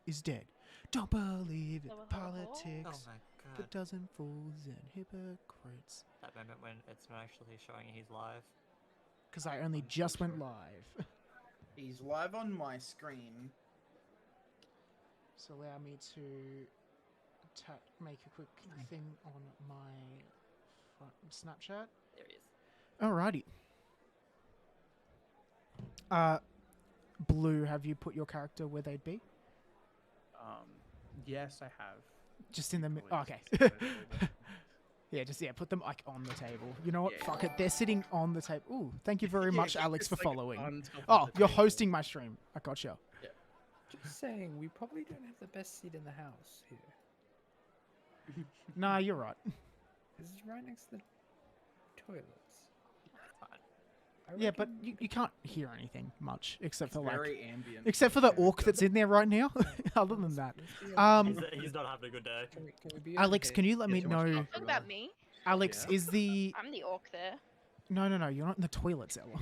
is dead. Don't believe it. Oh. Politics. Oh my The god. dozen fools and hypocrites. That moment when it's actually showing he's live. Because I only just went live. He's live on my screen. So allow me to make a quick thing on my Snapchat. There he is. Alrighty. Blue, have you put your character where they'd be? Yes, I have. Just in the middle. Equally Okay. just Yeah, put them like on the table. You know what? Yeah. Fuck it. They're sitting on the table. Ooh, thank you very much, Alex, for just, like, following. on top of Oh, the you're table. hosting my stream. I gotcha. Just saying, we probably don't have the best seat in the house here. Nah, you're right. This is right next to the toilets. Fine. I Yeah, but reckon you can't hear anything much except for like, Very ambient. except for the orc that's in there right now. Other than that, let's be He's not having a good day. can we be Alex, okay? can you let Yeah, me too much know? coffee. Talk about me. Alex, Yeah. is the I'm the orc there. no, you're not in the toilets, Ella.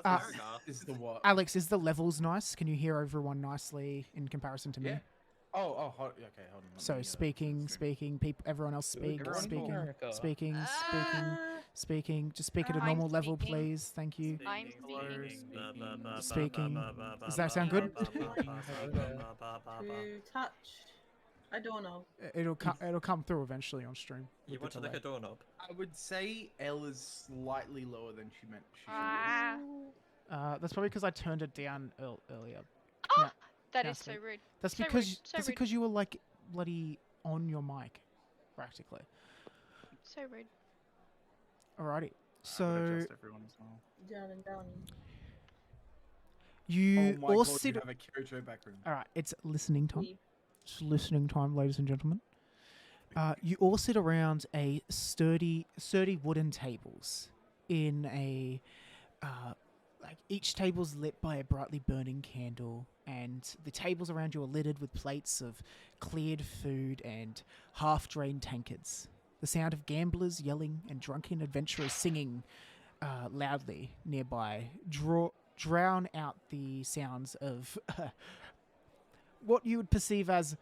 That's fair enough. Is the what? Alex, is the levels nice? Can you hear everyone nicely in comparison to me? Yeah. Oh, okay, hold on. let So me, speaking, people, everyone else speak, Everyone speaking, America. speaking. Uh, Speaking. Just speak at a I'm normal level, speaking. please. Thank you. I'm Speaking. Does that sound good? To touch a doorknob. It'll come through eventually on stream. You with want the to lick a delay. doorknob? I would say L is slightly lower than she meant she should Ah. That's probably because I turned it down earlier. Oh, Yeah, that yeah, is so sweet. rude. That's So because rude, so that's rude. because you were like bloody on your mic, practically. So rude. Alrighty. be. So Adjust everyone as well. Darling. you Oh my all god, sit. you have a Kyoto background. All right, it's listening time. We- It's listening time, ladies and gentlemen. You all sit around a sturdy wooden tables in a like each table's lit by a brightly burning candle, and the tables around you are littered with plates of cleared food and half-drained tankards. The sound of gamblers yelling and drunken adventurers singing loudly nearby drown out the sounds of what you would perceive as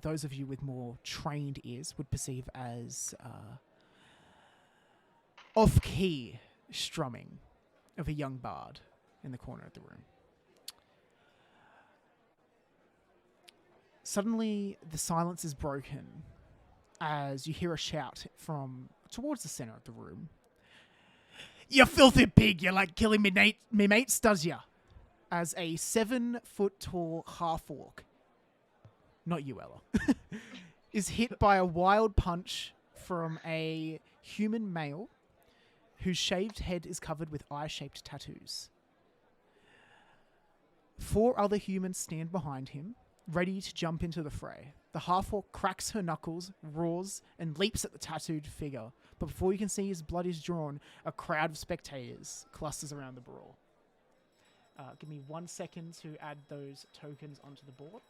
those of you with more trained ears would perceive as off-key strumming of a young bard in the corner of the room. Suddenly, the silence is broken as you hear a shout from towards the center of the room. "You filthy pig! You like killing me mates, does ya?" As a 7-foot-tall half-orc, not you, Ella, is hit by a wild punch from a human male whose shaved head is covered with eye-shaped tattoos. 4 other humans stand behind him, ready to jump into the fray. The half-orc cracks her knuckles, roars, and leaps at the tattooed figure. But before you can see his blood is drawn, a crowd of spectators clusters around the brawl. Give me 1 second to add those tokens onto the board.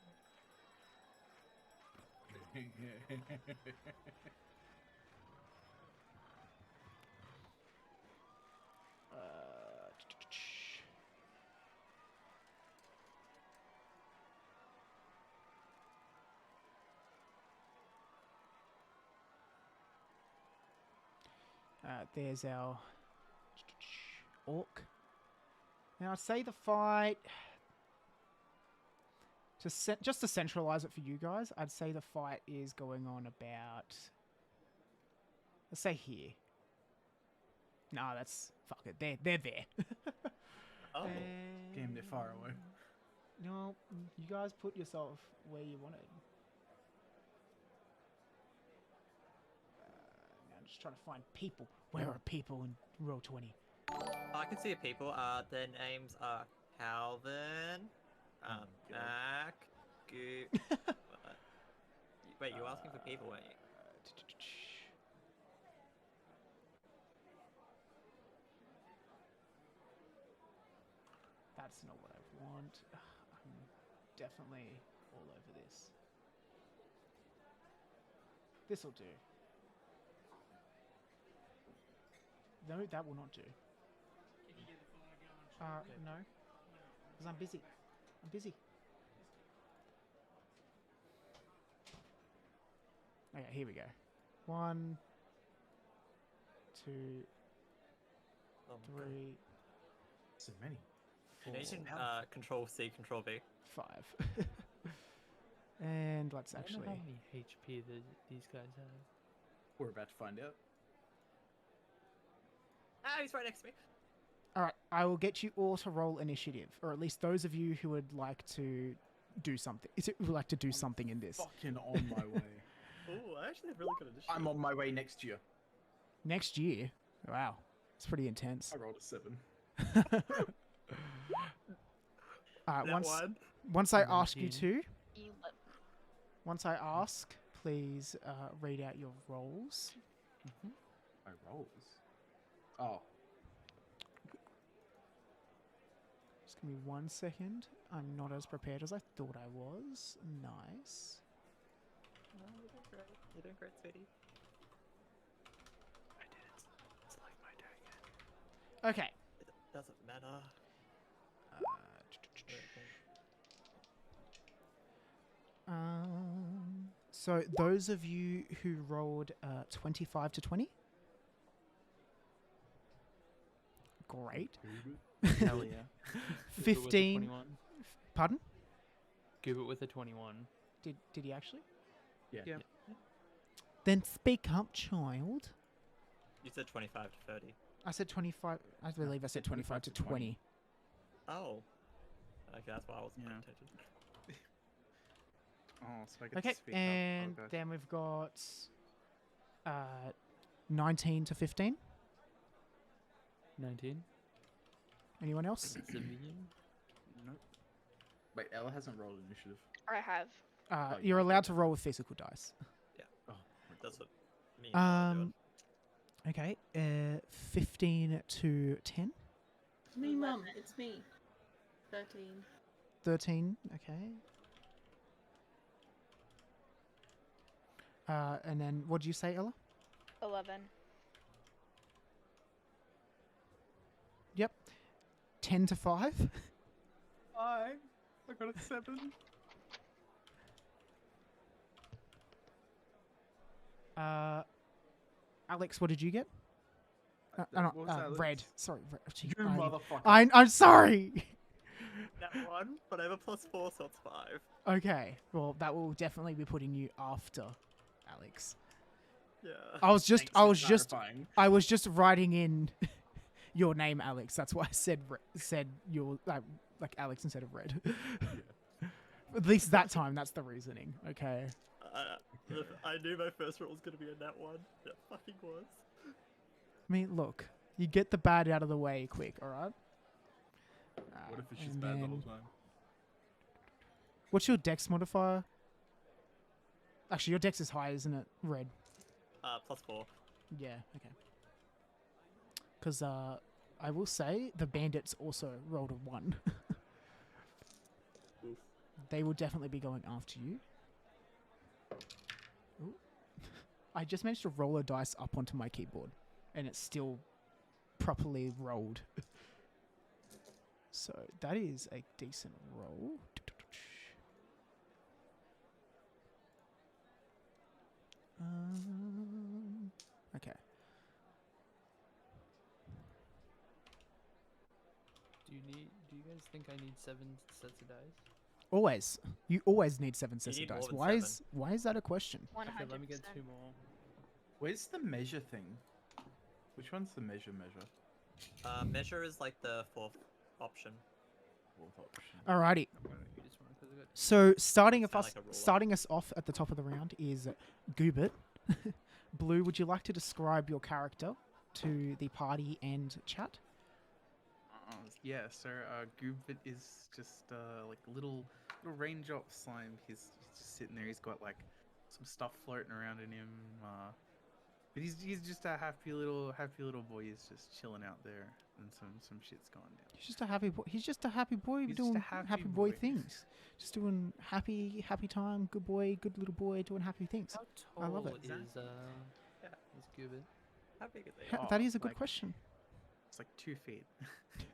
There's our orc. Now, I'd say the fight... just to centralize it for you guys, I'd say the fight is going on about... Let's say here. No, that's... Fuck it. They're there. Oh. Damn, they're far away. No, you guys put yourself where you wanted. Now I'm just trying to find people. Where are people in row 20? I can see people. Their names are Calvin, Mach, Wait, you were asking for people, weren't you? That's not what I want. I'm definitely all over this. This'll do. No, that will not do. No. Because I'm busy. Okay, here we go. 1, 2, Oh my 3, God. So many. You know, you 4, can Control C, Control V. 5. And let's I don't know actually. how many HP these guys have. We're about to find out. Ah, he's right next to me. All right, I will get you all to roll initiative, or at least those of you who would like to do something. Would like to do something in this Fucking on my way. Ooh, I actually have really good initiative. I'm on my way next year. next year. Wow, it's pretty intense. I rolled a 7. All right, That one. once I ask you 19. to, 11. once I ask, please read out your rolls. My rolls. Oh. Just give me 1 second. I'm not as prepared as I thought I was. Nice. Oh, you're doing great. You're doing great, sweetie. I did it. It's like my turn again. Okay. It doesn't matter. So those of you who rolled 25 to 20. Great. Hell yeah. 15. Pardon? Goobert with a 21. Did he actually? Yeah. Yeah. Then speak up, child. You said 25 to 30. I said 25. I believe I said 25 to 20. Oh. Okay, that's why I wasn't Yeah. paying attention. Oh, so I get Okay, to speak and up. Oh, then we've got 19 to 15. 19. Anyone else? Civilian. Nope. Wait, Ella hasn't rolled initiative. I have. Oh, You're yeah. allowed to roll with physical dice. Oh, That's what me and Ella are doing. Okay, 15 to 10. It's me, Mum. It's me. 13. 13, okay. And then, what did you say, Ella? 11. Yep. 10 to 5. I got a 7. Alex, what did you get? What was Alex? Red. Sorry, red. Gee, You motherfucker. I'm sorry. That one, but I have a +4, so it's 5. Okay, well, that will definitely be putting you after Alex. Yeah. I was just Clarifying. I was just writing in your name, Alex. That's why I said your like Alex instead of Red. At least that time, that's the reasoning. Okay. I knew my first roll was going to be a nat 1. It fucking was. I mean, look, you get the bad out of the way quick, all right? What if it's just And bad the then- whole time? What's your dex modifier? Actually, your dex is high, isn't it? Red. +4. Yeah, okay. Because I will say the bandits also rolled a 1. Oof. They will definitely be going after you. Ooh. I just managed to roll a dice up onto my keyboard, and it's still properly rolled. So that is a decent roll. Okay. Do you guys think I need 7 sets of dice? Always. You always need 7 sets of need more dice. than Why is that a question? 100%. Okay, let me get 2 more. Where's the measure thing? Which one's the measure? Measure is like the 4th option. Fourth option. Alrighty. I'm gonna use one 'cause I got So starting Sound like a ruler. starting us off at the top of the round is Goobert. Blue, would you like to describe your character to the party and chat? Yeah, so Goobert is just like a little raindrop slime. He's just sitting there. He's got like some stuff floating around in him. But he's just a happy little boy. He's just chilling out there, and some shit's going down. He's just a happy boy. He's just a happy boy He's just doing a happy happy boy boy. things. Just doing happy time. Good boy, good little boy doing happy things. How tall I love it. is Yeah. Goobert? How big is Ha- it? that is a good like- question. It's like 2 feet.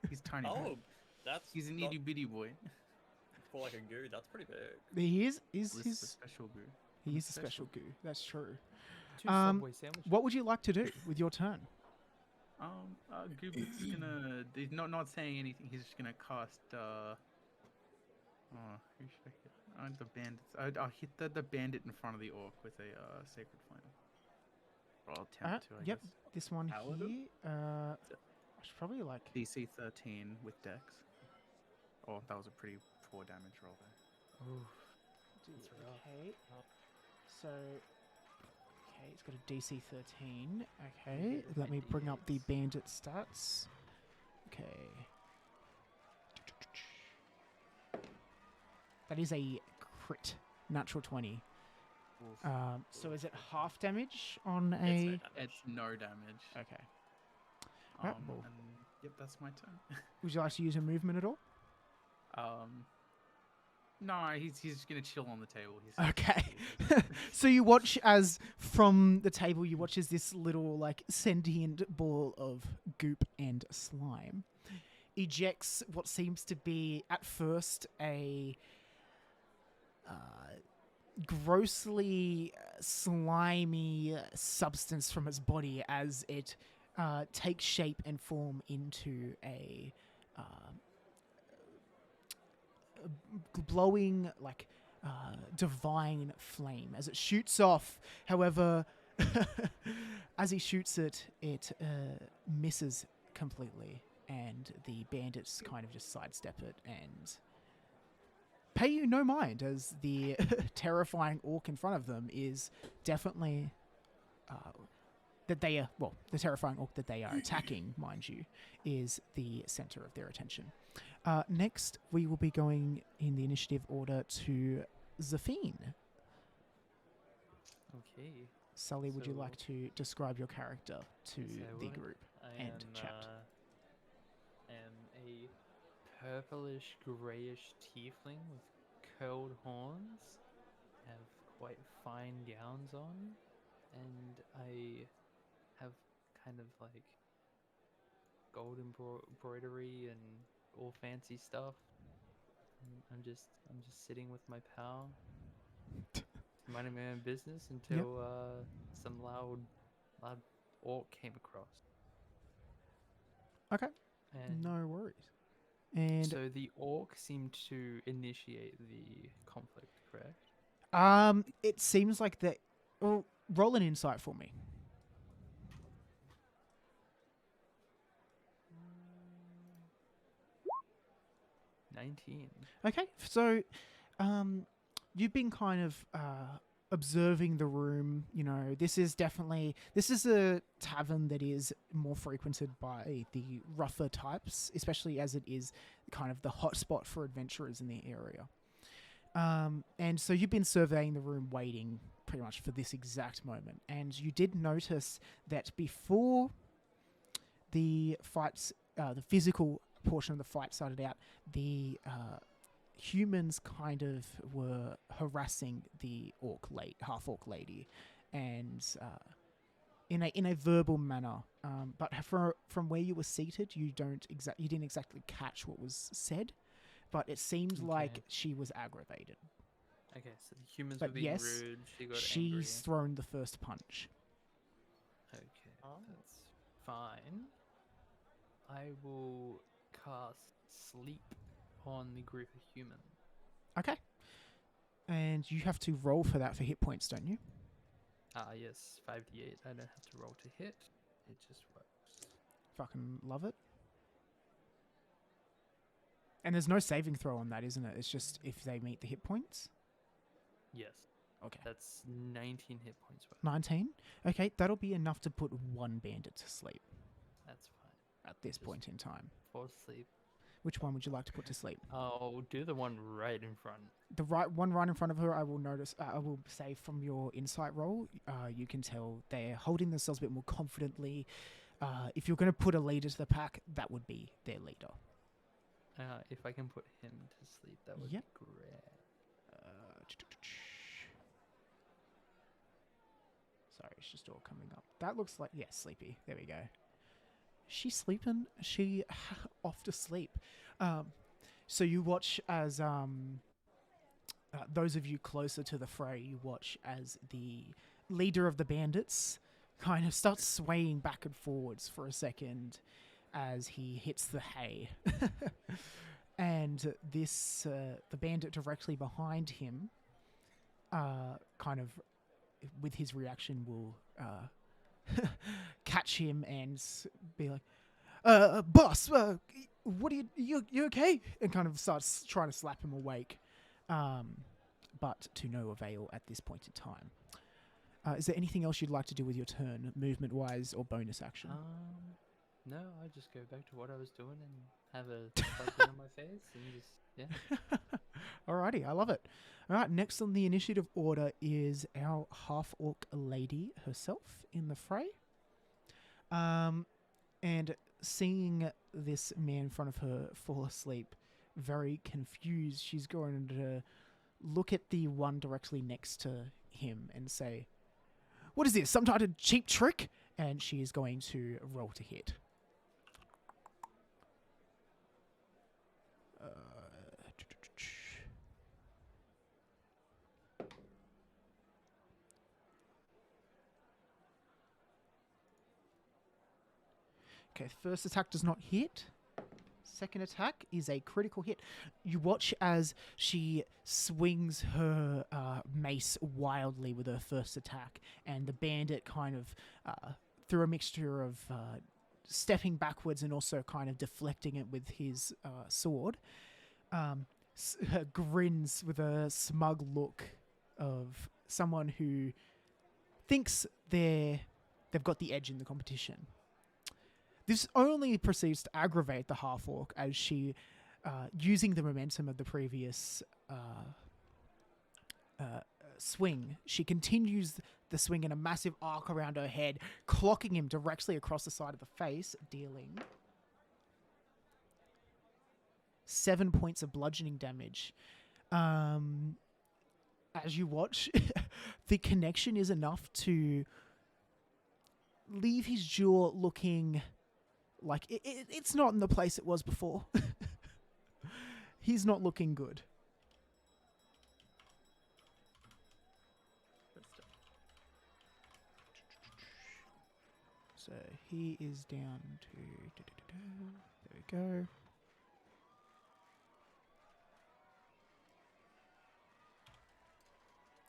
He's tiny. Oh, that's He's an not- itty bitty boy. for like a goo. That's pretty big. He is This is a his special goo. He I'm is a special goo. That's true. Two Um, Subway sandwiches. What would you like to do with your turn? Goobit's gonna. He's not saying anything. He's just gonna cast. Oh, who should I hit? The bandits. I'll hit the bandit in front of the orc with a sacred flame. Or I'll attempt to. I Yep, guess. this one Paladin? here. I should probably like. DC 13 with dex. Oh, that was a pretty poor damage roll there. Oof. do- That's rough. Okay. So. Okay, it's got a DC 13. Okay, let me bring up the bandit stats. Okay. That is a crit. Natural 20. Oof. So is it half damage on It's a... no damage. It's no damage. Okay. Right, well. And yep, that's my turn. Would you like to use a movement at all? No, he's just gonna chill on the table. He's Okay. So you watch as from the table, you watch as this little like sentient ball of goop and slime ejects what seems to be at first a grossly slimy substance from its body as it takes shape and form into a glowing like divine flame as it shoots off. However, as he shoots it, it misses completely, and the bandits kind of just sidestep it and pay you no mind, as the terrifying orc in front of them is definitely that they are, well, the terrifying orc that they are attacking, mind you, is the center of their attention. Next, we will be going in the initiative order to Zafine. Okay. Sully, would you So- like to describe your character to Yes, I the would. group I and chat? am a purplish greyish tiefling with curled horns, have quite fine gowns on, and I have kind of like gold embroidery and all fancy stuff. And I'm just sitting with my pal, minding my own business until some loud orc came across. Okay, And no worries. And so the orc seemed to initiate the conflict, correct? it seems like that. Well, roll an insight for me. 19. Okay, so you've been kind of observing the room. You know, this is a tavern that is more frequented by the rougher types, especially as it is kind of the hotspot for adventurers in the area. And so you've been surveying the room, waiting pretty much for this exact moment. And you did notice that before the fights, the physical portion of the fight started out, the humans kind of were harassing the half orc lady, and in a verbal manner. But from where you were seated, you didn't exactly catch what was said, but it seemed like Okay. she was aggravated. Okay, so the humans But were being yes, rude. She got angry. She's thrown the first punch. Okay, Oh. that's fine. I will cast sleep on the group of humans. Okay. And you have to roll for that for hit points, don't you? Yes, 5d8. I don't have to roll to hit. It just works. Fucking love it. And there's no saving throw on that, isn't it? It's just if they meet the hit points. Yes, Okay. that's 19 hit points worth. 19. Okay, that'll be enough to put one bandit to sleep That's fine. at this Just- point in time. Fall asleep. Which one would you like to put to sleep? I'll do the one right in front. The one right in front of her, I will say from your insight roll, you can tell they're holding themselves a bit more confidently. If you're going to put a leader to the pack, that would be their leader. If I can put him to sleep, that would Yep. be great. Sorry, it's just all coming up. That looks like, yeah, sleepy. There we go. She's sleeping. She off to sleep. So you watch as those of you closer to the fray, you watch as the leader of the bandits kind of starts swaying back and forwards for a second as he hits the hay. And this, the bandit directly behind him, kind of, with his reaction, will catch him and be like, boss, what are you okay? And kind of starts trying to slap him awake. But to no avail at this point in time. Is there anything else you'd like to do with your turn, movement-wise or bonus action? No, I just go back to what I was doing and have a bug on my face and just, yeah. Alrighty, I love it. Alright, next on the initiative order is our half-orc lady herself in the fray. And seeing this man in front of her fall asleep, very confused, she's going to look at the one directly next to him and say, "What is this, some kind of cheap trick?" And she is going to roll to hit. Okay, first attack does not hit. Second attack is a critical hit. You watch as she swings her mace wildly with her first attack, and the bandit kind of, through a mixture of stepping backwards and also kind of deflecting it with his sword, grins with a smug look of someone who thinks they've got the edge in the competition. This only proceeds to aggravate the half-orc as she, using the momentum of the previous swing, she continues the swing in a massive arc around her head, clocking him directly across the side of the face, dealing 7 points of bludgeoning damage. As you watch, the connection is enough to leave his jaw looking like it's not in the place it was before. He's not looking good. So he is down to... There we go.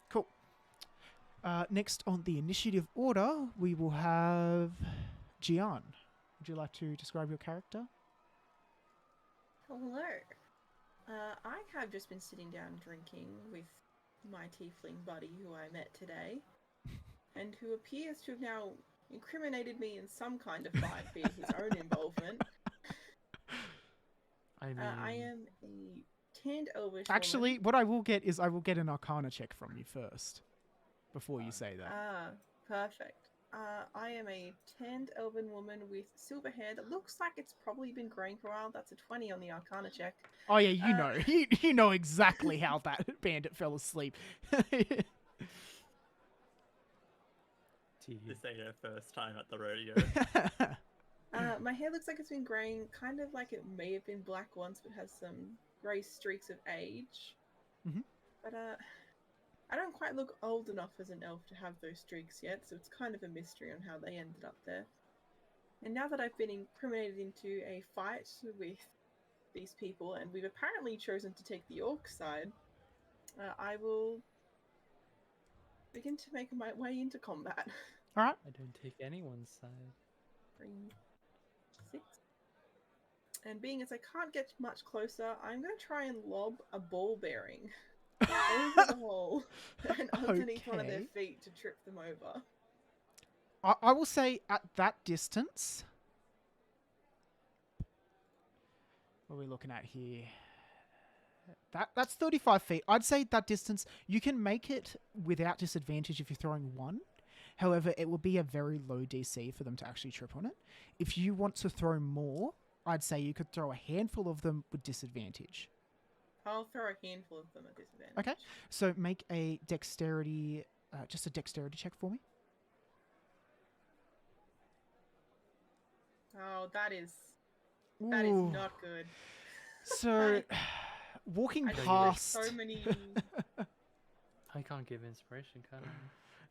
Cool. Next on the initiative order, we will have Gian. Would you like to describe your character? Hello. I have just been sitting down drinking with my tiefling buddy who I met today, and who appears to have now incriminated me in some kind of fight via his own involvement. I mean, I am a tanned elvish Actually, woman. what I will get is I will get an Arcana check from you first, before you say that. Perfect. I am a tanned elven woman with silver hair that looks like it's probably been growing for a while. That's a 20 on the Arcana check. Oh yeah, you know. You know exactly how that bandit fell asleep. This ain't her first time at the rodeo. My hair looks like it's been graying, kind of like it may have been black once, but has some grey streaks of age. Mhm. But I don't quite look old enough as an elf to have those streaks yet, so it's kind of a mystery on how they ended up there. And now that I've been incriminated into a fight with these people, and we've apparently chosen to take the orc side, I will begin to make my way into combat. All right. I don't take anyone's side. 3, 6. And being as I can't get much closer, I'm going to try and lob a ball bearing over the hole and underneath one of their Okay. feet to trip them over. I will say at that distance. What are we looking at here? That's 35 feet. I'd say that distance, you can make it without disadvantage if you're throwing one. However, it will be a very low DC for them to actually trip on it. If you want to throw more, I'd say you could throw a handful of them with disadvantage. I'll throw a handful of them at disadvantage. Okay. So make a dexterity, just a dexterity check for me. Oh, that is not good. So, walking I just past... so many I can't give inspiration, can I?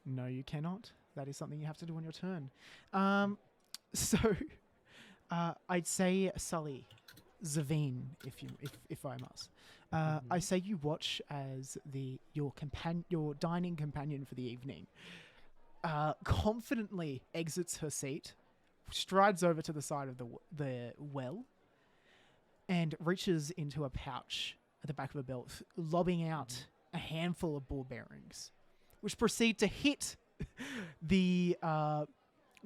No, you cannot. That is something you have to do on your turn. So, I'd say Sully, Zavine, if I must. I say you watch as your dining companion for the evening, confidently exits her seat, strides over to the side of the well, and reaches into a pouch at the back of her belt, lobbing out a handful of ball bearings, which proceed to hit the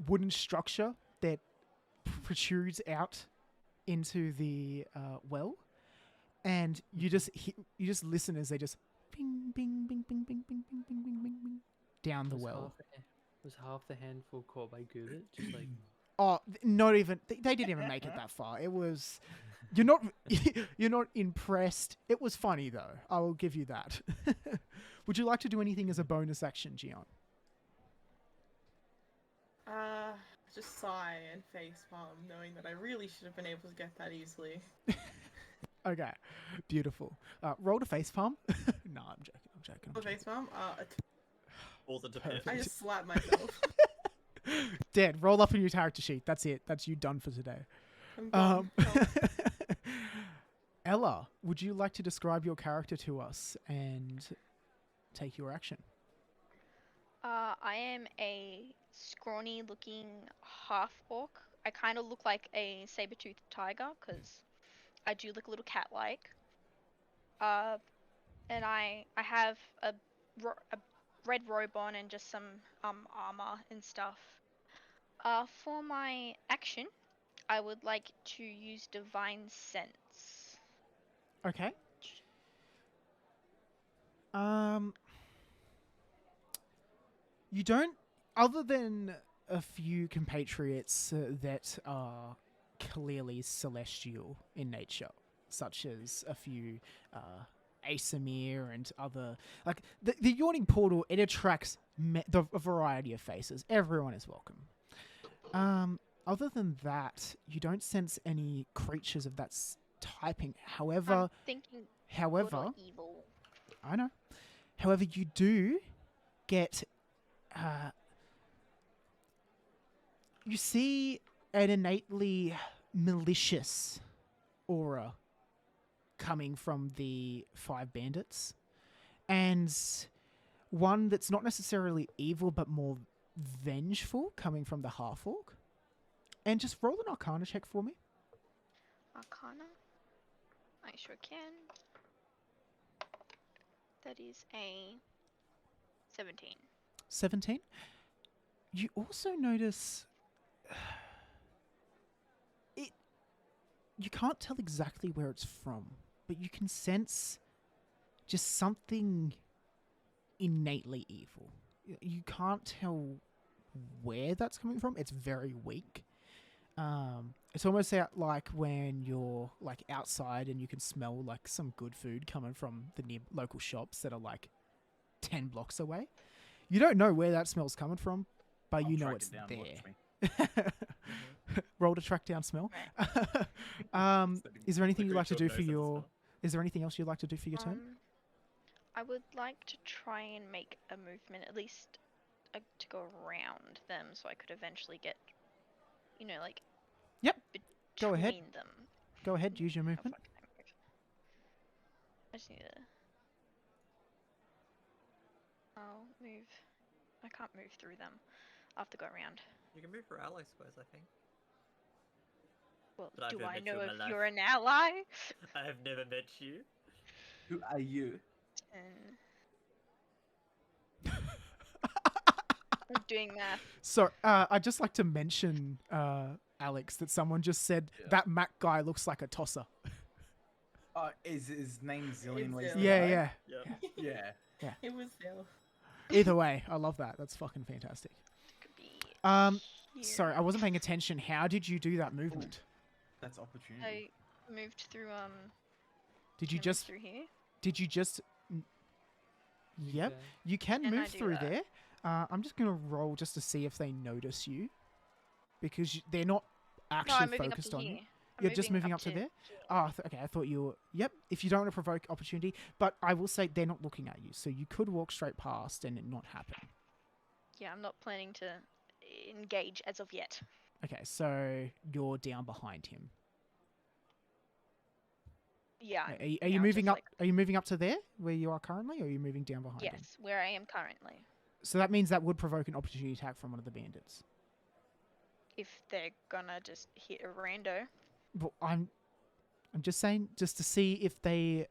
wooden structure that protrudes out into the well, and you just listen as they just bing bing bing bing bing bing bing bing bing bing bing down the well. Was half the handful caught by Gubit? Just like Oh, not even. They didn't even make it that far. It was. You're not. You're not impressed. It was funny though. I will give you that. Would you like to do anything as a bonus action, Gian? Just sigh and face palm, knowing that I really should have been able to get that easily. Okay, beautiful. Roll to face palm. No, I'm joking. The face palm. Balls into Perfect. I just slapped myself. Dead. Roll up on your character sheet. That's it. That's you done for today. I'm gone. Ella, would you like to describe your character to us and take your action? I am a scrawny-looking half-orc. I kind of look like a saber-toothed tiger because I do look a little cat-like. And I have a red robe on and just some armor and stuff. For my action, I would like to use Divine Sense. Okay. You don't, other than a few compatriots that are clearly celestial in nature, such as a few Asamir and other, like the Yawning Portal, it attracts a variety of faces. Everyone is welcome. Other than that, you don't sense any creatures of that typing. However, I'm thinking good or evil. I know. However, you do get, you see an innately malicious aura coming from the 5 bandits, and one that's not necessarily evil but more vengeful coming from the half-orc. And just roll an Arcana check for me. Arcana? I sure can. That is a 17. 17. You also notice it. You can't tell exactly where it's from, but you can sense just something innately evil. You can't tell where that's coming from. It's very weak. It's almost like when you're like outside and you can smell like some good food coming from the local shops that are like 10 blocks away. You don't know where that smell's coming from, but you know it's there. Roll to track down smell. Is there anything you'd like to do for your? Is there anything else you'd like to do for your turn? I would like to try and make a movement, at least to go around them, so I could eventually get, like. Yep. Go ahead. Them. Go ahead. Use your movement. I just need to. I'll move. I can't move through them. I'll have to go around. You can move for ally squares, I think. Well, But I've do never I met you know in if my you're life. an ally? I have never met you. Who are you? I'm doing math. So, I'd just like to mention, Alex, that someone just said that Mach guy looks like a tosser. Is his name Zillion Ways? Zillion. Yeah. Yeah. It was Zil. Either way, I love that. That's fucking fantastic. Could be here. Sorry, I wasn't paying attention. How did you do that movement? That's opportunity. I moved through Did you I moved just? through here? Did you just? Yep, you can Can I move do through that? there. I'm just gonna roll just to see if they notice you, because they're not No, actually I'm moving up focused to on here. you. I'm You're just moving up to there? Oh, okay. I thought you were... Yep. If you don't want to provoke opportunity. But I will say they're not looking at you. So you could walk straight past and it not happen. Yeah, I'm not planning to engage as of yet. Okay. So you're down behind him. Yeah. Are I'm you now just, moving up? like, Are you moving up to there where you are currently? Or are you moving down behind him? yes, where I am currently. So that means that would provoke an opportunity attack from one of the bandits. If they're gonna just hit a rando. But I'm just saying, just to see if they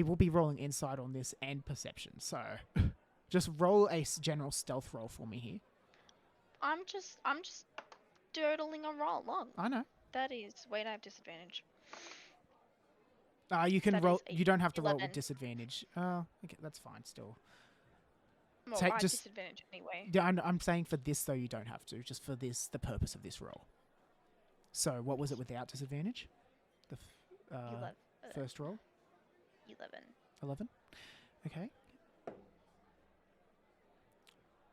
will be rolling insight on this and perception. So just roll a general stealth roll for me here. I'm just doodling along. I know. That is. Wait, I have disadvantage. You can That roll. is a You don't have to roll with 11. disadvantage. Okay, that's fine. Still. Well, Take I have just- disadvantage anyway. Yeah, I'm saying for this though, you don't have to. Just for this, the purpose of this roll. So what was it without disadvantage? The first roll. 11. 11. Okay.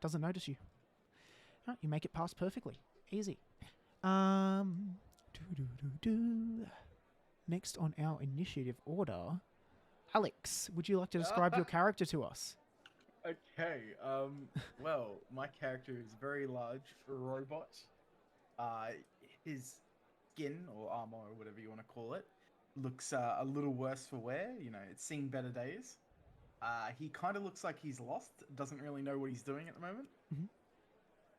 Doesn't notice you. Alright, you make it past perfectly. Easy. Next on our initiative order, Alex, would you like to describe your character to us? Okay, well, my character is a very large robot. His skin, or armor, or whatever you want to call it, looks a little worse for wear. You know, it's seen better days. He kind of looks like he's lost, doesn't really know what he's doing at the moment.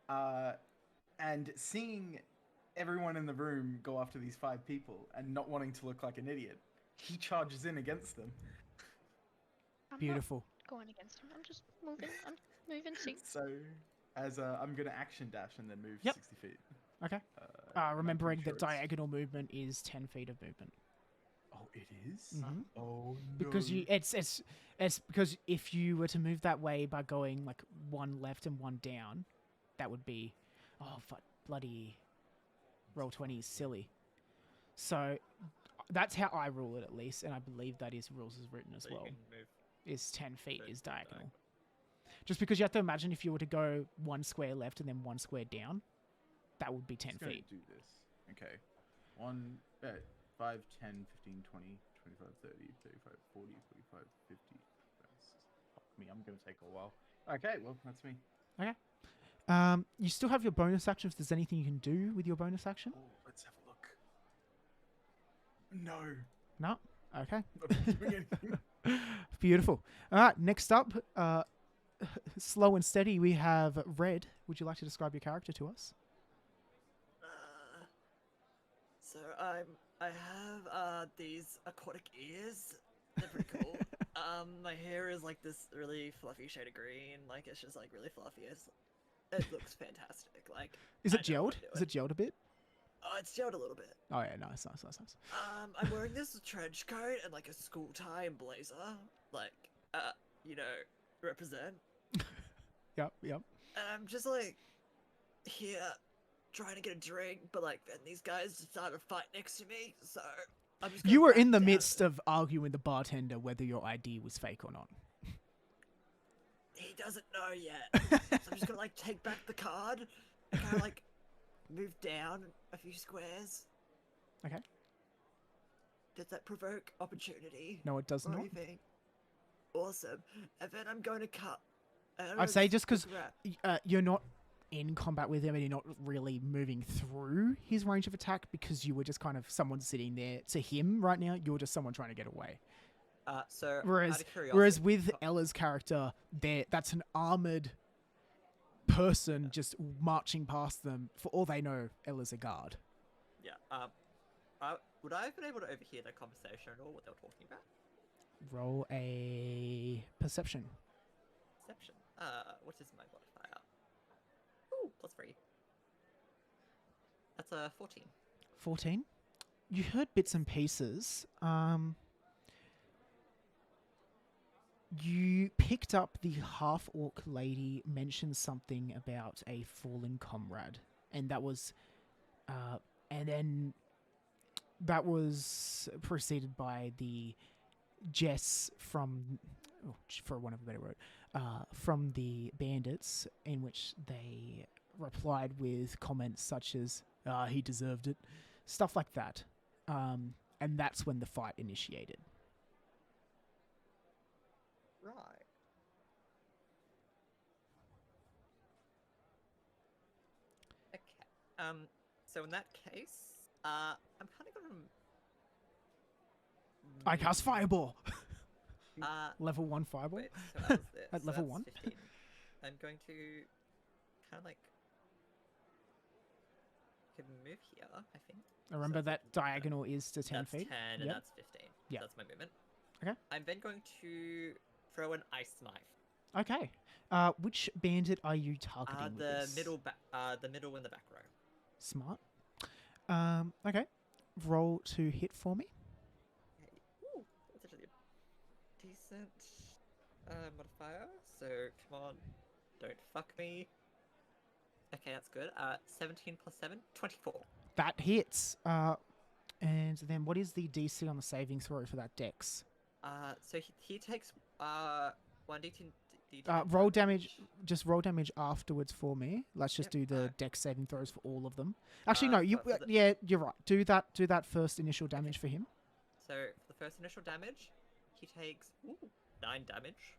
Mhm. And seeing everyone in the room go after these 5 people and not wanting to look like an idiot, he charges in against them. I'm Beautiful. not going against him. I'm just moving. I'm moving sync. So, as I'm gonna action dash and then move Yep. 60 feet. Okay. And I'm Remembering pretty that sure it's- diagonal movement is 10 feet of movement. Oh, it is? Mhm. Oh, no. Because it's because if you were to move that way by going like one left and one down, that would be bloody roll 20 is silly. So that's how I rule it at least, and I believe that is rules as written as So you well. can move Is 10 feet Then is diagonal. diagonal. Just because you have to imagine if you were to go one square left and then one square down, that would be 10 Just gonna feet. do this. Okay. 1, 5, 10, 15, 20, 25, 30, 35, 40, 45, 50. Fuck me, I'm gonna take a while. Okay, well, that's me. You still have your bonus action if there's anything you can do with your bonus action. Oh, let's have a look. No. No? Okay. I'm not doing anything. Beautiful. All right, next up, slow and steady, we have Red. Would you like to describe your character to us? So I have these aquatic ears. They're pretty cool. My hair is like this really fluffy shade of green. Like it's just like really fluffy. It looks fantastic. Like Is I it know what gelled? I'm Is it gelled a bit? Oh, it's gelled a little bit. Oh yeah, nice. I'm wearing this trench coat and like a school tie and blazer. Like, you know, represent. Yep. And I'm just like here trying to get a drink, but like then these guys decided to fight next to me, so I'm just. You were gonna in the back down. midst of arguing with the bartender whether your ID was fake or not. He doesn't know yet, so I'm just gonna like take back the card and kind of like move down a few squares. Okay. Does that provoke opportunity? No, it does Or not. anything? Awesome. And then I'm going to cut. and I'm I'd gonna say just look 'cause around. You're not in combat with him and you're not really moving through his range of attack because you were just kind of someone sitting there. To him right now, you're just someone trying to get away. So Whereas out of curiosity, Whereas with Ella's character, that's an armored person just marching past them. For all they know, Ella's a guard. yeah, would I have been able to overhear that conversation at all? What they were talking about? Roll a perception. Perception. What is my modifier? Ooh, +3. That's a 14. 14. You heard bits and pieces. You picked up the half-orc lady mentioned something about a fallen comrade, and that was preceded by the Jess from, for want of a better word, from the bandits, in which they replied with comments such as, he deserved it, stuff like that. And that's when the fight initiated. Right. Okay. So in that case, I'm kind of gonna. I cast Fireball. Uh, Level 1 Fireball. wait. So that was this. At so level that's 1? 15. I'm going to kind of like. Can move here, I think. Remember that's that diagonal is to 10 that's feet? 10 and Yep. that's 15. Yep. That's my movement. Okay. I'm then going to throw an ice knife. Okay. Which bandit are you targeting with The this? the middle in the back row. Smart. Okay. Roll to hit for me. Okay. Ooh, that's actually a decent modifier. So come on, don't fuck me. Okay, that's good. 17 plus 7, 24. That hits. And then what is the DC on the saving throw for that dex? So he takes 1d10 Roll damage. Just roll damage afterwards for me. Let's just Yep, do the dex saving throws for all of them. Actually, no. You. for the- Yeah, you're right. Do that first initial damage for him. So for the first initial damage, he takes 9 damage.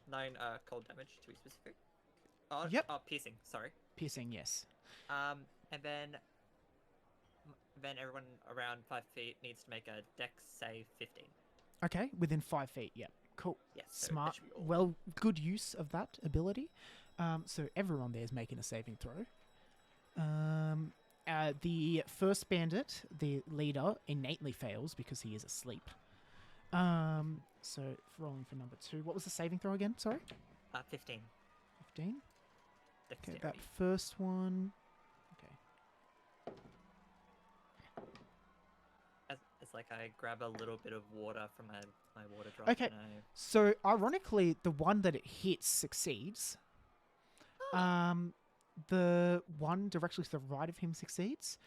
9 cold damage to be specific. Yep. Piercing. Sorry. Piercing. Yes. And then everyone around 5 feet needs to make a dex save 15. Okay. Within 5 feet. Yep. Cool. Yes. So that Smart. should be all. Well, good use of that ability. So everyone there is making a saving throw. The first bandit, the leader, innately fails because he is asleep. So rolling for number 2. What was the saving throw again? Sorry. 15. 15. Okay, Dexterity. that first one. Okay. It's like I grab a little bit of water from my water drop. Okay. And I... So ironically, the one that it hits succeeds. The one directly to the right of him succeeds.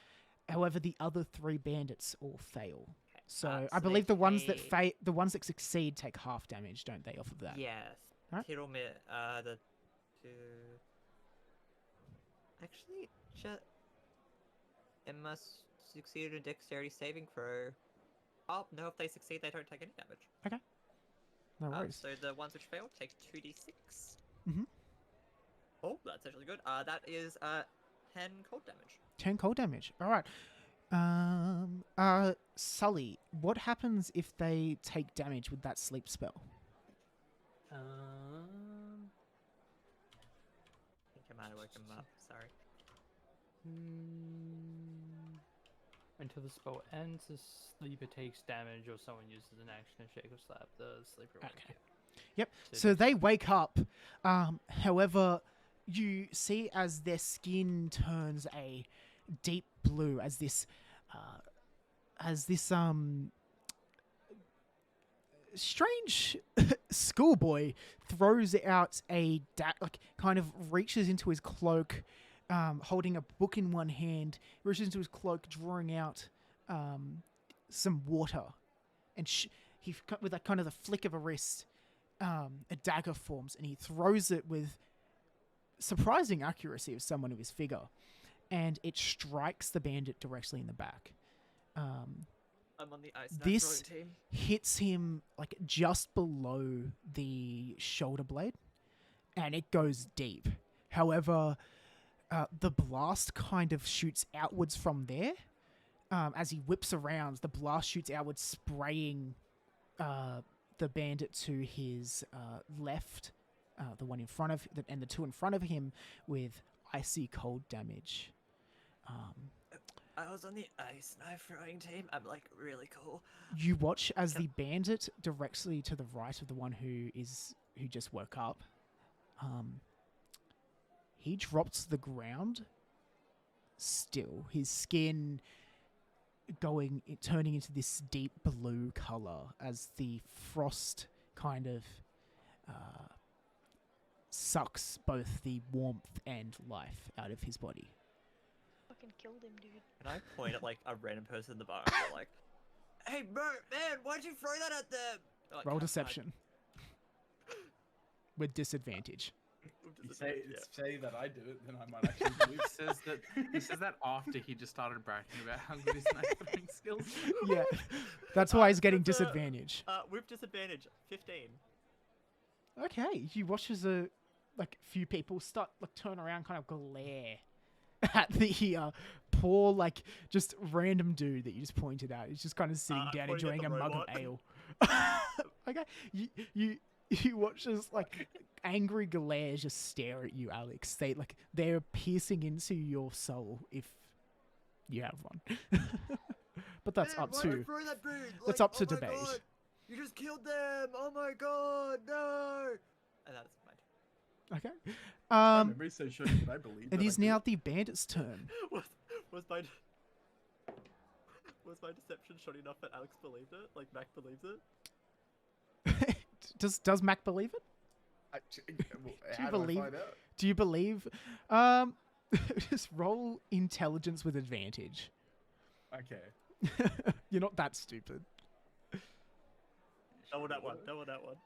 However, the other 3 bandits all fail. Okay. So so I they believe the ones that take- the ones that succeed take half damage, don't they, off of that? Yes. Alright. The 2. Actually, it must succeed in a dexterity saving throw. Oh no! If they succeed, they don't take any damage. No worries. So the ones which fail take 2d6. Mhm. Oh, that's actually good. That is 10 cold damage. 10 cold damage. All right. Sully, what happens if they take damage with that sleep spell? I think I might have woken them up. Sorry. Until the spell ends, the sleeper takes damage, or someone uses an action to shake or slap the sleeper. awake. Okay. Yep. So So they wake up. However, you see as their skin turns a deep blue as this strange schoolboy throws out a kind of reaches into his cloak, holding a book in one hand, reaches into his cloak, drawing out some water, and with that kind of the flick of a wrist, a dagger forms, and he throws it with surprising accuracy of someone of his figure, and it strikes the bandit directly in the back. I'm on the ice knife This throwing team. hits him like just below the shoulder blade, and it goes deep. However, the blast kind of shoots outwards from there. As he whips around, the blast shoots outwards, spraying the bandit to his left, the one in front of, and the 2 in front of him with icy cold damage. I was on the ice knife throwing team. I'm like really cool. You watch as the bandit directly to the right of the one who just woke up. He drops to the ground. Still, his skin turning into this deep blue color as the frost kind of sucks both the warmth and life out of his body. Fucking killed him, dude. And I point at like a random person in the bar and go like, "Hey, Bert, man, why'd you throw that at them?" Like, Roll "God, deception with disadvantage. With Say, disadvantage, say that I do it, then I might actually believe. He says that after he just started bragging about how good his knife throwing skills. Yeah, that's why he's getting that's a- disadvantage. With disadvantage, 15. Okay, you watch as a few people start turn around, kind of glare at the poor just random dude that you just pointed out. He's just kind of sitting down pointing at enjoying the a mug of robot. ale. Okay, you watch as angry glares just stare at you, Alex. They're piercing into your soul if you have one. But that's Man, up why to did I throw that bird? that's Like, up to oh my debate. God, you just killed them! Oh my god, no! And that's mine. Okay. My memory's so short that I believe. It that I is do now it. the bandit's turn. Was my deception short enough that Alex believed it? Like Mac believes it? Does Mac believe it? Well, Do you how do I believe? find out? Do you believe? Just roll intelligence with advantage. Okay. You're not that stupid. Double that one. Double that one.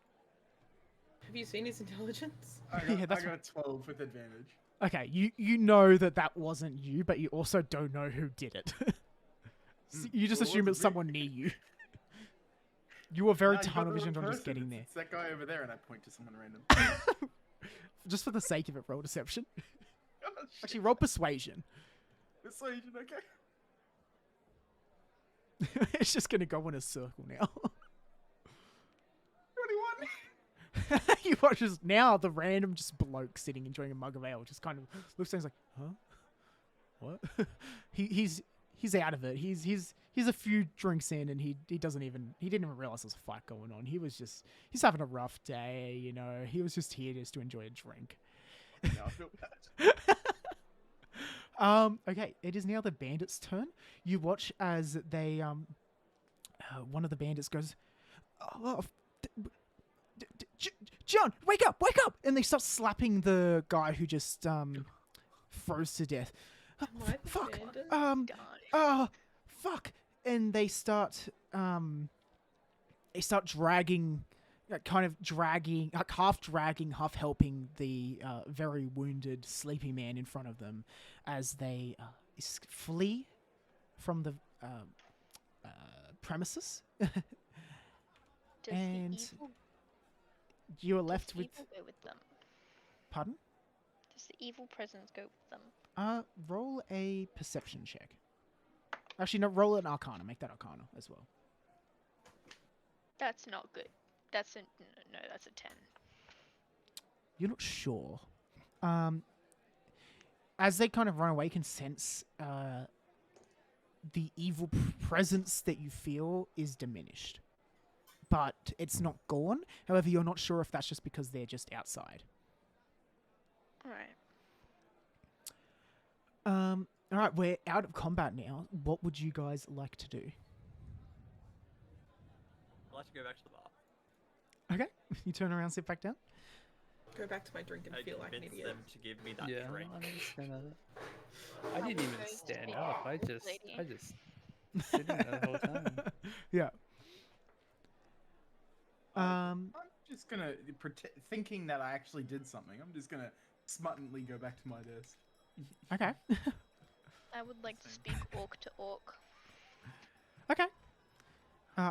Have you seen his intelligence? I got, Yeah, that's I got 12 with advantage. Okay, you know that wasn't you, but you also don't know who did it. So you just Well, it assume it's wasn't me. someone near you. You were very No, you got tunnel the wrong visioned on just person. getting there. It's that guy over there, and I point to someone random. Just for the sake of it, roll deception. Oh, Actually, roll persuasion. Persuasion, okay. It's just gonna go in a circle now. 21. You watch as now the random just bloke sitting enjoying a mug of ale just kind of looks and he's like, huh? What? he's out of it. He's a few drinks in and he didn't even realize there's a fight going on. He's having a rough day, you know. He was just here just to enjoy a drink. Now I feel bad. Okay, it is now the bandits' turn. You watch as they one of the bandits goes, oh, John, wake up! And they start slapping the guy who just froze to death. My Fuck. bandit? Fuck. And they start dragging, half dragging, half helping the very wounded, sleepy man in front of them as they flee from the premises. Does And the evil, You are does left the with. evil go with them? Pardon? Does the evil presence go with them? Roll a perception check. Actually, no, roll an arcana. Make that arcana as well. That's not good. That's a no. That's a 10. You're not sure. As they kind of run away, you can sense the evil presence that you feel is diminished. But it's not gone. However, you're not sure if that's just because they're just outside. All right. All right, we're out of combat now. What would you guys like to do? I'd like to go back to the bar. Okay, you turn around, sit back down. Go back to my drink and I feel like an convinced idiot. them to give me that Yeah, drink. I understand that. I How didn't we even going to stand be up. I just lady? sitting there the whole time. Yeah. I'm just gonna thinking that I actually did something. I'm just gonna smuttantly go back to my desk. Okay. I would like to speak orc to orc. Okay.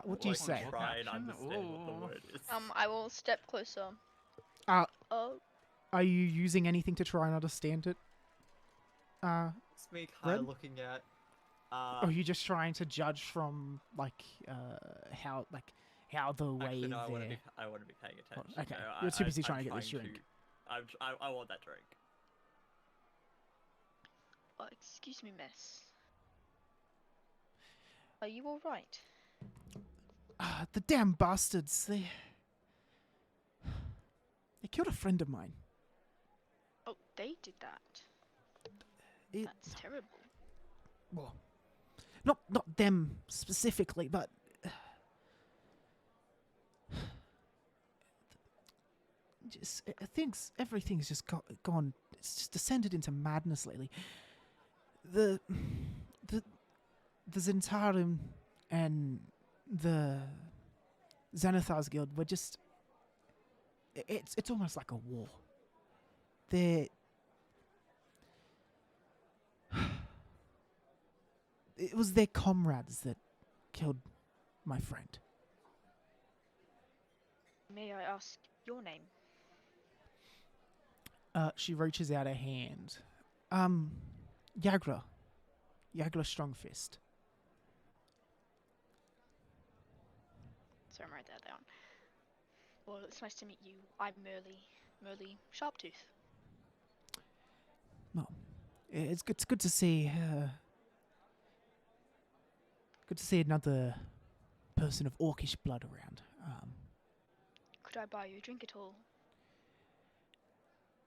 What do you Like, say? Try and Action? understand what the Ooh. word is. I will step closer. Uh, Oh, Are you using anything to try and understand it? Speak high Red? looking at. Or are you just trying to judge from how the way Actually, no, I want to they're... be. I want to be paying attention. okay. No, You're too busy I'm trying to get this drink. I want that drink. oh, excuse me, miss. Are you all right? The damn bastards! They killed a friend of mine. Oh, they did that. It, That's terrible. well, not them specifically, but just everything's just gone. It's just descended into madness lately. The Zentarum and the Xanathars Guild were just. It's almost like a war. They're... It was their comrades that killed my friend. May I ask your name? She reaches out a hand. Yagra. Yagra Strongfist. So I write that down. Well, it's nice to meet you. I'm Merly Sharptooth. Well, it's good to see. Good to see another person of orcish blood around. Could I buy you a drink at all?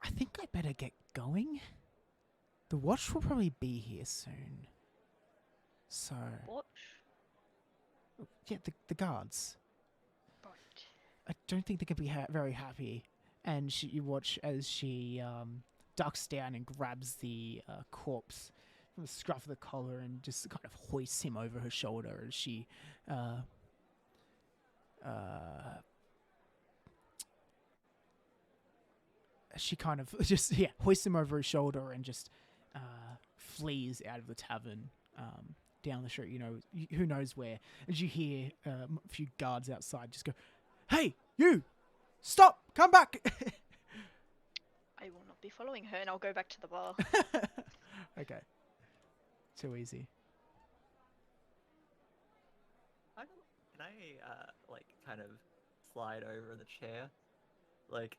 I think I better get going. The watch will probably be here soon. So, Watch? yeah, the guards. Right. I don't think they could be very happy. And you watch as she ducks down and grabs the corpse from the scruff of the collar and just kind of hoists him over her shoulder as she kind of just hoists him over her shoulder and just flees out of the tavern down the street. You know, who knows where? As you hear a few guards outside just go, "Hey, you! Stop! Come back!" I will not be following her, and I'll go back to the bar. Okay. Too easy. Can I like kind of slide over in the chair, like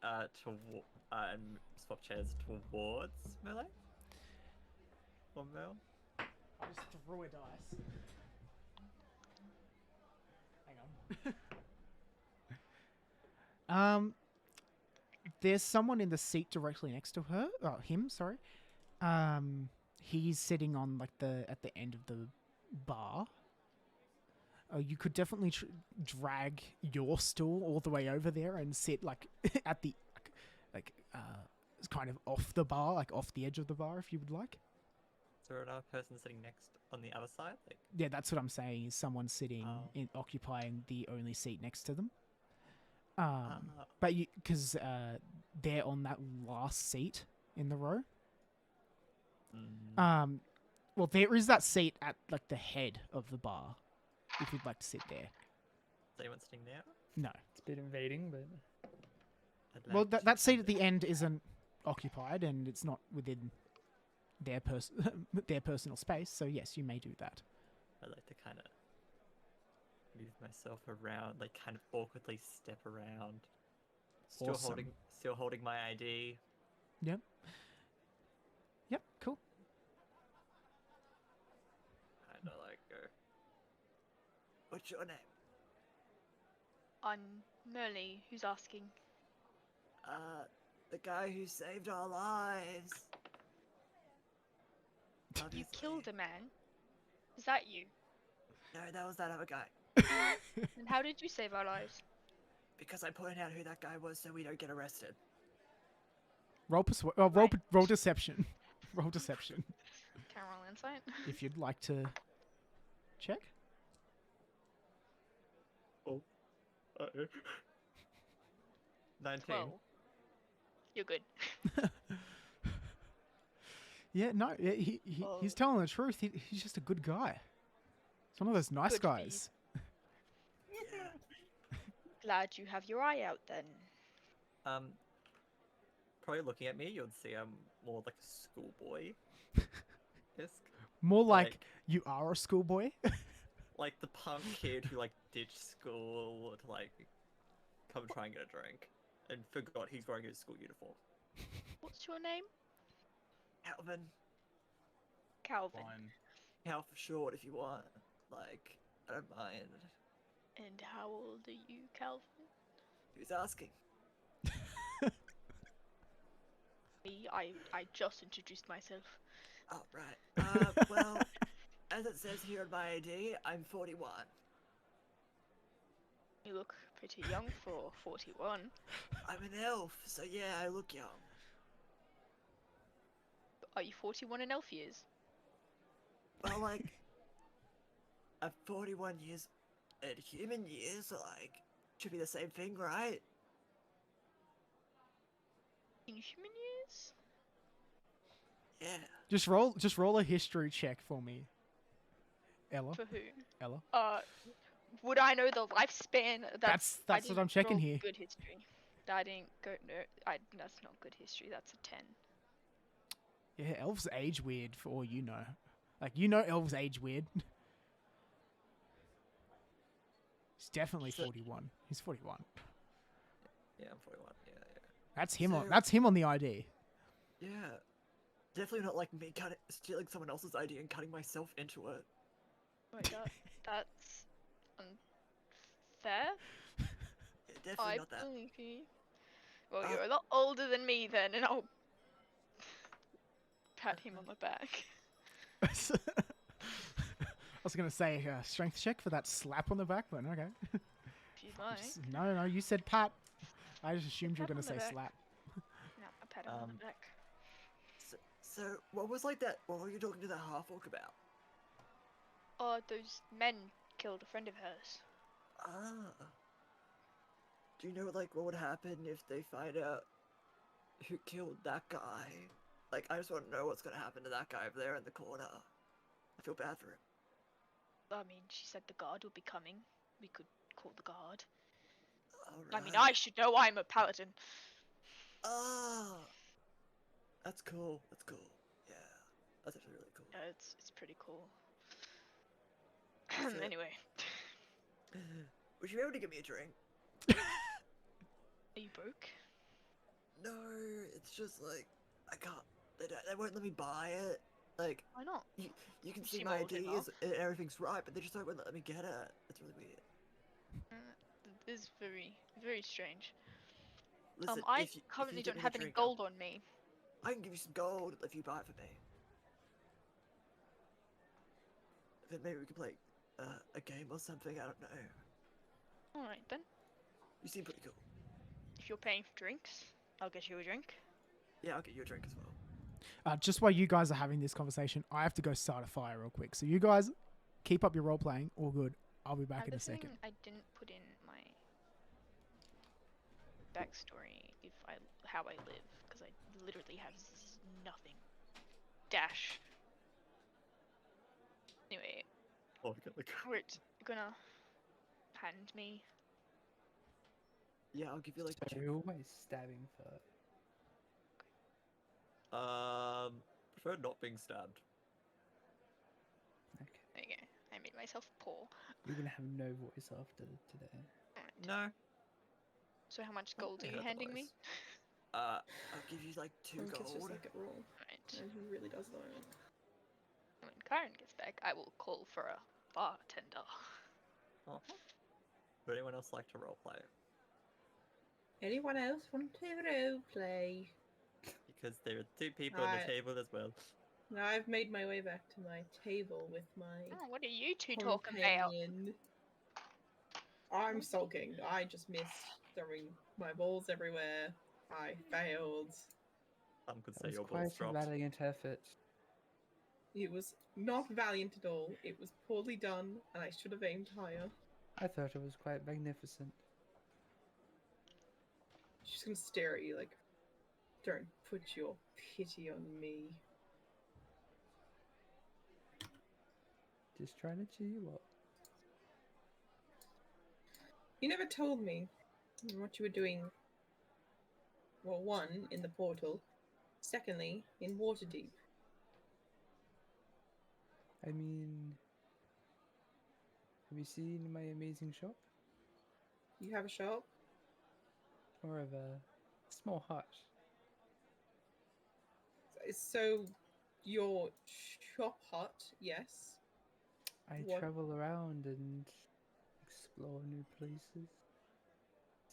and swap chairs towards Melee? Or Mel? I just threw a dice. Hang on. There's someone in the seat directly next to her. Oh, him. Sorry. He's sitting on like at the end of the bar. You could definitely drag your stool all the way over there and sit like at the kind of off the bar, like off the edge of the bar, if you would like. Is there another person sitting next on the other side? Like... Yeah, that's what I'm saying. Is someone sitting occupying the only seat next to them. But because they're on that last seat in the row. Well, there is that seat at like the head of the bar, if you'd like to sit there. Is anyone sitting there? No. It's a bit invading, but Well, that seat at the end isn't occupied, and it's not within their personal space. So yes, you may do that. I'd like to kind of move myself around, like kind of awkwardly step around. Awesome. Still holding my ID. Yep. Cool. Kind of like go. What's your name? I'm Merly. Who's asking? The guy who saved our lives. You Obviously. killed a man. Is that you? No, that was that other guy. And how did you save our lives? Because I pointed out who that guy was so we don't get arrested. Roll deception. Roll deception. Can I roll insight? If you'd like to check. Oh. 19. 12. You're good. Yeah, no, he's telling the truth. He's just a good guy. He's one of those nice Good for you. guys. Glad you have your eye out then. Probably looking at me, you'd see I'm more like a schoolboy. More like you are a schoolboy. Like the punk kid who like ditched school to like come try and get a drink and forgot he's wearing his school uniform. What's your name? Calvin. Calvin. Fine. Cal for short if you want. Like, I don't mind. And how old are you, Calvin? Who's asking? Me, I just introduced myself. Oh, right. Well, as it says here on my ID, I'm 41. You look pretty young for 41. I'm an elf, so yeah, I look young. Are you 41 in elf years? Well, like, I'm 41 years in human years, so like, should be the same thing, right? In human years? Yeah. Just roll a history check for me, Ella. For who? Ella. Would I know the lifespan? That's I what didn't I'm checking roll here. Good history. I didn't go. No, that's not good history. That's a 10. Yeah, elves age weird for all you know. Like, you know elves age weird. He's definitely So- 41. He's 41. Yeah, I'm 41. Yeah, yeah. That's him on the ID. Yeah. Definitely not like me stealing someone else's idea and cutting myself into it. Wait, that's unfair. Yeah, definitely I not that. believe you. Well, Uh, you're a lot older than me then, and I'll pat him on the back. I was going to say strength check for that slap on the back, but okay. If you'd like. No, you said pat. I just assumed you were Pat going to on the say back. slap. No, I pat him on the back. So what was like that? What were you talking to the half orc about? Oh, those men killed a friend of hers. Ah. Do you know like what would happen if they find out who killed that guy? Like, I just want to know what's gonna happen to that guy over there in the corner. I feel bad for him. I mean, she said the guard will be coming. We could call the guard. Alright. I mean, I should know. I'm a paladin. Ah. That's cool. That's cool. Yeah. That's actually really cool. Yeah, it's pretty cool. So- Anyway, Would you be able to give me a drink? are you broke? No, it's just like I can't. They won't let me buy it. Like Why not? you can You see seem my old ideas and everything's right, but they just don't let me get it. It's really weird. It is very, very strange. Listen, I if you currently get don't me the have any drink, gold on me. I can give you some gold if you buy it for me. Then maybe we could play a game or something. I don't know. All right then. You seem pretty cool. If you're paying for drinks, I'll get you a drink. Yeah, I'll get you a drink as well. Just while you guys are having this conversation, I have to go start a fire real quick. So you guys keep up your role playing. All good. I'll be back in a second. I didn't put in my backstory how I live because I literally have nothing. Dash. Anyway, Oh, I got the we're gonna hand me. Yeah, I'll give you like So you're always stabbing for. prefer not being stabbed. Okay. There you go. I made myself poor. You're gonna have no voice after today. Alright. No. So how much Oh, gold I are you heard the handing me? voice. I'll give you like 2 It's just gold. like it roll. Alright. And he really does though. When Karen gets back, I will call for a bartender. Would anyone else like to roleplay? Anyone else want to role play? Because there are 2 people at Alright. the table as well. Now I've made my way back to my table with my Oh, what are you two talking about? companion. I'm sulking. I just missed throwing my balls everywhere. I failed. Some could That say was your quite balls a dropped. valiant effort. It was not valiant at all. It was poorly done, and I should have aimed higher. I thought it was quite magnificent. She's gonna stare at you like, don't put your pity on me. Just trying to cheer you up. You never told me what you were doing. Well, one, in the portal. Secondly, in Waterdeep. I mean, have you seen my amazing shop? You have a shop? More of a small hut. So, your shop hut, yes. I What- travel around and explore new places,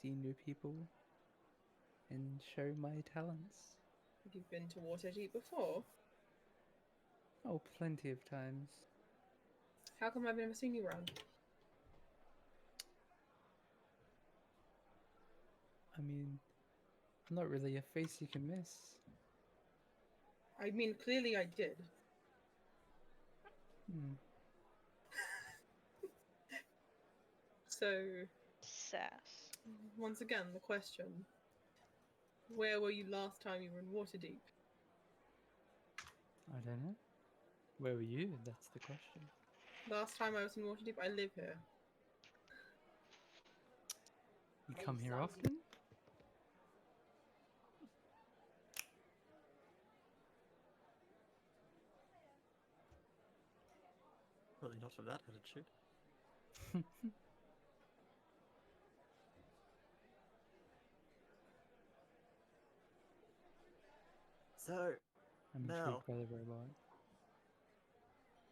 see new people, and show my talents. Have you been to Waterdeep before? Oh, plenty of times. How come I've never seen you around? I mean, I'm not really a face you can miss. I mean, clearly I did. Hmm. So, Sass. once again, the question. Where were you last time you were in Waterdeep? I don't know. Where were you? That's the question. Last time I was in Waterdeep, I live here. You come here often? Really not for that attitude. So, I'm Now. intrigued by the robot.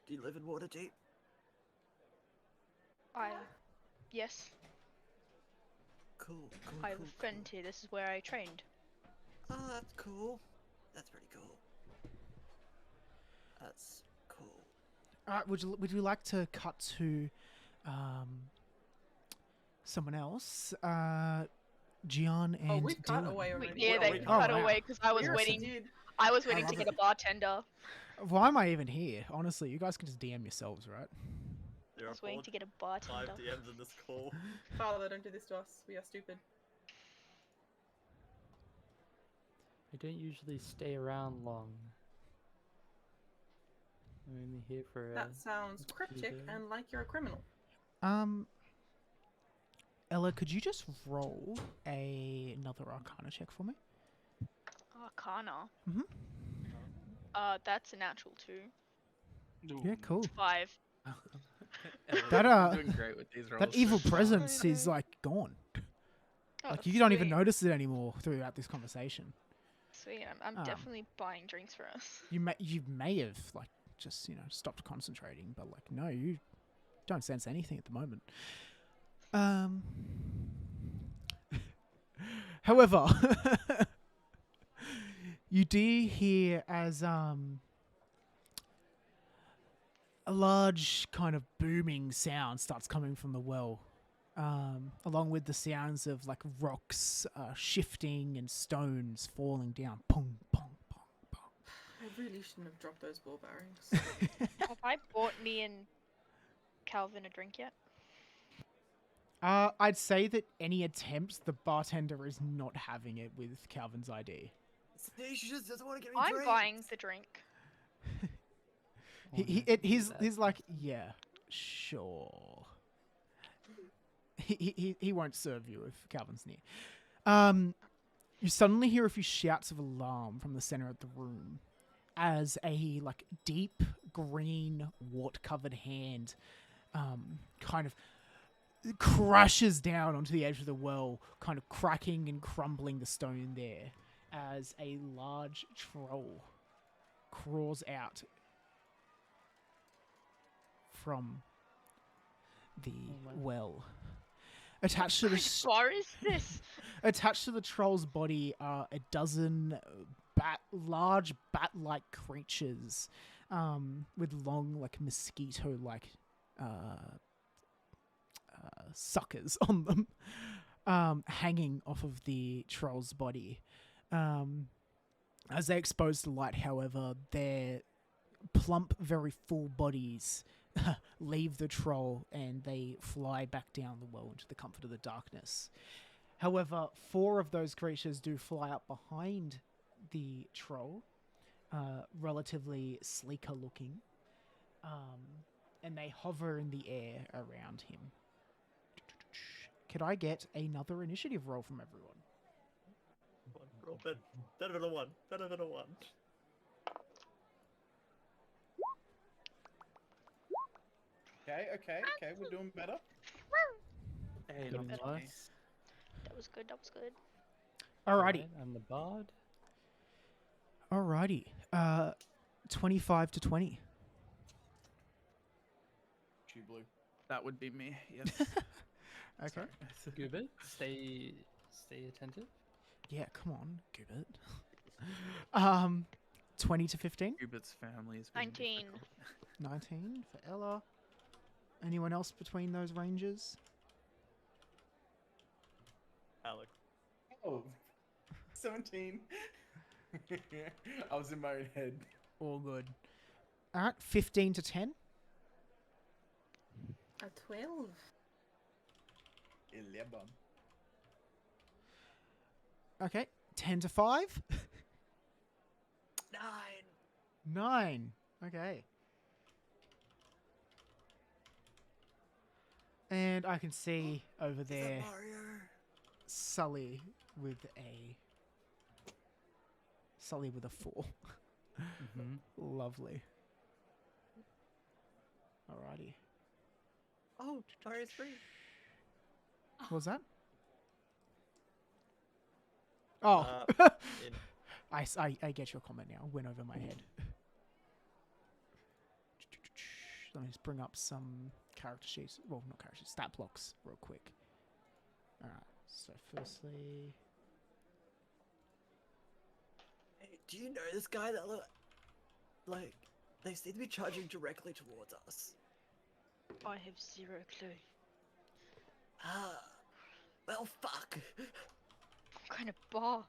do you live in Waterdeep? Yes, Cool, I have a friend here. This is where I trained. Oh, that's cool. That's pretty cool. That's cool. All right, would you like to cut to someone else? Gian and Oh, we've cut Dylan. away already. Yeah, Well, they we- cut Oh, wow. away because I was We already waiting. did. I was I waiting to love get it. a bartender. Why am I even here? Honestly, you guys can just DM yourselves, right? There I are was waiting to get a 5 bartender. DMs in this call. Father, don't do this to us. We are stupid. I don't usually stay around long. I'm only here for That sounds few cryptic days. and like you're a criminal. Ella, could you just roll another Arcana check for me? Arcana. Mhm. That's a natural 2. Yeah, cool. 5. That, You're doing great with these rolls. That evil so far. presence is like gone. Oh, Like you don't even sweet. notice it anymore throughout this conversation. Sweet. I'm definitely buying drinks for us. You may have like just stopped concentrating, but like no, you don't sense anything at the moment. However, you do hear as a large kind of booming sound starts coming from the well, along with the sounds of like rocks shifting and stones falling down. Pong, pong, pong, pong. I really shouldn't have dropped those ball bearings. Have I bought me and Calvin a drink yet? I'd say that any attempts, the bartender is not having it with Calvin's ID. She just doesn't want to get me I'm drinks. buying the drink. Oh, no, He's that's like, not- yeah, sure. He won't serve you if Calvin's near. You suddenly hear a few shouts of alarm from the center of the room as a like deep green wart-covered hand kind of crashes down onto the edge of the well, kind of cracking and crumbling the stone there as a large troll crawls out from the wow. well. Attached to the Which bar is this? attached to the troll's body are a dozen large bat-like creatures with long, like mosquito-like suckers on them, hanging off of the troll's body. As they expose to light, however, their plump, very full bodies leave the troll and they fly back down the well into the comfort of the darkness. However, 4 of those creatures do fly up behind the troll, relatively sleeker looking, and they hover in the air around him. Could I get another initiative roll from everyone? Roll better than a 1. Better than a 1. Okay, we're doing better. Hey, Good not enough. me. That was good. That was good. Alrighty. Alright, I'm the bard. Alrighty. 25 to 20. Chew blue. That would be me. Yes. Okay. Goobit, stay attentive. Yeah, come on, Gubert. 20 to 15. Cubert's family has been 19. difficult. 19 for Ella. Anyone else between those ranges? Alec. Oh, 17. I was in my own head. All good. Alright, 15 to 10. A 12. 11. Okay. 10 to 5? 9. 9. Okay. And I can see over Is that there Mario? Sully with a 4. Mm-hmm. Lovely. Alrighty. Oh, Mario's free. What was that? Oh. In- I get your comment now. Went over my head. Let me just bring up some character sheets. Well, not character sheets, stat blocks real quick. Alright, so firstly... Hey, do you know this guy that look like they seem to be charging directly towards us? I have 0 clue. Ah, well, fuck. What kind of bar?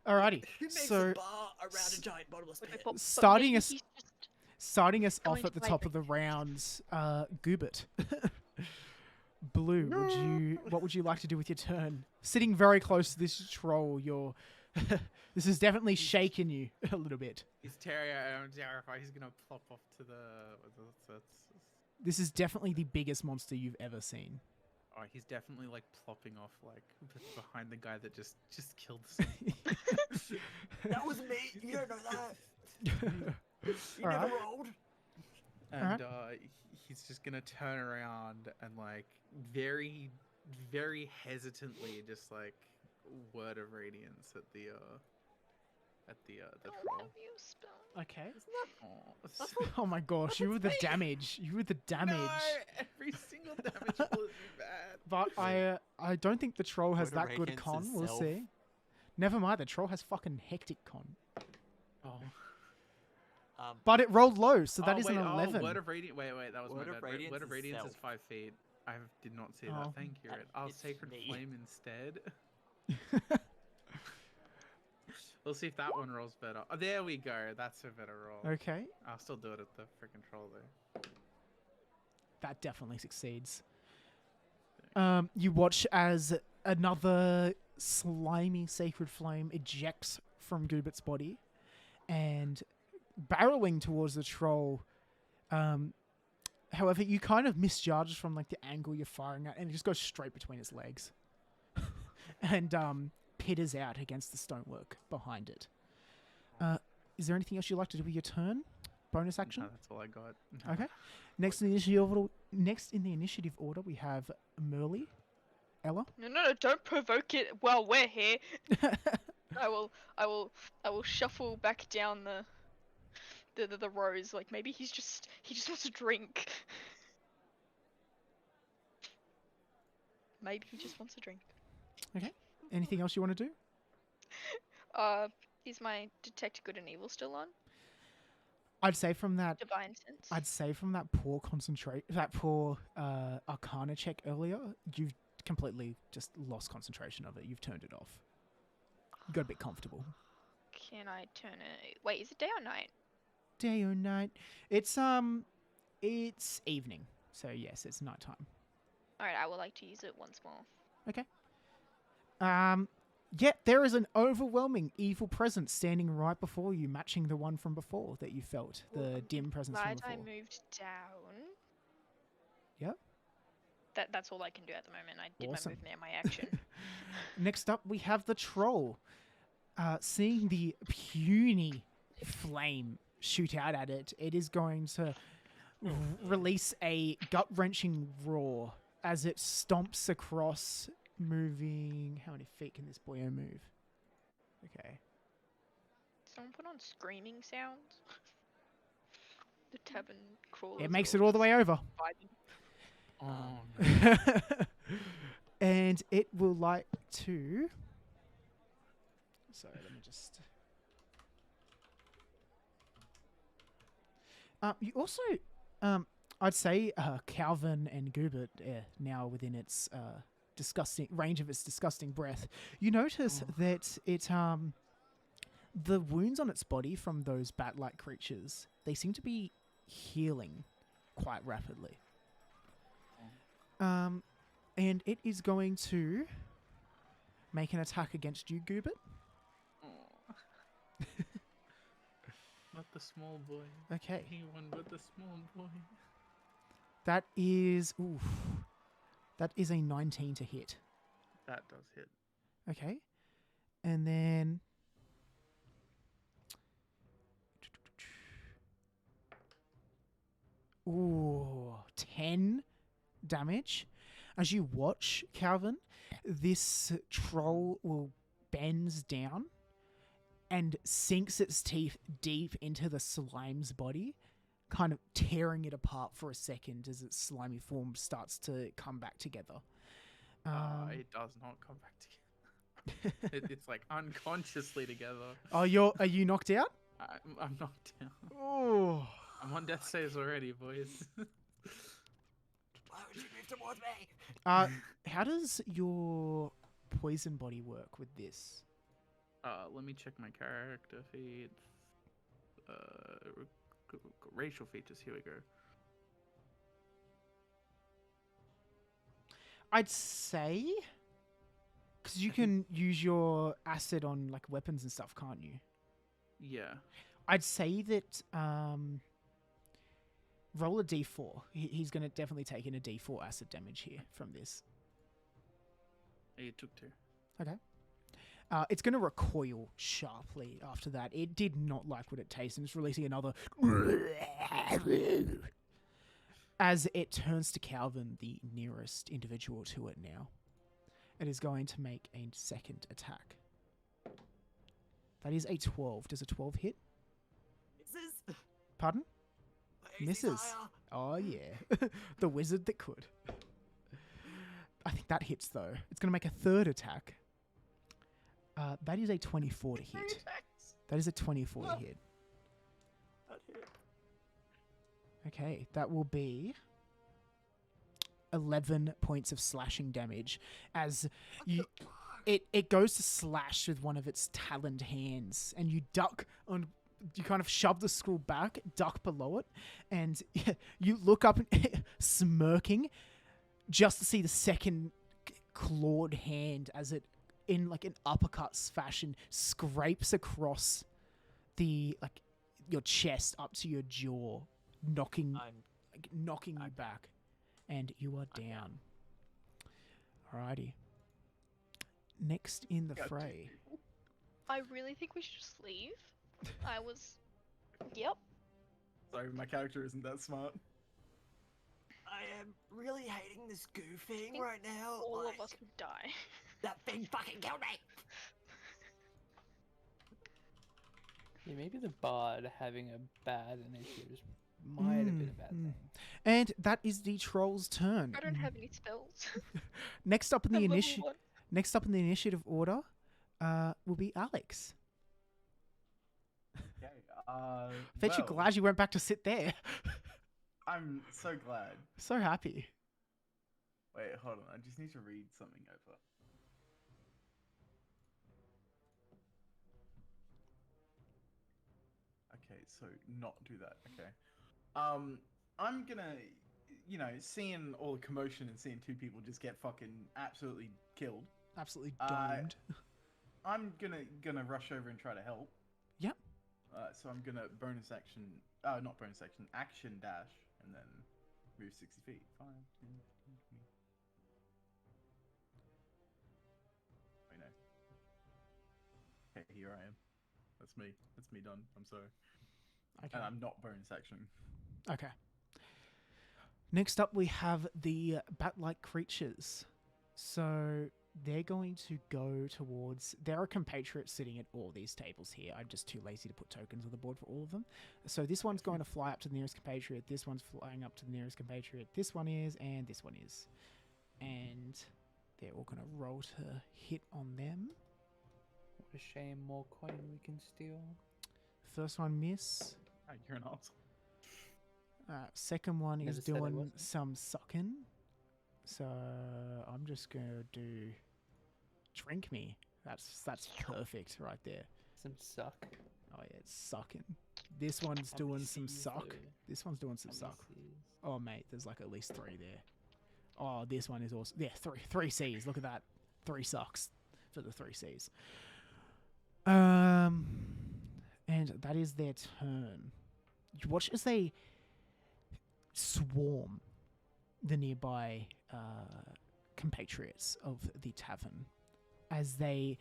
Alrighty, Who makes so a bar around a giant bottomless Wait, pit? but starting maybe us- he's just starting us going off at to the top of the rounds, Goobert. Blue, what would you like to do with your turn? Sitting very close to this troll, you're this has definitely shaken you a little bit. He's terrified. He's gonna plop off to the. This is definitely the biggest monster you've ever seen. Oh, he's definitely like plopping off like behind the guy that just killed someone. That was me. You don't know that. You never Alright. rolled. And he's just gonna turn around and like very, very hesitantly just like word of radiance at the don't troll. have you spell. Okay. Oh, Oh my gosh, you were the damage. You were the damage. No, every single damage will be bad. But I don't think the troll has Word of that good Radiance con. is We'll self. see. Never mind, the troll has fucking hectic con. Oh. But it rolled low, so that is wait, an 11. Word of Radiance. Wait, that was Word my of bad. Radiance Word of is Radiance is self. 5 feet. I did not see Oh. that. Thank you. I'll It's Sacred me. Flame instead. We'll see if that one rolls better. Oh, there we go. That's a better roll. Okay, I'll still do it at the freaking troll though. that definitely succeeds. You watch as another slimy sacred flame ejects from Goobert's body and barreling towards the troll. However, you kind of misjudge from like the angle you're firing at, and it just goes straight between its legs, and pitters out against the stonework behind it. Is there anything else you'd like to do with your turn? Bonus action. No, that's all I got. Okay. Next in the initiative order, we have Merly, Ella. No, don't provoke it while we're here. I will shuffle back down the rows. Like maybe he just wants a drink. Maybe he just wants a drink. Anything else you want to do? Is my detect good and evil still on? I'd say from that Divine sense. poor Arcana check earlier, you've completely just lost concentration of it. You've turned it off. You got a bit comfortable. Can I turn it? Wait, is it day or night? Day or night? It's evening. So yes, it's nighttime. All right, I would like to use it once more. Okay. Yeah, there is an overwhelming evil presence standing right before you, matching the one from before that you felt, the dim presence from Glad I before. moved down. Yep. That's all I can do at the moment. I did Awesome. my movement and my action. Next up, we have the troll. Seeing the puny flame shoot out at it, it is going to release a gut-wrenching roar as it stomps across, moving... How many feet can this boyo move? Okay. Someone put on screaming sounds. The tavern crawler. It makes it all the way over. Oh, And it will like to... Sorry, let me just... You also... I'd say Calvin and Goobert now within its disgusting range of its disgusting breath. You notice that it the wounds on its body from those bat-like creatures, they seem to be healing quite rapidly. And it is going to make an attack against you, Goobit. Aw. Not the small boy. Okay. Anyone but the small boy. That is... Oof. That is a 19 to hit. That does hit. Okay. And then... Ooh, 10 damage. As you watch, Calvin, this troll will bends down and sinks its teeth deep into the slime's body, kind of tearing it apart for a second as its slimy form starts to come back together. It does not come back together. It's like unconsciously together. Are you knocked out? I'm knocked down. Oh. I'm on death saves already, boys. Why would you move towards me? How does your poison body work with this? Let me check my character feed. Racial features. Here we go. I'd say, because you can use your acid on like weapons and stuff, can't you? Yeah. I'd say that roll a d4. He's going to definitely take in a d4 acid damage here from this. It took 2. Okay. It's going to recoil sharply after that. It did not like what it tastes, and it's releasing another as it turns to Calvin, the nearest individual to it now. It is going to make a second attack. That is a 12. Does a 12 hit? Misses. Pardon? My AC's Misses. higher. Oh, yeah. The wizard that could. I think that hits, though. It's going to make a third attack. That is a 24 to hit. That is a 24 to hit. That hit. Okay, that will be 11 points of slashing damage as you... It goes to slash with one of its taloned hands, and you duck on... You kind of shove the scroll back, duck below it, and you look up smirking just to see the second clawed hand as it, in like an uppercuts fashion, scrapes across the your chest up to your jaw, knocking you back, and you are down. Alrighty. Next in the fray. I really think we should just leave. I was... Yep. Sorry, my character isn't that smart. I am really hating this goo thing think right now. All like, of us would die. That thing fucking killed me. Yeah, maybe the bard having a bad initiative might have been a bad thing. And that is the troll's turn. I don't have any spells. Next up in the I'm level initiative. 1. Next up in the initiative order, will be Alex. Okay. I bet you're glad you went back to sit there. I'm so glad. So happy. Wait, hold on. I just need to read something over. Okay, so not do that. Okay. I'm gonna, seeing all the commotion and seeing 2 people just get fucking absolutely killed. Absolutely domed. I'm gonna rush over and try to help. Yep. So I'm gonna not bonus action, action dash, and then move 60 feet. 5, 10, 15, 20. Wait, no. Okay, here I am. That's me. That's me done. I'm sorry. Okay. And I'm not bonus action. Okay. Next up, we have the bat-like creatures. So they're going to go towards... There are compatriots sitting at all these tables here. I'm just too lazy to put tokens on the board for all of them. So this one's going to fly up to the nearest compatriot. This one's flying up to the nearest compatriot. This one is, and this one is. And they're all going to roll to hit on them. What a shame, more coin we can steal. First one miss. Oh, you're an asshole. Second one Never is said I doing wasn't. some sucking. So I'm just going to do drink me. That's perfect right there. Some suck. Oh yeah, it's sucking. This one's How many doing some Cs suck. though? This one's doing some How many suck. Cs? Oh mate, there's like at least 3 there. Oh, this one is awesome. Yeah, three C's. Look at that. 3 sucks for the 3 C's. And that is their turn. You watch as they swarm the nearby compatriots of the tavern as they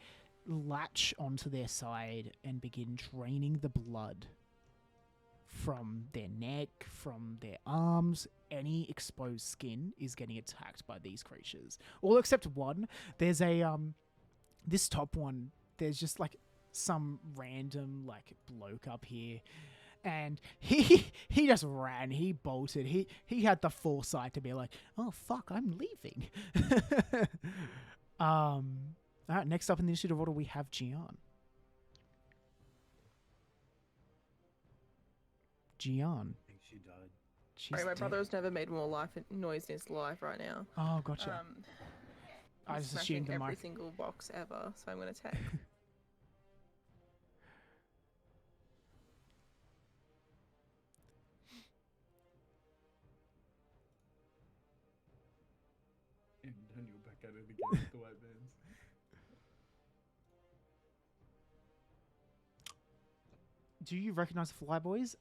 latch onto their side and begin draining the blood from their neck, from their arms. Any exposed skin is getting attacked by these creatures. All except one. There's a this top one, there's just like some random like bloke up here, and he just ran. He bolted. He had the foresight to be like, oh fuck, I'm leaving. All right, next up in the initiative order we have Gian. Gian. I think she died. She's Sorry, my dead. brother has never made more noise in his life right now. Oh, gotcha. I He's just assumed the smashing every mic. single box ever, so I'm going to attack. And Daniel back at it again with the white bands. Do you recognize the Flyboys?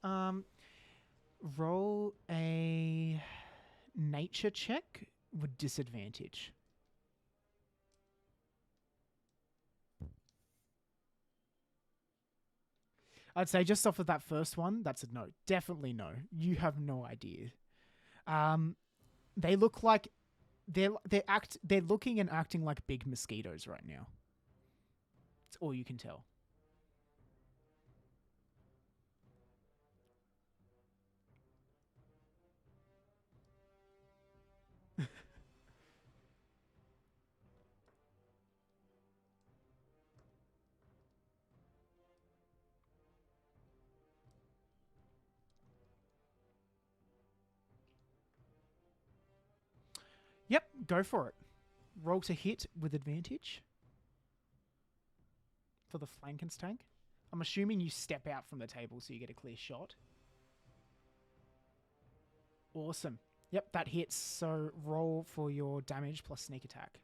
Roll a nature check with disadvantage. I'd say just off of that first one, that's a no. Definitely no. You have no idea. They look like they're looking and acting like big mosquitoes right now. It's all you can tell. Yep, go for it. Roll to hit with advantage for the Frankenstank. I'm assuming you step out from the table so you get a clear shot. Awesome. Yep, that hits. So roll for your damage plus sneak attack.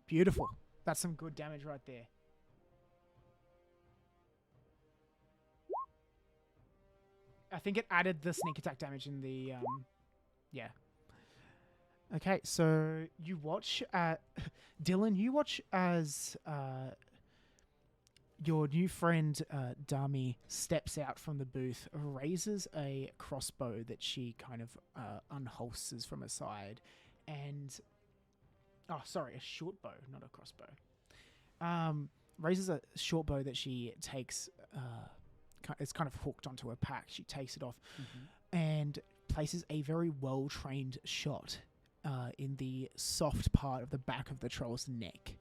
Beautiful. That's some good damage right there. I think it added the sneak attack damage in the, yeah. Okay, so you watch, Dylan, you watch as your new friend, Dami, steps out from the booth, raises a crossbow that she kind of unholsters from her side, and, oh, sorry, a short bow, not a crossbow. Raises a short bow that she takes, it's kind of hooked onto her pack. She takes it off and places a very well-trained shot in the soft part of the back of the troll's neck.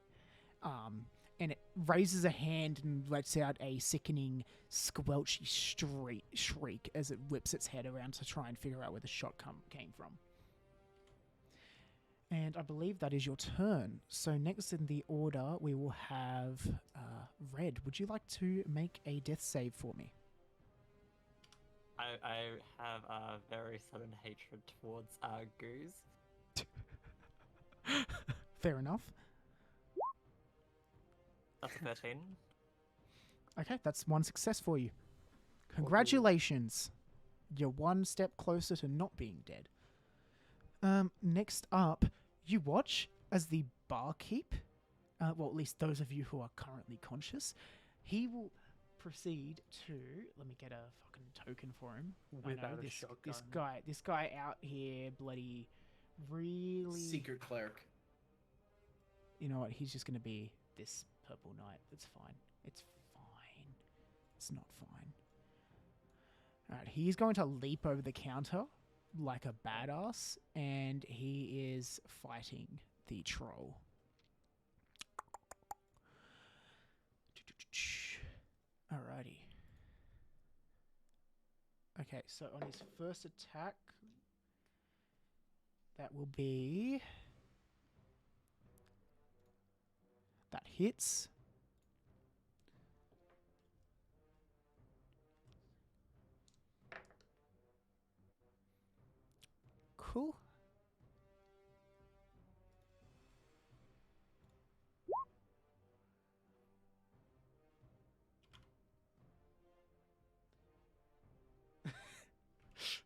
And it raises a hand and lets out a sickening, squelchy shriek as it whips its head around to try and figure out where the shot came from. And I believe that is your turn. So next in the order, we will have Red. Would you like to make a death save for me? I have a very sudden hatred towards Goose. Fair enough. That's a 13. Okay, that's one success for you. Congratulations. You're one step closer to not being dead. Next up, you watch as the barkeep, well, at least those of you who are currently conscious, he will proceed to, let me get a fucking token for him. Without a shotgun. This guy out here, bloody, really... Secret cleric. You know what, he's just going to be this purple knight. It's fine. It's fine. It's not fine. Alright, he's going to leap over the counter like a badass, and he is fighting the troll. Alrighty. Okay, so on his first attack, that will be... That hits. Cool.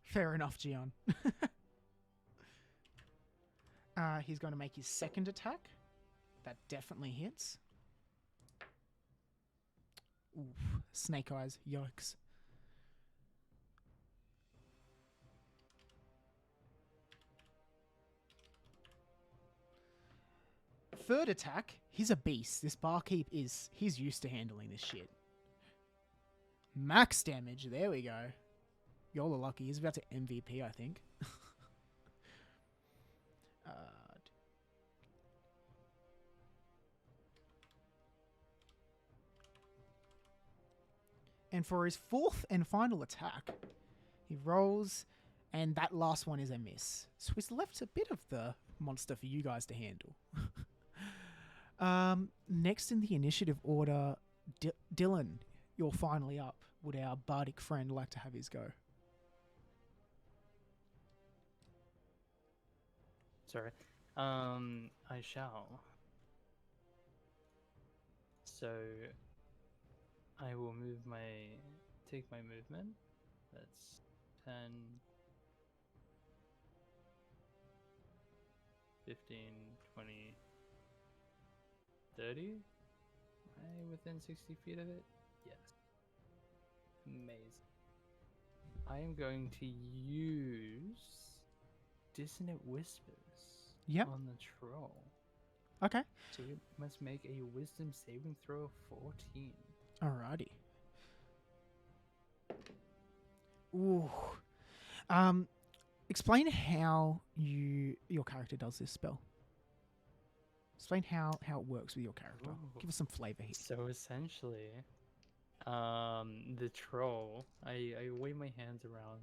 Fair enough, Gian. He's going to make his second attack. That definitely hits. Oof. Snake eyes. Yikes. Third attack. He's a beast. This barkeep he's used to handling this shit. Max damage. There we go. Y'all are lucky. He's about to MVP, I think. And for his fourth and final attack, he rolls, and that last one is a miss. So he's left a bit of the monster for you guys to handle. Next in the initiative order, Dylan, you're finally up. Would our bardic friend like to have his go? Sorry. I shall. So I will take my movement. That's 10, 15, 20, 30. Am I within 60 feet of it? Yes. Amazing. I am going to use Dissonant Whispers on the troll. Okay. So it must make a wisdom saving throw of 14. Alrighty. Ooh. Explain how your character does this spell. Explain how it works with your character. Ooh. Give us some flavor here. So essentially, the troll, I wave my hands around.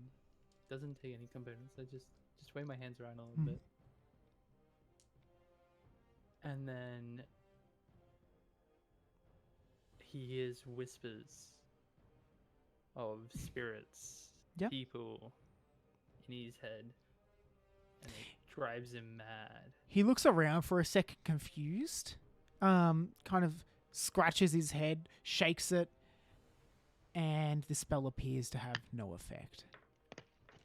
Doesn't take any components. I just wave my hands around a little bit. And then he hears whispers of spirits, people in his head, and it drives him mad. He looks around for a second confused, kind of scratches his head, shakes it, and the spell appears to have no effect.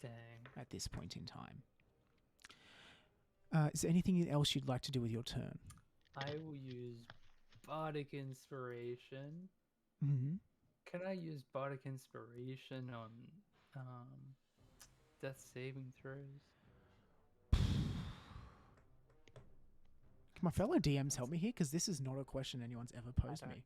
Dang. At this point in time. Is there anything else you'd like to do with your turn? I will use Bardic Inspiration. Mm-hmm. Can I use Bardic Inspiration on death saving throws? Can my fellow DMs help me here? Because this is not a question anyone's ever posed me.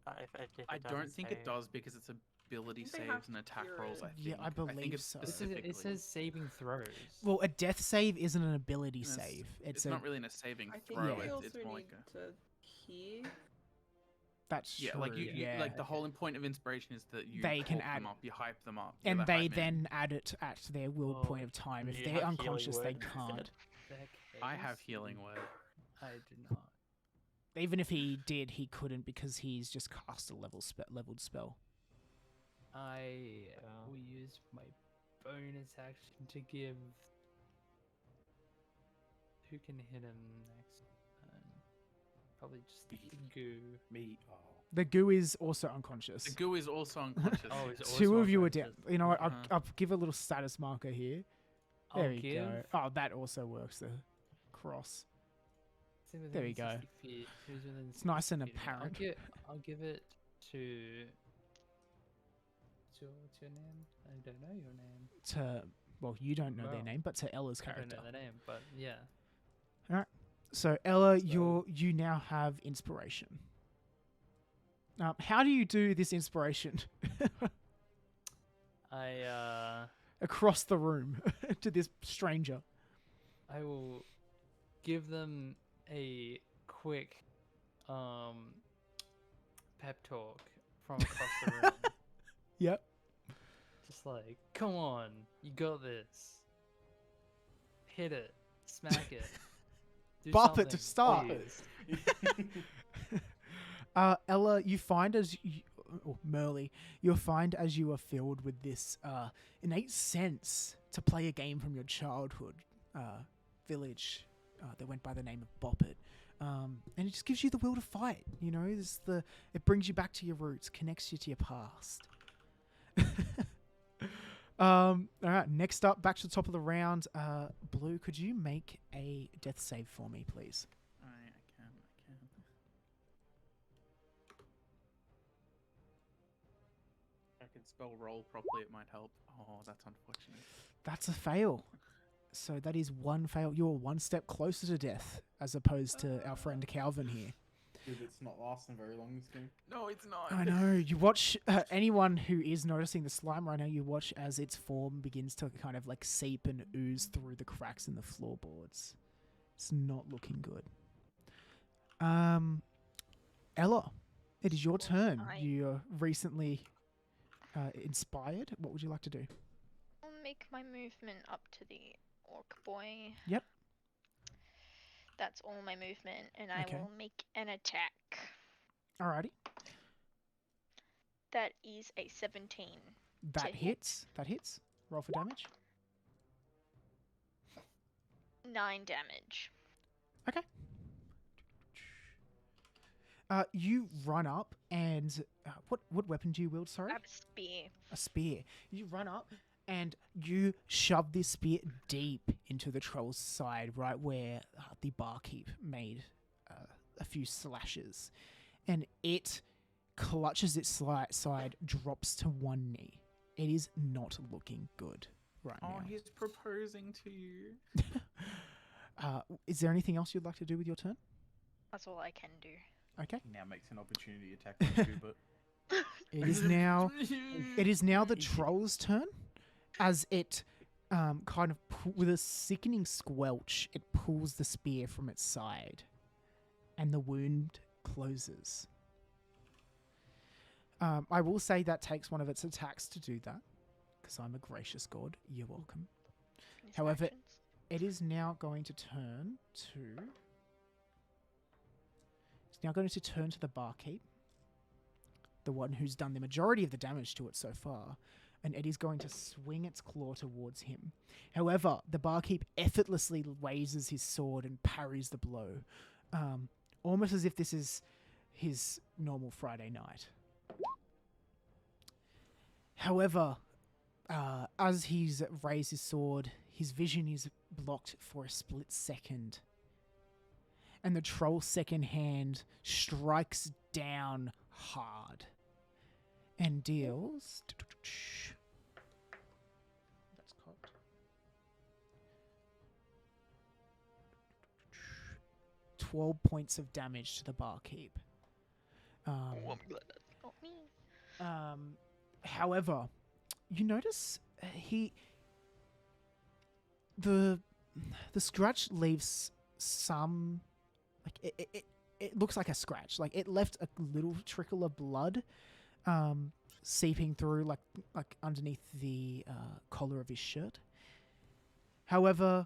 I don't think it does because it's ability saves and attack rolls, I think. Yeah, I believe it's so. It says saving throws. Well, a death save isn't an ability save. It's not really in a saving I think throw. we also It's more need like a... to hear. That's yeah, true. like you like the whole point of inspiration is that you they can talk add them up, you hype them up, and you're they hype man. then add it at their willed point of time. If they're unconscious, they can't. I have healing word. I did not. Even if he did, he couldn't because he's just cast a leveled spell. I will use my bonus action to give. Who can hit him next? Probably just the goo. Me. Oh. The goo is also unconscious. The goo is also unconscious. Two of you are down. You know what? I'll give a little status marker here. There I'll we go. Oh, that also works. The cross. There we go. It's nice and apparent. I'll give it to. What's your name? I don't know your name. Well, you don't know their name, but to Ella's character. I don't know their name, but yeah. All right. So Ella, you now have inspiration. How do you do this inspiration? Across the room to this stranger. I will give them a quick pep talk from across the room. Yep. Just like, come on, you got this. Hit it, smack it. Bop it to start. Ella, you find Merle, you'll find as you are filled with this innate sense to play a game from your childhood, village that went by the name of Boppet. And it just gives you the will to fight. You know, it brings you back to your roots, connects you to your past. All right, next up, back to the top of the round. Blue, could you make a death save for me, please? I can. If I could spell roll properly, it might help. Oh, that's unfortunate. That's a fail. So that is one fail. You're one step closer to death, as opposed to our friend Calvin here. Dude, it's not lasting very long, this game. No, it's not. I know. You watch anyone who is noticing the slime right now. You watch as its form begins to kind of like seep and ooze through the cracks in the floorboards. It's not looking good. Ella, it is your turn. You're recently inspired. What would you like to do? I'll make my movement up to the orc boy. Yep. That's all my movement, and I Okay. will make an attack. Alrighty. That is a 17. That hit. hits. That hits. Roll for damage. 9 damage. Okay. You run up and what weapon do you wield? Sorry, I have a spear. a spear. You run up and you shove this spear deep into the troll's side, right where the barkeep made a few slashes, and it clutches its side, drops to one knee. It is not looking good right Oh, now. he's proposing to you. Is there anything else you'd like to do with your turn? That's all I can do. Okay. He now makes an opportunity attack on you, but It is now the troll's turn, as it kind of with a sickening squelch, it pulls the spear from its side, and the wound closes. I will say that takes one of its attacks to do that, because I'm a gracious god. You're welcome. His However, actions. it is now going to turn to. It's now going to turn to the barkeep, the one who's done the majority of the damage to it so far, and Eddie's going to swing its claw towards him. However, the barkeep effortlessly raises his sword and parries the blow, almost as if this is his normal Friday night. However, as he's raised his sword, his vision is blocked for a split second, and the troll's second hand strikes down hard and deals. That's cocked. 12 points of damage to the barkeep. I'm glad that's not me. However, you notice the scratch leaves some, like it looks like a scratch. Like it left a little trickle of blood seeping through like underneath the collar of his shirt. However,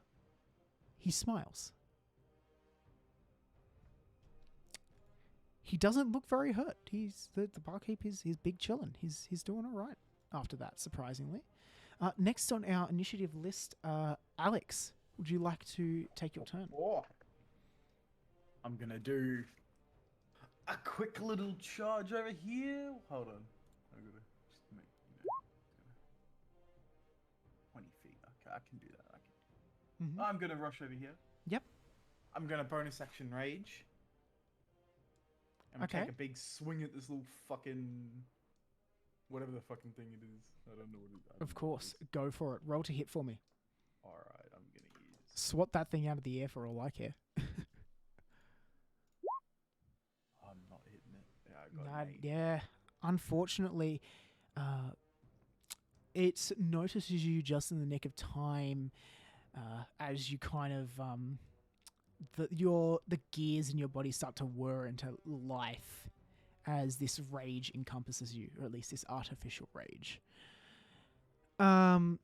he smiles. He doesn't look very hurt. He's the barkeep is big chillin'. He's doing all right after that, surprisingly. Next on our initiative list, Alex, would you like to take your turn? oh, I'm gonna do a quick little charge over here. Hold on, I gotta just make 20 feet. Okay, I can do that. Mm-hmm. I'm gonna rush over here. Yep. I'm gonna bonus action rage. And Okay. take a big swing at this little fucking whatever the fucking thing it is. I don't know what it is. Of course, go for it. Roll to hit for me. All right, I'm gonna use. Swat that thing out of the air for all I care. I'm not hitting it. Yeah, I got Nah, an 8. yeah, unfortunately, it notices you just in the nick of time as you kind of the gears in your body start to whir into life as this rage encompasses you, or at least this artificial rage. And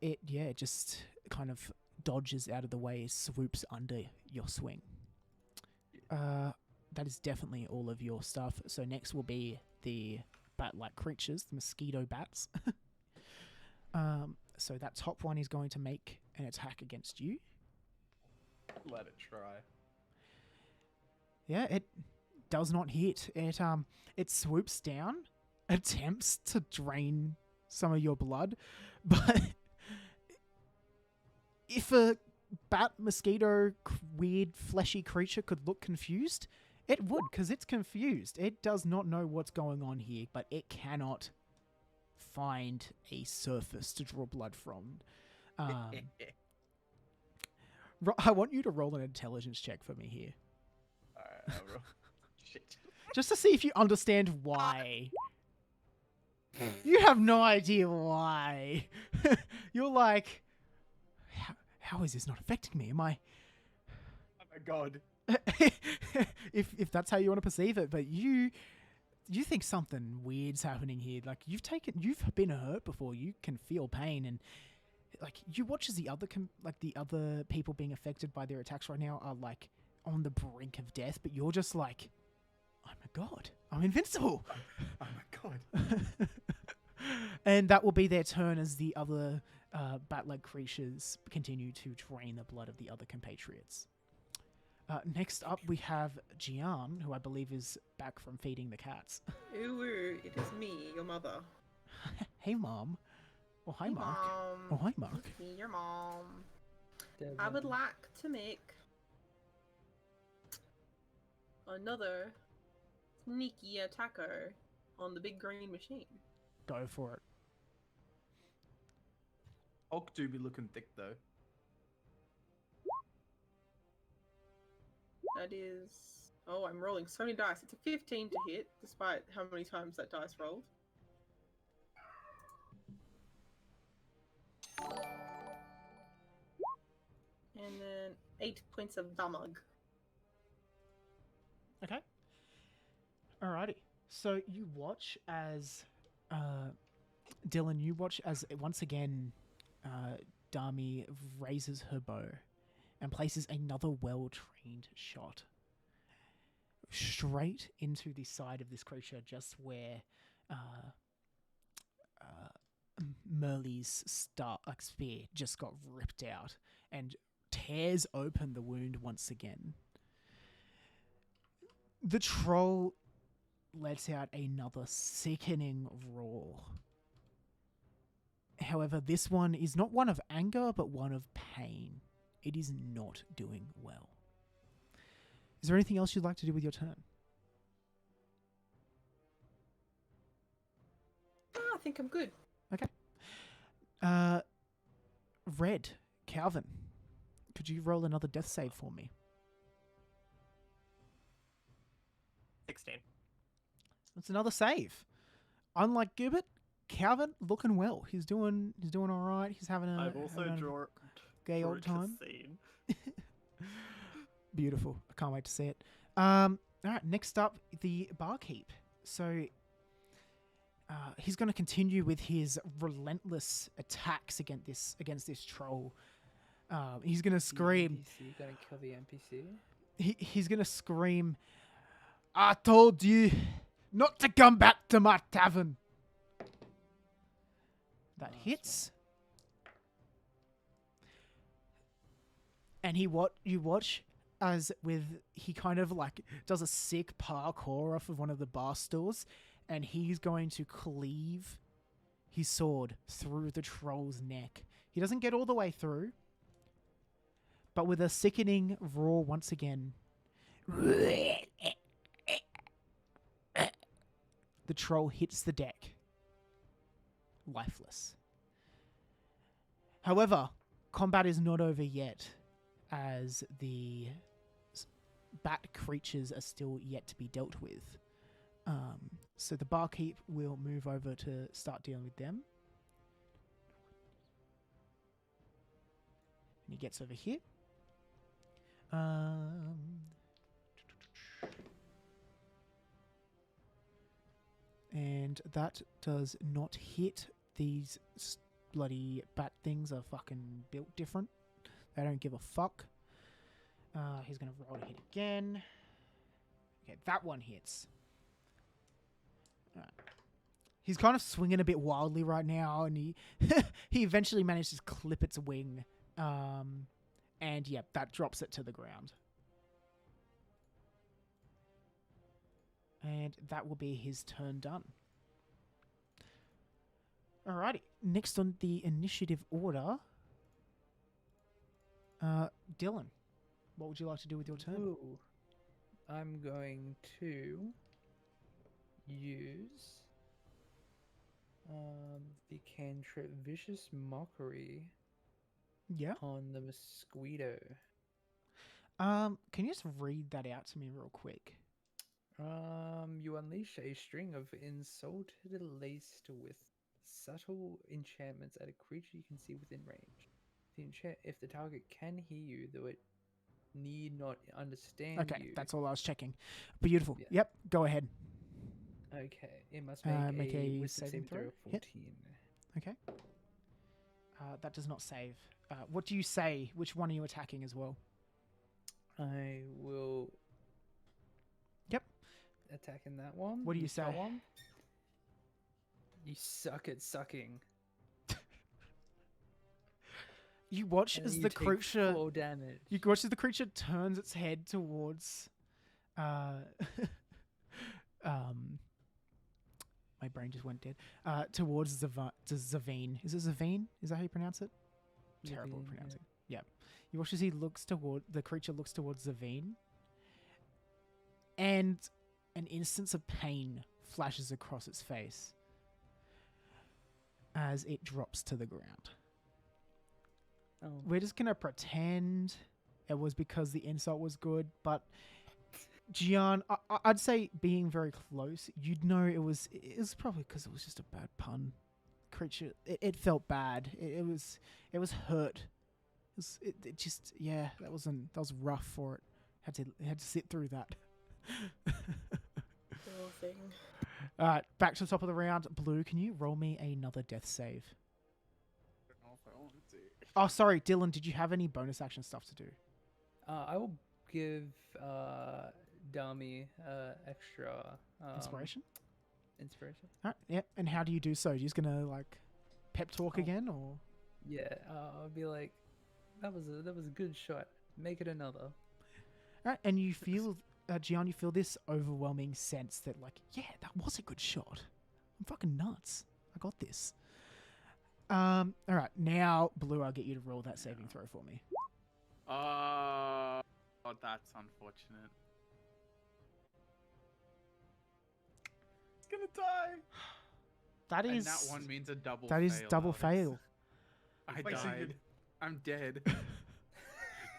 it just kind of dodges out of the way, swoops under your swing. That is definitely all of your stuff. So next will be the bat-like creatures, the mosquito bats. So that top one is going to make an attack against you. Let it try. Yeah, it does not hit. It swoops down, attempts to drain some of your blood, but if a bat, mosquito, weird, fleshy creature could look confused, it would, because it's confused. It does not know what's going on here, but it cannot find a surface to draw blood from. I want you to roll an intelligence check for me here. Alright, I'll roll. Shit. Just to see if you understand why. You have no idea why. You're like, how is this not affecting me? Am I... Oh my god. if that's how you want to perceive it, but you think something weird's happening here. Like you've been hurt before. You can feel pain, and like you watch as the other people being affected by their attacks right now are like on the brink of death, but you're just like, I'm a god. I'm invincible. Oh my god. And that will be their turn as the other bat-like creatures continue to drain the blood of the other compatriots. Next up, we have Gian, who I believe is back from feeding the cats. Ooh, it is me, your mother. Hey, Mom. Oh, hi, Hey, Mark. Mom. Oh, hi, Mark. It's me, your mom. Devin. I would like to make another sneaky attacker on the big green machine. Go for it. Hulk do be looking thick though. That is... Oh, I'm rolling so many dice. It's a 15 to hit, despite how many times that dice rolled. And then 8 points of damage. Okay. Alrighty. So you watch as... Dylan, you watch as once again Dami raises her bow and places another well-trained shot straight into the side of this creature, just where Merle's spear just got ripped out and tears open the wound once again. The troll lets out another sickening roar. However, this one is not one of anger, but one of pain. It is not doing well. Is there anything else you'd like to do with your turn? I think I'm good. Okay. Red, Calvin, could you roll another death save for me? 16. That's another save. Unlike Gibbet, Calvin looking well. He's doing all right. He's having a I've also drawn gay old time. scene. Beautiful. I can't wait to see it. All right, next up, the barkeep. So he's going to continue with his relentless attacks against this troll. He's going to scream. NPC gonna kill the NPC. He's going to scream, I told you not to come back to my tavern. That hits. And you watch as he kind of like does a sick parkour off of one of the bar stools, and he's going to cleave his sword through the troll's neck. He doesn't get all the way through, but with a sickening roar once again, the troll hits the deck, lifeless. However, combat is not over yet, as the bat creatures are still yet to be dealt with. So the barkeep will move over to start dealing with them. And he gets over here. And that does not hit. These bloody bat things are fucking built different. They don't give a fuck. He's going to roll to hit again. Okay, that one hits. Alright. He's kind of swinging a bit wildly right now, and he he eventually manages to clip its wing. And yep, that drops it to the ground. And that will be his turn done. Alrighty. Next on the initiative order, Dylan, what would you like to do with your turn? Ooh. I'm going to use the cantrip Vicious Mockery Yeah. on the mosquito. Can you just read that out to me real quick? You unleash a string of insulted laced with subtle enchantments at a creature you can see within range. If the target can hear you, though it need not understand Okay, you. that's all I was checking. Beautiful. Yeah. Yep, go ahead. Okay, it must make, Make a a wisdom saving saving throw throw. of Hit. 14. Okay. That does not save. What do you say? Which one are you attacking as well? I will Yep. attack in that one. What do you the top say? one. You suck at sucking. You watch And as you the take creature 4 damage. You watch as the creature turns its head towards my brain just went dead. Towards Zavine. Is it Zavine? Is that how you pronounce it? Terrible at Zavine, pronouncing. Yeah. You watch as the creature looks towards Zavine, and an instance of pain flashes across its face as it drops to the ground. Oh. We're just gonna pretend it was because the insult was good, but Gian, I'd say being very close, you'd know it was probably because it was just a bad pun. Creature, it felt bad. It was hurt. It just that was rough for it. Had to sit through that. Poor thing. All right, back to the top of the round. Blue, can you roll me another death save? I don't know if I want to. Oh, sorry, Dylan. Did you have any bonus action stuff to do? I will give Dami extra Inspiration. Inspiration. All right, yep. And how do you do so? Are you just gonna like pep talk Oh. again, or? Yeah, I'll be like, that was a good shot. Make it another. All right, and you feel, Gian, you feel this overwhelming sense that like, yeah, that was a good shot. I'm fucking nuts. I got this. All right, now Blue, I'll get you to roll that saving throw for me. Oh, that's unfortunate. It's gonna die. That And is that one means a double that fail. is double Alex. fail. I Like, so you- died. I'm dead.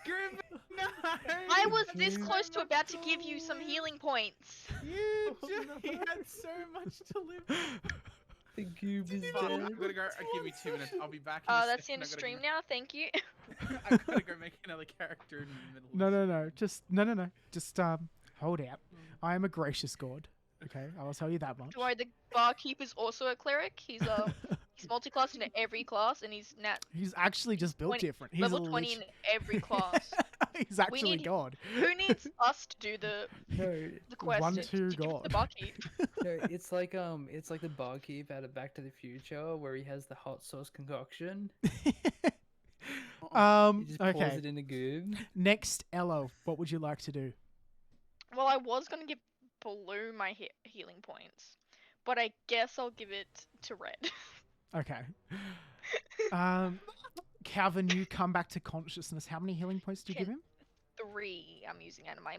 Griffin, no! I was this close to about to give you some healing points. You Oh, just, no. he had so much to live. The goob is Oh, dead. I'm gonna go. Give me 2 minutes. I'll be back. In a That's the second. end of I gotta stream go- now. Thank you. I gotta go make another character in the middle. No, of no, no. Just no. Just hold out. I am a gracious god. Okay, I will tell you that much. Don't worry, the barkeeper's also a cleric. He's multi-classed into every class, and he's He's actually just built 20 different. He's level a 20 lich. in every class. He's actually need- god. Who needs us to do the No, quest? One, to two, give it to God. the barkeep. no, it's like the barkeep out of Back to the Future where he has the hot sauce concoction. He just pours Okay. it in a goob. Next, Ello, what would you like to do? Well, I was gonna give Blue my healing points, but I guess I'll give it to Red. Okay. Calvin, you come back to consciousness. How many healing points do you give him? 3 I'm using out of my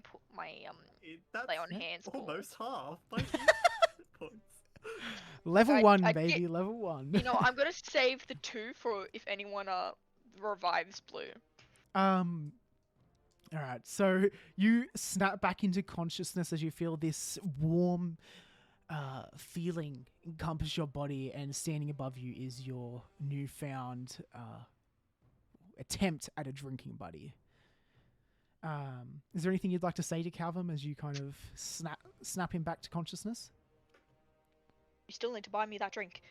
That's lay on hands pool. almost half. My points. Level I- 1, I baby. get- Level 1. You know, I'm gonna save the 2 for if anyone revives Blue. All right. So you snap back into consciousness as you feel this warm feeling encompass your body, and standing above you is your newfound attempt at a drinking buddy. Is there anything you'd like to say to Calvin as you kind of snap him back to consciousness? You still need to buy me that drink.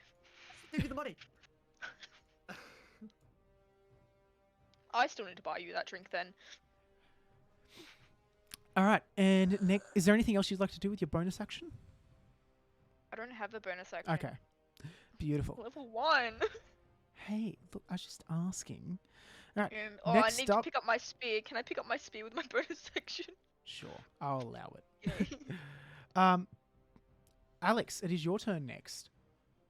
Give you the money. I still need to buy you that drink then. All right. And Nick, is there anything else you'd like to do with your bonus action? I don't have a bonus action. Okay. Beautiful. Level 1. Hey, look, I was just asking. All right. Oh, I Next need to up- pick up my spear. Can I pick up my spear with my bonus section? Sure, I'll allow it. Yay. Alex, it is your turn next.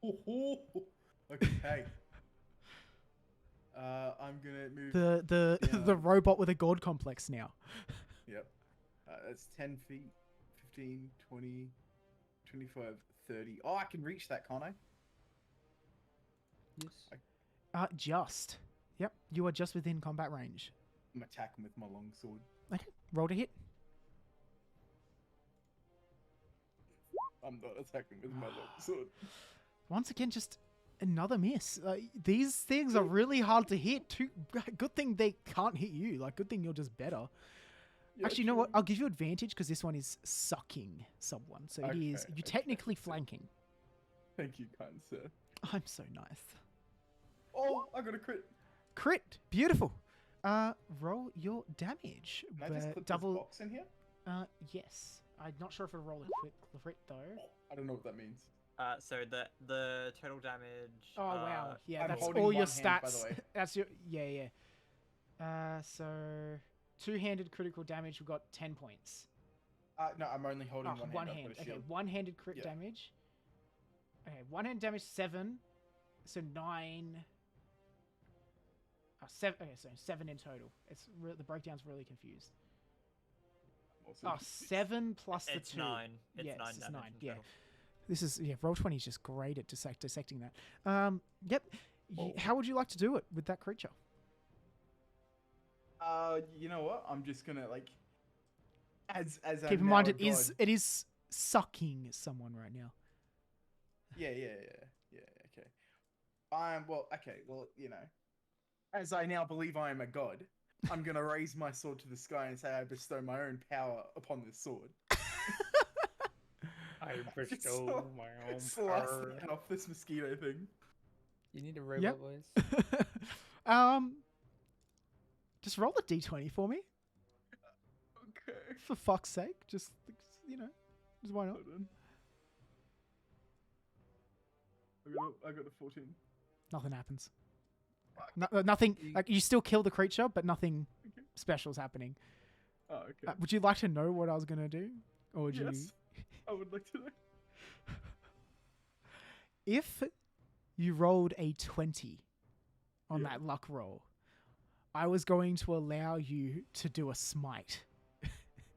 Okay. I'm gonna move. The down. the robot with a god complex now. Yep. That's 10 feet, 15, 20, 25, 30. Oh, I can reach that, can't I? Yes. Just. Yep, you are just within combat range. I'm attacking with my long sword. Okay, roll to hit. I'm not attacking with my long sword. Once again, just another miss. These things are really hard to hit. Good thing they can't hit you. Like, good thing you're just better. Yeah, Actually, you know what? true. I'll give you advantage because this one is sucking someone. So it is Okay, you're okay, technically okay. flanking. Thank you, kind sir. I'm so nice. Oh, I got a crit. Crit, beautiful. Roll your damage. Can I just clip double. this box in here? Yes. I'm not sure if it'll roll a crit though. I don't know what that means. So the total damage. Oh wow, yeah, I'm that's holding all your one hand, by the stats. way. That's your yeah. So two-handed critical damage. We've got 10 points. No, I'm only holding Oh, one hand. I've hand. got a Okay, shield. one-handed crit Yeah. damage. Okay, one-hand damage 7. So 9. Oh, 7. Okay, so 7 in total. It's the breakdown's really confused. Also Oh, confused. 7 plus It's the 2. 9. It's Yes, 9 it's damage 9. in Yeah. total. This is Roll20 is just great at dissecting that. Yep. Oh. How would you like to do it with that creature? You know what? I'm just gonna like, as Keep in I'm mind now a god- it is sucking someone right now. Yeah. Okay. Well, you know, as I now believe I am a god, I'm gonna raise my sword to the sky and say I bestow my own power upon this sword. I Just bestow my own Slice power. the head off this mosquito thing. You need a robot Yep. voice. Just roll a d20 for me, Okay. for fuck's sake. Just why not? Hold on. I got a 14. Nothing happens. Nothing. Like you still kill the creature, but nothing Okay. special is happening. Oh, okay. Would you like to know what I was gonna do, or would Yes, I would like to know. if you rolled a 20 on Yeah. that luck roll, I was going to allow you to do a smite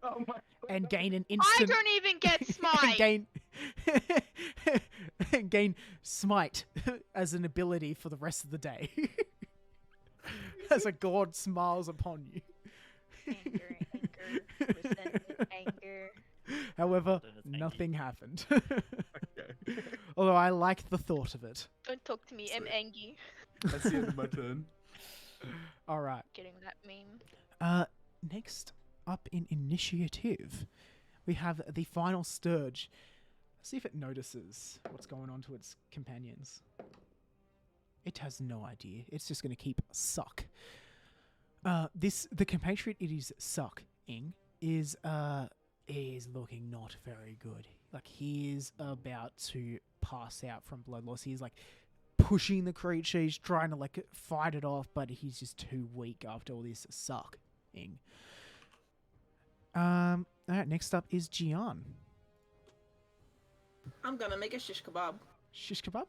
Oh my god. and gain an I instant. don't even get and smite. gain and gain smite as an ability for the rest of the day. As a god smiles upon you. Anger, resentment, anger. However, Then it's nothing happened. Okay. Although I like the thought of it. Don't talk to me. I'm Sweet. angry. That's the end of my turn. All right. Getting that meme. Next up in initiative, we have the final Sturge. See if it notices what's going on to its companions. It has no idea. It's just going to keep suck. The compatriot it is sucking is looking not very good. Like he is about to pass out from blood loss. He's like pushing the creature. He's trying to like fight it off, but he's just too weak after all this sucking. All right. Next up is Gian. I'm gonna make a shish kebab. Shish kebab.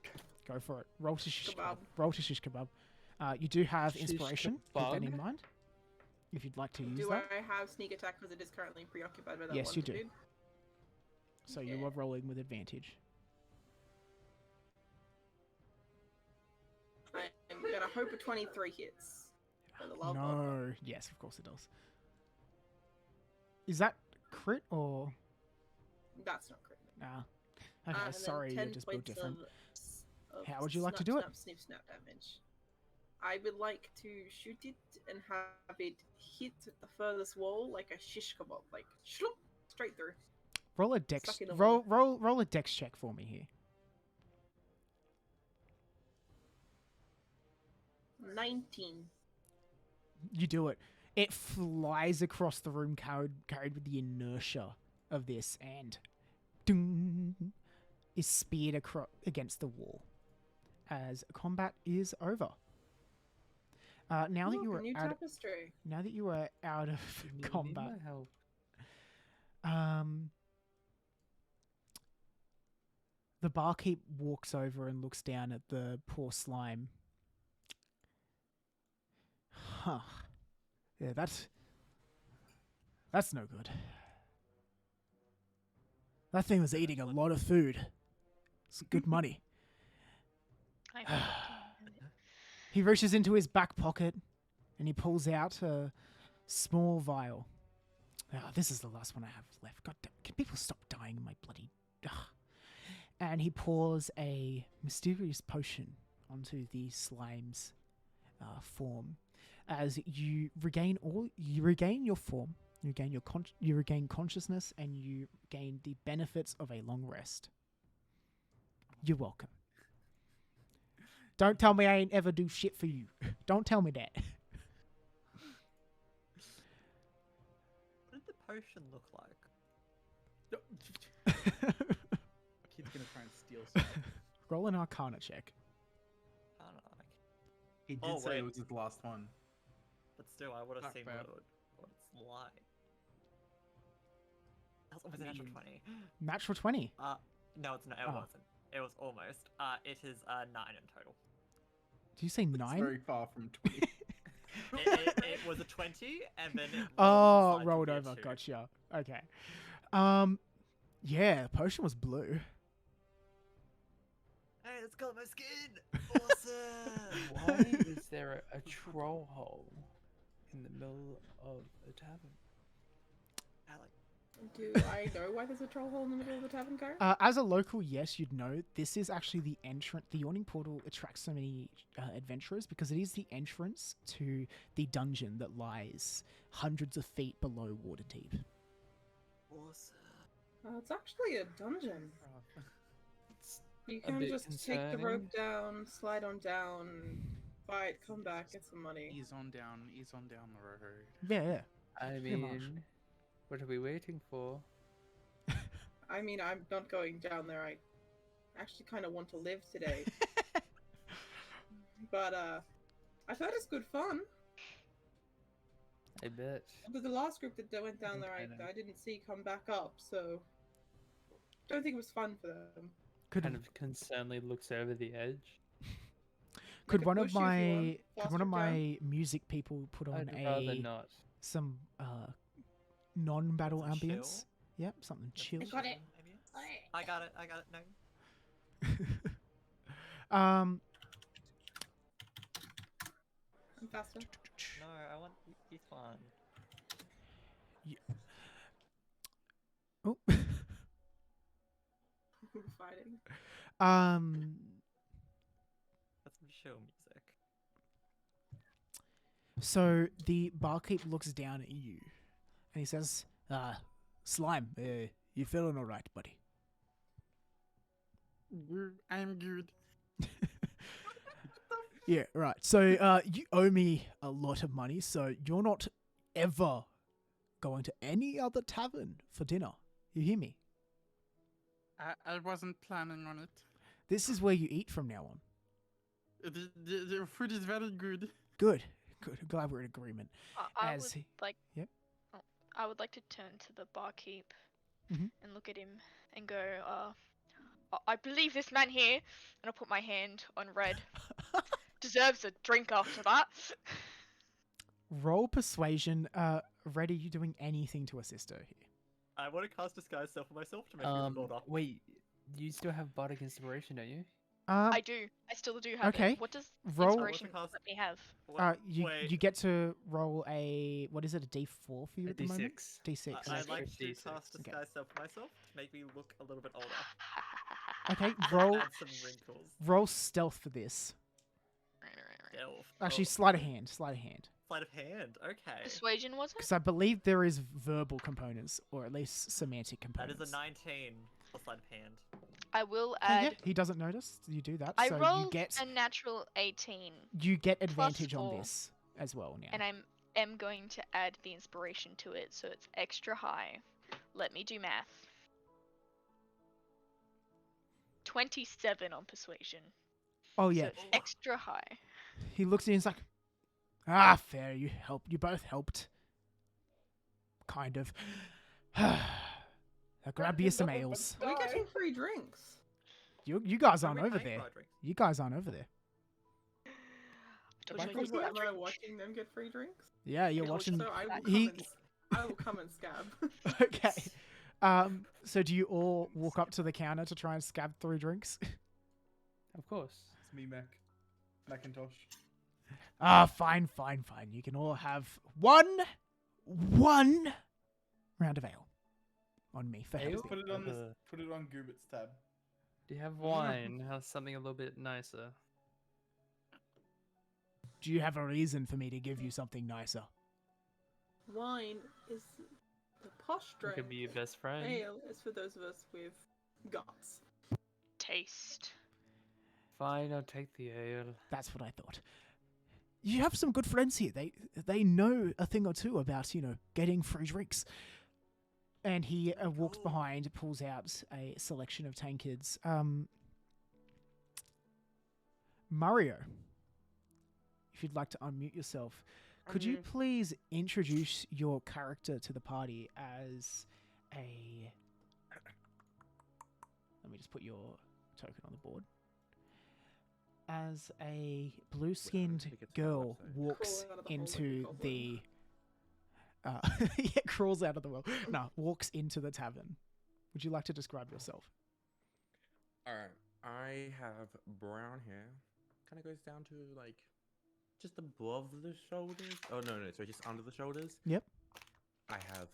Go for it. Roll to shish kebab. Kebab. Roll to shish kebab. You do have Shish inspiration. Keep that in kebab? mind. If you'd like to use Do that. I have sneak attack because it is currently preoccupied by that Yes, one you do. dude? So you Yeah. are rolling with advantage. I'm gonna hope a 23 hits. For the love of- No. Yes, of course it does. Is that crit or That's not crit. nah? Okay, And then sorry, you're 10 just built points different. of How would you like to do it? snap damage. I would like to shoot it and have it hit the furthest wall like a shish kebab, like shloop, straight through. Roll a dex. Stuck in the Roll a dex check for me here. 19. You do it. It flies across the room, carried with the inertia of this, and ding, is speared against the wall as combat is over. Now that Look, you a are new out, tapestry. now that you are out of You need combat, my help. the barkeep walks over and looks down at the poor slime. Huh. Yeah, that's no good. That thing was eating a lot of food. It's good money. I'm looking at it. He reaches into his back pocket and he pulls out a small vial. This is the last one I have left. God damn, can people stop dying in my bloody... Ugh. And he pours a mysterious potion onto the slime's form. As you regain your form, you regain consciousness, and you gain the benefits of a long rest. You're welcome. Don't tell me I ain't ever do shit for you. Don't tell me that. What did the potion look like? Kid's gonna try and steal something. Roll an Arcana check. I don't know. He did Oh, say wait. it was his last one. But still, I would have Not seen bad. what it's like. That was a natural 20. Natural 20. No, it's not. It Oh. wasn't. It was almost. It is 9 in total. Did you say It's 9? very far from 20. It was a 20, and then it Oh, rolled rolled to be a over. 2. Gotcha. Okay. Yeah, the potion was blue. Hey, it's got my skin! Awesome! Why is there a troll hole in the middle of a tavern? I like Do I know why there's a troll hole in the middle of the tavern, Gar? As a local, yes, you'd know. This is actually the entrance. The Yawning Portal attracts so many adventurers because it is the entrance to the dungeon that lies hundreds of feet below Waterdeep. awesome. It's actually a dungeon. It's You a can bit just take the concerning. rope down, slide on down, fight, come back, get some money. Ease on down the road. Yeah. I Pretty much. mean, what are we waiting for? I mean, I'm not going down there. I actually kind of want to live today. But, I've heard it's good fun. I bet. But the last group that went down there, I didn't see come back up, so... Don't think it was fun for them. Could Kind of concernedly looks over the edge. could could one of push you if you want. my Fast trip down. music people put on I'd rather a some non-battle Something chill? ambience? Yep, something chill. I got it. I got it. No. Um, I'm faster. No, I want this one. oh, We're fighting. That's some chill music. So the barkeep looks down at you, and he says, "Slime, you feeling all right, buddy?" I'm good. Yeah, right. So you owe me a lot of money, so you're not ever going to any other tavern for dinner. You hear me? I wasn't planning on it. This is where you eat from now on. The food is very good. Good. Glad we're in agreement. I As would he- like. Yep. Oh, I would like to turn to the barkeep Mhm. and look at him and go, I believe this man here, and I'll put my hand on Red. Deserves a drink after that. Roll persuasion. Red, are you doing anything to assist her here? I want to cast Disguise Self for myself to make me look older. Wait, you still have bardic inspiration, don't you? I do. I still do have okay. it. What does Roll- inspiration What's let me have? you get to roll a what is it? A D4 for you A at the moment? D6. D6. I'd Extra like to D6. cast Okay. Disguise Self for myself to make me look a little bit older. Okay. Roll Add some wrinkles. roll stealth for this. Delve. Actually, Oh, sleight of hand. Sleight of hand. sleight of hand. Okay. Persuasion was it? Because I believe there is verbal components, or at least semantic That components. is a 19 for sleight of hand. I will Okay, add. yeah, he doesn't notice. You do that, I so rolled you get a natural 18, advantage on 4. this as well now. and am going to add the inspiration to it, so it's extra high. Let me do math. 27 on persuasion. Oh So yeah, it's extra high. he looks at you and is like, Ah, fair. You helped. You both helped. Kind of. I'll grab you some ales. Are we getting free drinks? You guys Are aren't we over paying there. for our drinks? You guys aren't over there. Don't Like, you want am I drink? watching them get free drinks? Yeah, you're Yeah, watching. So I will He- I will come and scab. Okay. So do you all walk up to the counter to try and scab 3 drinks? Of course. It's me, Macintosh. Ah, fine. You can all have one round of ale on me for Ale? helping. Put it on Put it on Goobert's tab. Do you have wine? Has something a little bit nicer? Do you have a reason for me to give you something nicer? Wine is the posh It drink. could be your best friend. Ale is for those of us with guts. Taste. Fine, I'll take the ale. That's what I thought. You have some good friends here. They know a thing or two about, getting free drinks. And he walks Cool. behind, pulls out a selection of tankards. Mario, if you'd like to unmute yourself, could you please introduce your character to the party as a... Let me just put your token on the board. As a blue-skinned think it's my girl website. walks Crawl out of the hole like a into goblin. the... crawls out of the well. No, walks into the tavern. Would you like to describe yourself? Alright, I have brown hair. Kind of goes down to like just above the shoulders. Oh no, sorry, just under the shoulders. Yep. I have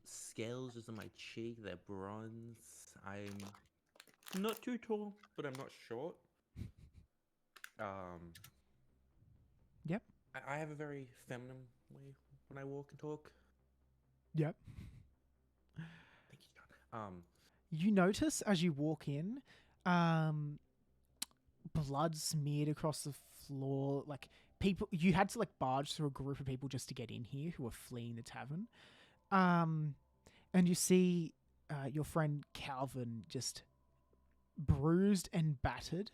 scales just on my cheek. They're bronze. I'm not too tall, but I'm not short. Yep. I have a very feminine way when I walk and talk. Yep. Thank you, John. You notice as you walk in, blood smeared across the floor. Like people, you had to like barge through a group of people just to get in here who were fleeing the tavern. And you see your friend Calvin just bruised and battered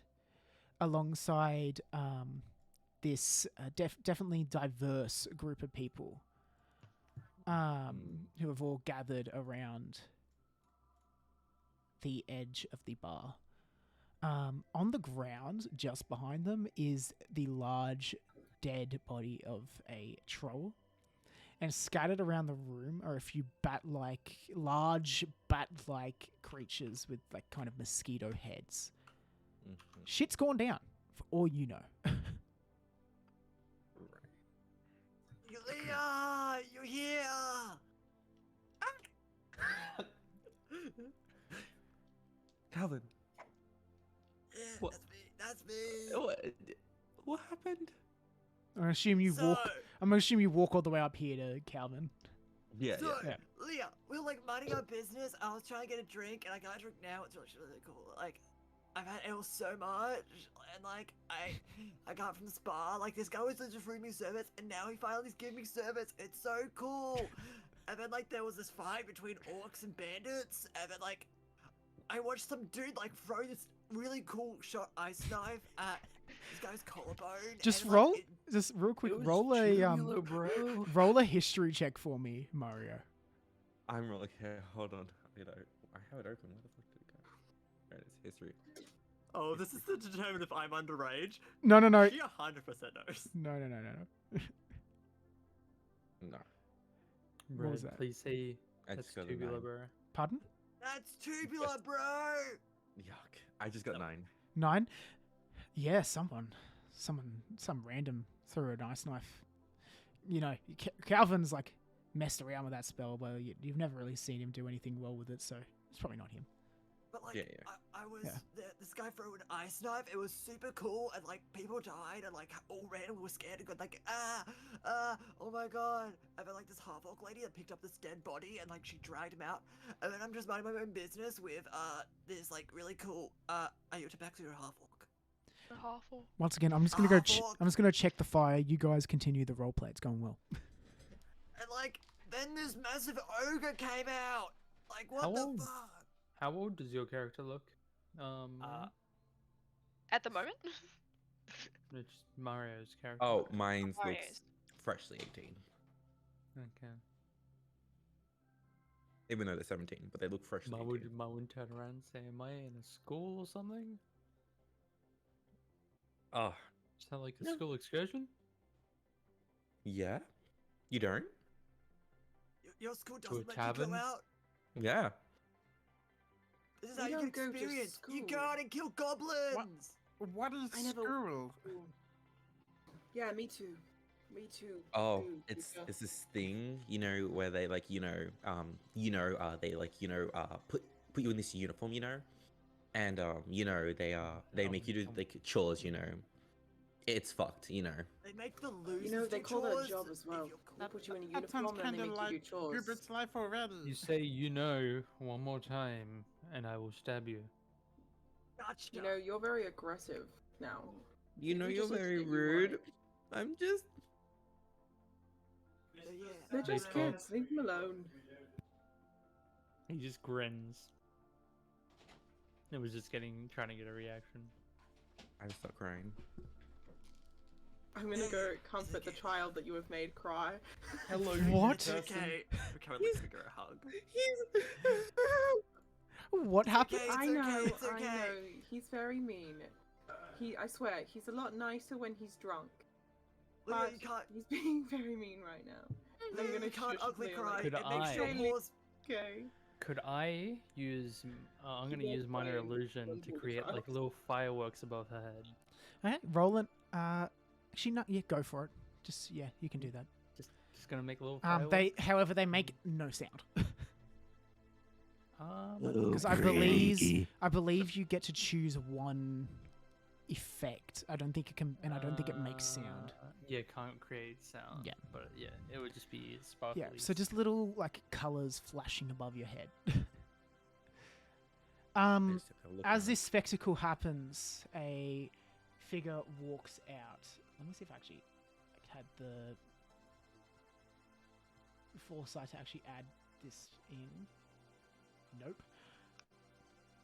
alongside this definitely diverse group of people who have all gathered around the edge of the bar. On the ground, just behind them, is the large dead body of a troll. And scattered around the room are a few large bat-like creatures with like kind of mosquito heads. Mhm. Shit's gone down, for all you know. Leah, you're here. Calvin, Yeah, What? That's me. what happened? I'm gonna assume you walk all the way up here to Calvin. Yeah, So, yeah. Leah, we were like minding our business. I was trying to get a drink, and I got a drink now. It's really cool. Like, I've had ale so much, and like I got from the spa. Like this guy was just reading me service, and now he finally's giving me service. It's so cool. And then like there was this fight between orcs and bandits, and then like I watched some dude like throw this really cool shot ice knife at this guy's collarbone. Just and, roll, Like, just real quick, It was roll tubular, bro. roll a history check for me, Mario. I'm really here. Hold on. I have it open. Where the fuck did it go? There it is. History. oh, this is to determine if I'm underage. No. She 100% knows. No. No. What was Red, that? please say I that's just got a tubular, 9. bro. Pardon? That's tubular, bro. Yuck. I just got 9. 9? Yeah, some random threw a nice knife. You know, Calvin's like messed around with that spell, but you've never really seen him do anything well with it, so it's probably not him. But like, Yeah. I was Yeah. this guy threw an ice knife. It was super cool, and like people died, and like all ran and were scared and got like oh my god. And then like this half orc lady that picked up this dead body, and like she dragged him out. And then I'm just minding my own business with this like really cool are you a tabaxi or a half orc? Awful. Once again, I'm just gonna go. Fuck. I'm just gonna check the fire. You guys continue the roleplay. It's going well. And like then this massive ogre came out. Like what How the old? fuck? How old does your character look? At the moment? It's Mario's character. Oh, mine's Mario's. looks freshly 18. Okay. Even though they're 17, but they look freshly Mum 18. would turn around and say, "Am I in a school or something? Oh, Is that like a No. school excursion?" yeah? You don't? Your school To a doesn't let you tavern? go out. Yeah. This is We how you don't get go to experience. You go school. out and kill goblins. What is I never- school? Yeah, me too. Me too. Oh, Ooh, it's yeah. this thing, where they like, they like, put you in this uniform, and they make you do like chores, It's fucked, They make the losers You know, they do call that a chores job as if well. you're cool. They put you in a That sounds uniform and they kind of make you like do chores. Grubert's life already. You say one more time, and I will stab you. Gotcha. You know, you're very aggressive now. You know, you're just need to very get you rude. right. I'm just. So, yeah, They're They just call- kids. Leave them alone. He just grins. It was just trying to get a reaction. I start crying. I'm gonna go comfort the child that you have made cry. Hello, What? It's okay. Okay, let's go a hug. What happened? okay. I It's know, okay, it's I okay. know. He's very mean. I swear, he's a lot nicer when he's drunk. Look, But you can't. he's being very mean right now. Look, I'm gonna you can't shush ugly Leon. cry. Could It makes your I- paws. Okay. Could I use? I'm gonna Yeah, use minor fine. illusion Don't to do create that. like little fireworks above her head. Okay, roll it. Actually, no. Yeah, go for it. Just yeah, you can do that. Just gonna make a little fireworks. However, they make no sound But because I believe you get to choose one effect. I don't think it can, and I don't think it makes sound. Yeah, can't create sound. Yeah. But yeah, it would just be sparkly. Yeah, so just little like colors flashing above your head. I just have to look As at this spectacle happens, a figure walks out. Let me see if I actually had the foresight to actually add this in. Nope.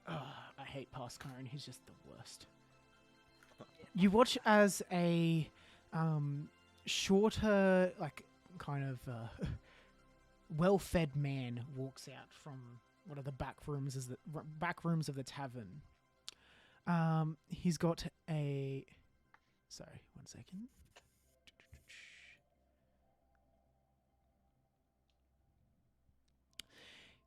I hate past Kyron. He's just the worst. You watch as a shorter, like kind of well-fed man walks out from one of the back rooms of the tavern. He's got a. Sorry, 1 second.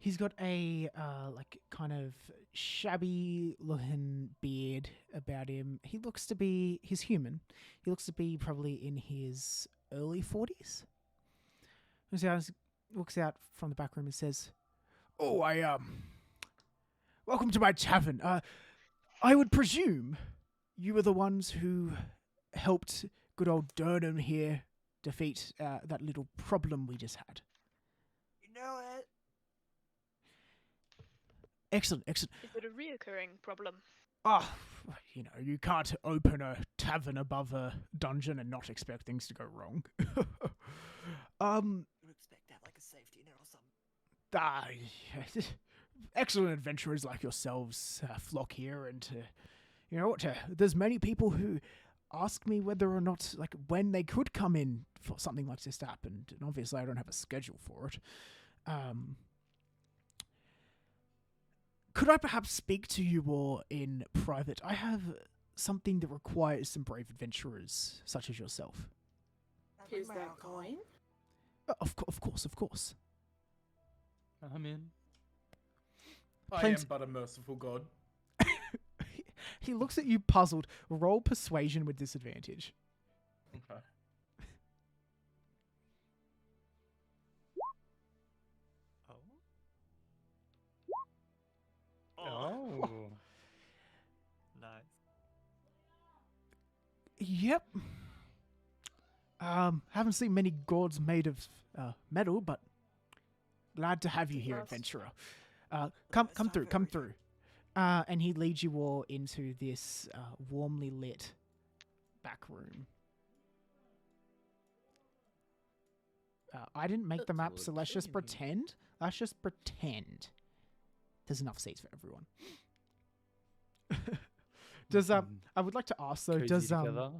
He's got a like kind of shabby looking beard about him. He's human. He looks to be probably in his early 40s. Walks out from the back room and says, "Oh, welcome to my tavern. I would presume you were the ones who helped good old Durham here defeat that little problem we just had." You know it. Excellent. Is it a reoccurring problem? You can't open a tavern above a dungeon and not expect things to go wrong. You expect to have like a safety net or something. Excellent adventurers like yourselves flock here, and there's many people who ask me whether or not, like, when they could come in for something like this to happen, and obviously I don't have a schedule for it. Could I perhaps speak to you all in private? I have something that requires some brave adventurers such as yourself. Is that coin? Of course. I'm in. I Plenty- am but a merciful god. He looks at you puzzled. Roll persuasion with disadvantage. Okay. Oh. Nice. Yep. Haven't seen many gods made of metal, but glad to have you here, Yes. adventurer. Come through. And he leads you all into this warmly lit back room. I didn't make the map, so let's just pretend. There's enough seats for everyone. I would like to ask though, Cozy together.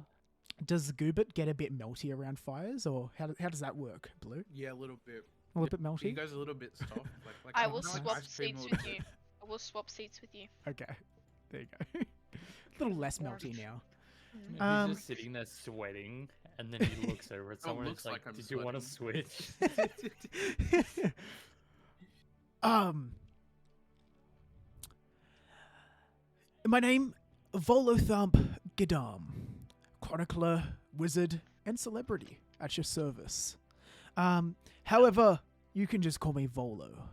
Does Goobit get a bit melty around fires, or how does that work, Blue? Yeah, a little bit. A little bit He melty? goes a little bit soft. Like I Oh, will nice. swap ice cream seats or- with you. I will swap seats with you. Okay, there you go. A little less Warmth. melty now. He's Um, just sitting there sweating, and then he looks over at someone and looks it's like, like I'm "Did you want to sweating." switch?" My name, Volothump Gadam, chronicler, wizard, and celebrity at your service. However, you can just call me Volo.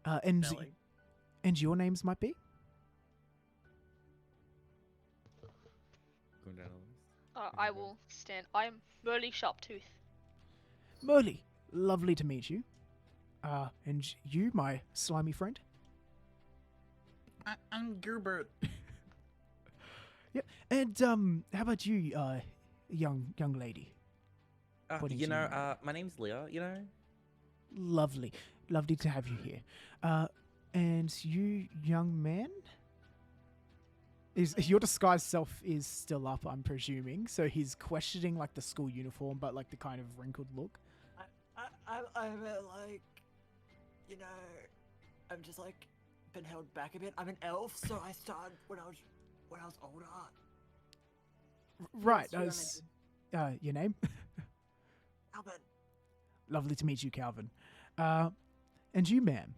And Belly. your names might be? Going down the list. I will stand. I'm Merly Sharptooth. Merly, lovely to meet you. And you, my slimy friend? I'm Gerbert. Yep. And how about you, young lady? Pointing You to know, my name's Leah. You know, Lovely to have you here. And you, young man? Is your disguised self is still up, I'm presuming. So he's questioning like the school uniform, but like the kind of wrinkled look. I'm like, you know, I'm just like been held back a bit. I'm an elf, so I started when I was older. Right. Yes, Your name? Albert, Lovely to meet you, Calvin. And you, ma'am?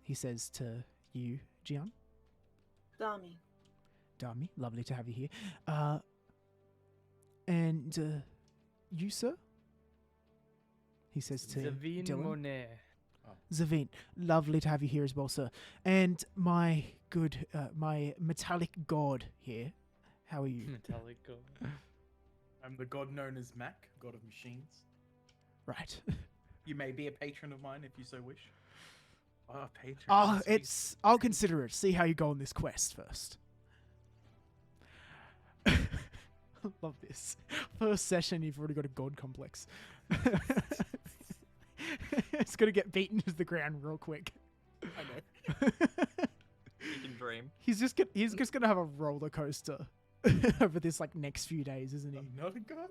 He says to you, Gian. Dami. Dami, lovely to have you here. And you, sir? He says to Zavine Dylan. Monet. Zavine, lovely to have you here as well, sir. And my good, my metallic god here. How are you? Metallic gold. I'm the god known as Mach, god of machines. Right. You may be a patron of mine if you so wish. Oh, patron. Oh, sweet. I'll consider it. See how you go on this quest first. Love this. First session, you've already got a god complex. It's gonna get beaten to the ground real quick. I know. You can dream. He's just gonna have a roller coaster over this like next few days, isn't he? I'm not a god.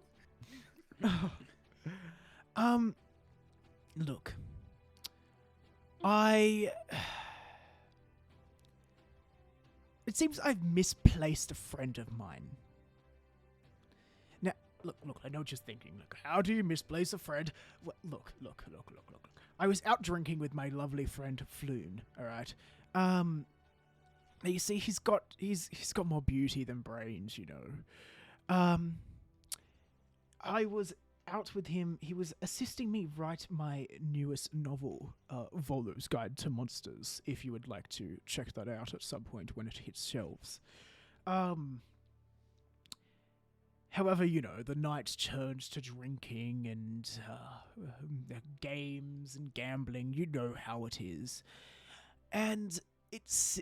Look. It seems I've misplaced a friend of mine. Now, look, I know what you're thinking. Look, how do you misplace a friend? Well, look. I was out drinking with my lovely friend Floon, alright? You see, he's got more beauty than brains, you know. I was out with him. He was assisting me write my newest novel, Volo's Guide to Monsters, if you would like to check that out at some point when it hits shelves. However, you know, the night turns to drinking and games and gambling. You know how it is. And it's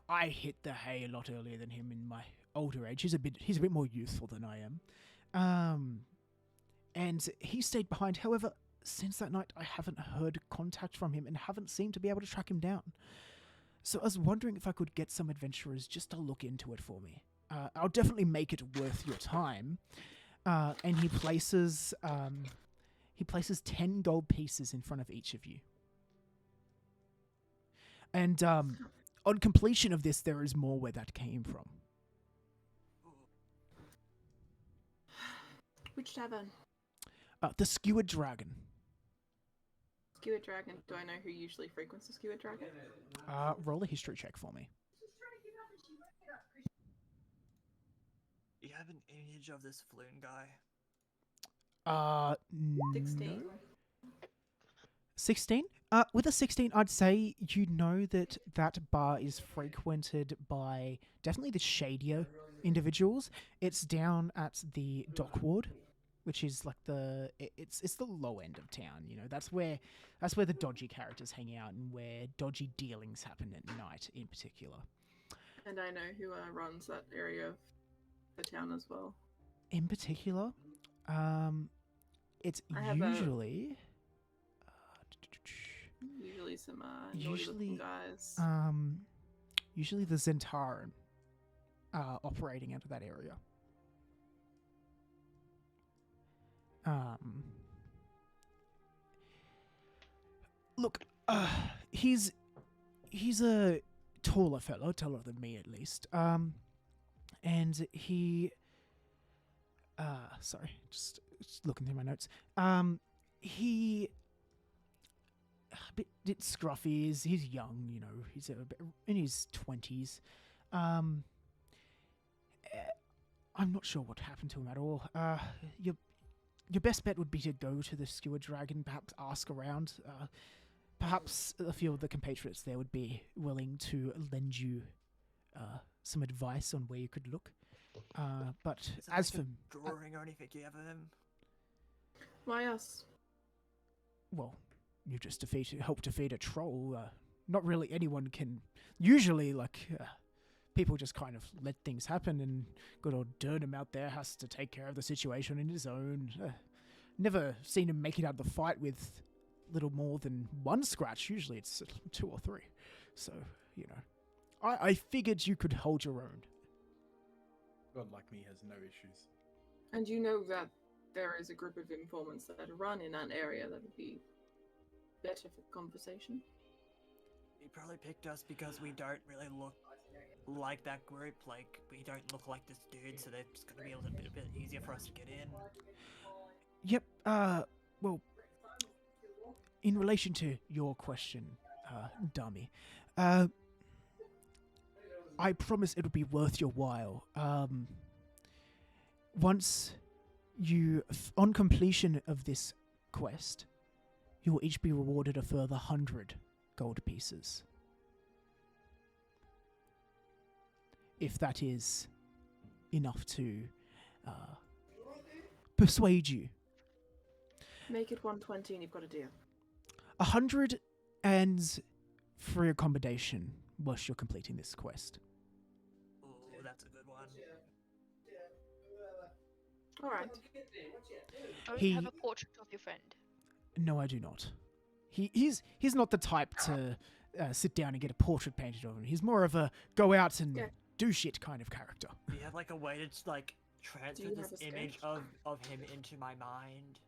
I hit the hay a lot earlier than him in my older age. He's a bit more youthful than I am. And he stayed behind. However, since that night, I haven't heard contact from him and haven't seemed to be able to track him down. So I was wondering if I could get some adventurers just to look into it for me. I'll definitely make it worth your time. And he places 10 gold pieces in front of each of you. And on completion of this, there is more where that came from. Which tavern? The Skewered Dragon. Skewered Dragon. Do I know who usually frequents the Skewered Dragon? Roll a history check for me. you have an image of this Floon guy? 16. No. 16? With a 16, I'd say you know that that bar is frequented by definitely the shadier individuals. It's down at the dock ward, which is like it's the low end of town. You know, that's where the dodgy characters hang out and where dodgy dealings happen at night, in particular. And I know who runs that area of the town as well. In particular, it's I have usually. Usually some Usually, looking guys. Usually the Zentaran operating out of that area. Look, he's a taller fellow, taller than me at least. And he, sorry, just looking through my notes. He a bit scruffy. He's young, you know. He's in his 20s. I'm not sure what happened to him at all. Your best bet would be to go to the Skewer Dragon, perhaps ask around. Perhaps a few of the compatriots there would be willing to lend you some advice on where you could look. But Is it as like for... a drawing or anything you have of him? Why us? Well, you just help defeat a troll. Not really anyone can... Usually, people just kind of let things happen, and good old Durnham out there has to take care of the situation in his own. Never seen him make it out of the fight with little more than one scratch. Usually it's 2 or 3. So, you know. I figured you could hold your own. God like me has no issues. And you know that there is a group of informants that run in that area that would be better for conversation. He probably picked us because we don't really look like that group. Like, we don't look like this dude, so they're just gonna be a bit easier for us to get in. Yep, well, in relation to your question, dummy, I promise it'll be worth your while. Once on completion of this quest, you will each be rewarded a further 100 gold pieces. If that is enough to persuade you. Make it 120 and you've got a deal. 100 and free accommodation whilst you're completing this quest. Oh, that's a good one. Alright. Do you have a portrait of your friend? No, I do not. He's not the type to sit down and get a portrait painted of him. He's more of a go out and do shit kind of character. Do you have like a way to like transfer you this have a image sketch? of him into my mind?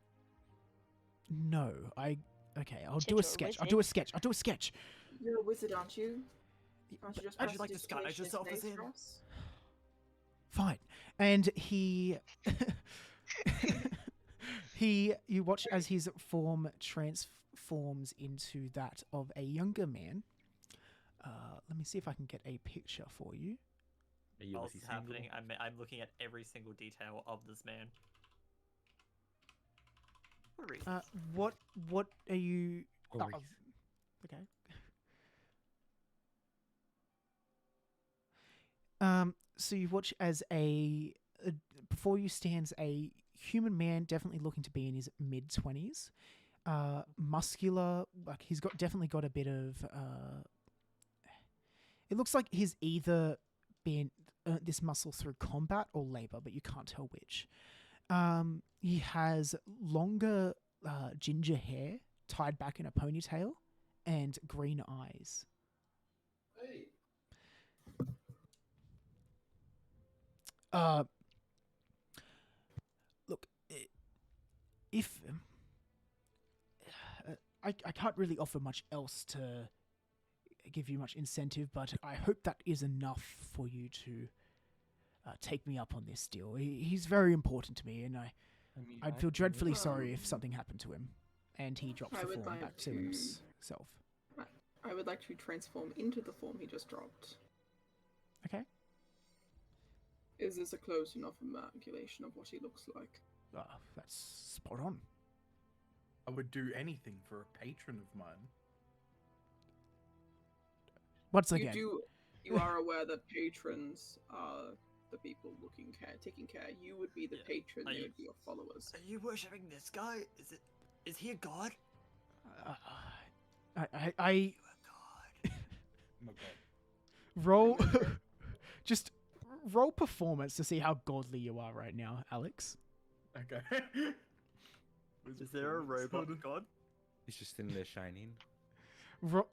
No, I'll Said do you're a a sketch. I'll wizard. do a sketch. I'll do a sketch. You're a wizard, aren't you? Aren't you just How'd you press like the to disguise situation yourself as face him? for us? Fine. And you watch as his form transforms into that of a younger man. Let me see if I can get a picture for you. While this is happening, I'm looking at every single detail of this man. For reasons. What are you? Oh, oh, reason. okay. So you watch as before you stands a human man, definitely looking to be in his mid-20s. Muscular, like he's definitely got a bit of. It looks like he's either been earned this muscle through combat or labor, but you can't tell which. He has longer ginger hair tied back in a ponytail and green eyes. Look, if I can't really offer much else to give you much incentive, but I hope that is enough for you to take me up on this deal. He's very important to me, and I'd feel dreadfully sorry if something happened to him. And he drops I the would form like back to to- himself. I would like to transform into the form he just dropped. Okay. Is this a close enough imagination of what he looks like? That's spot on. I would do anything for a patron of mine. Once again, You are aware that patrons are the people taking care. You would be the patron, they would be your followers. Are you worshipping this guy? Is he a god? I You a god? Oh my god. roll just roll performance to see how godly you are right now, Alex. Okay. Is there a robot god? It's just in there shining.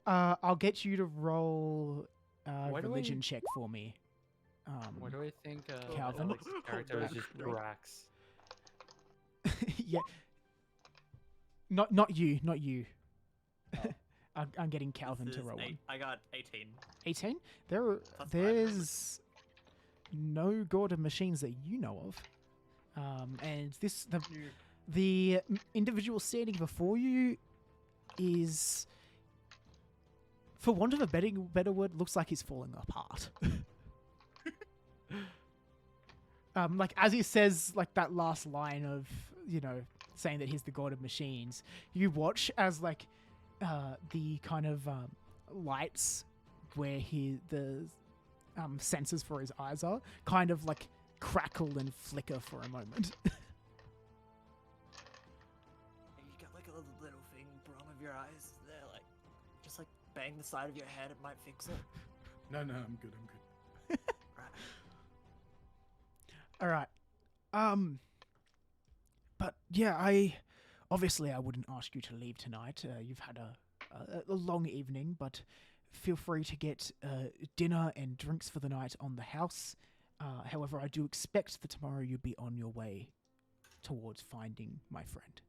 I'll get you to roll Why do religion I- check for me. Why do I think Calvin? Alex's character is just Great. Drax? yeah. Not you. Oh. I'm getting Calvin This to is roll eight- one. I got 18. 18. Plus There's no god of machines that you know of, and the individual standing before you is, for want of a better word, looks like he's falling apart. Like as he says, like that last line of, saying that he's the god of machines, you watch as like the kind of lights where the sensors for his eyes are kind of like crackle and flicker for a moment. You got like a little thing put on of your eyes there, like just like bang the side of your head, it might fix it. No, I'm good. Right. All right. But yeah, I wouldn't ask you to leave tonight. You've had a long evening, but feel free to get dinner and drinks for the night on the house. However, I do expect that tomorrow you'll be on your way towards finding my friend.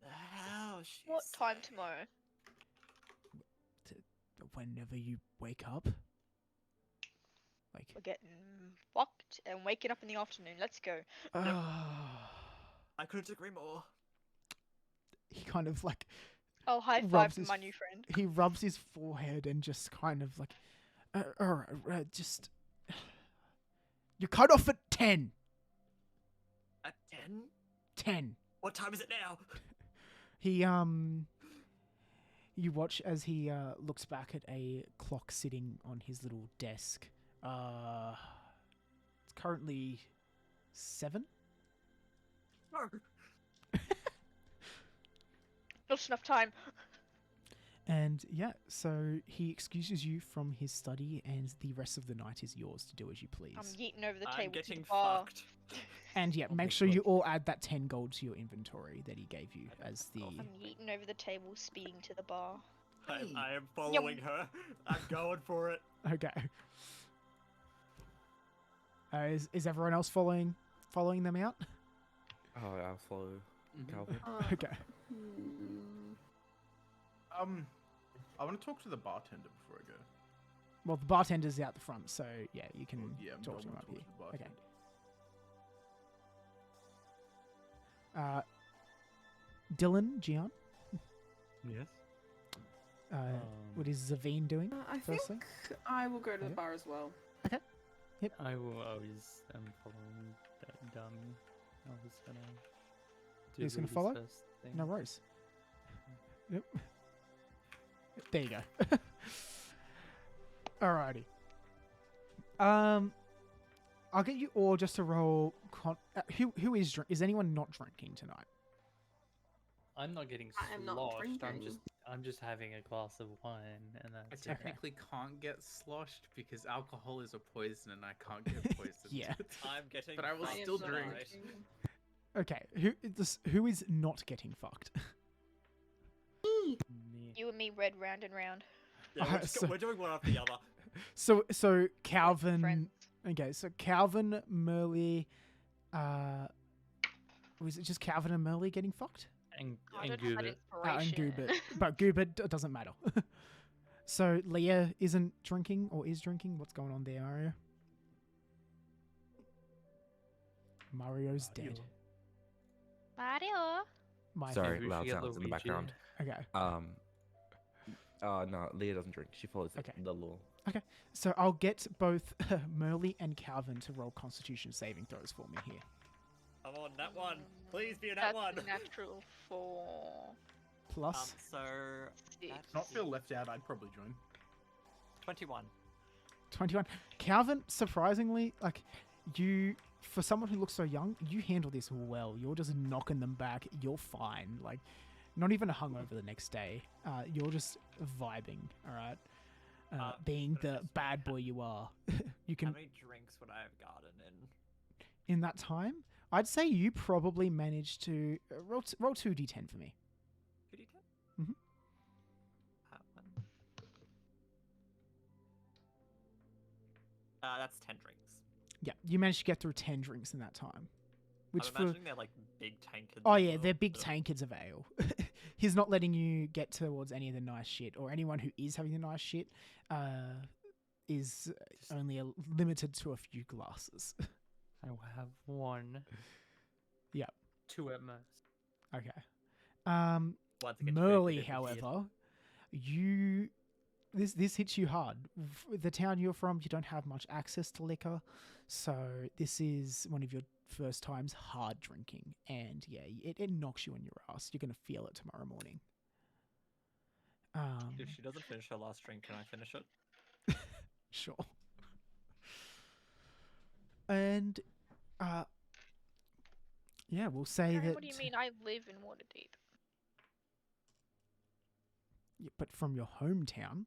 The hell, What time tomorrow? Whenever you wake up. Like, We're getting fucked and waking up in the afternoon. Let's go. I couldn't agree more. he kind of like Oh, high rubs five to his- my new friend. he rubs his forehead and just kind of like, just you're cut off at 10. At 10? 10. What time is it now? He you watch as he looks back at a clock sitting on his little desk. It's currently 7. No. Not enough time. And yeah, so he excuses you from his study, and the rest of the night is yours to do as you please. I'm yeeting over the I'm table to getting the bar. fucked. And yeah, Oh make my sure you God. all add that 10 gold to your inventory that he gave you as the. I'm yeeting over the table, speeding to the bar. I am following her. I'm going for it. Okay. Is everyone else following them out? Oh, I'll follow Calvin. Okay. I want to talk to the bartender before I go. Well, the bartender's out the front, so yeah, you can Well, yeah, talk I to him wanna up talk here. to the Okay. bartender. Dylan, Gian, Yes. what is Zavine doing? I Firstly? think I will go to the Okay. bar as well. I will always following that dummy. I was gonna do He's gonna Rudy's follow? first thing. No worries. Yep. There you go. Alrighty. I'll get you all just to roll. Who is is anyone not drinking tonight? I'm not getting I am not sloshed. drinking. I'm just having a glass of wine, and I that's technically can't get sloshed because alcohol is a poison and I can't get poisoned. Yeah. I'm getting But I will I am still not drink. drinking. Okay. Who is not getting fucked? me. You and me read round and round. Yeah, we're doing one after the other. So Friends. Calvin. Okay, so Calvin, Merle, was it just Calvin and Merle getting fucked? And I and don't have that Goobit. And inspiration. Goobit, but Goobit doesn't matter. So Leah isn't drinking or is drinking. What's going on there, Mario? Mario's dead. Mario. My Sorry, we loud forget sounds in the Luigi. background. Okay. No, Leah doesn't drink. She follows Okay. the law. So I'll get both Merle and Calvin to roll Constitution saving throws for me here. Come on, that one. Please be a that That's one. a natural 4. Plus, So Six. that's Not feel left out, I'd probably join. 21. 21. Calvin, surprisingly, like, you, for someone who looks so young, you handle this well. You're just knocking them back. You're fine. Like, not even hungover the next day. You're just vibing, all right? Being but I the just bad wanna boy you are. You How can, many drinks would I have gotten in? in that time, I'd say you probably managed to roll 2d10 for me. 2d10? Mhm. That's 10 drinks. Yeah, you managed to get through 10 drinks in that time. Which I'm for imagining they're like big tankards. oh as yeah, well, they're big but- tankards of ale. He's not letting you get towards any of the nice shit, or anyone who is having the nice shit is only limited to a few glasses. I will have one. Yep. 2 at most. Okay. Once again, Merly, 50-50 beard. however, this hits you hard. The town you're from, you don't have much access to liquor, so this is one of your first times hard drinking, and yeah, it knocks you on your ass. You're gonna feel it tomorrow morning. If she doesn't finish her last drink, can I finish it? Sure. And yeah, we'll say Karen, that. what do you mean? I live in Waterdeep. Yeah, but from your hometown,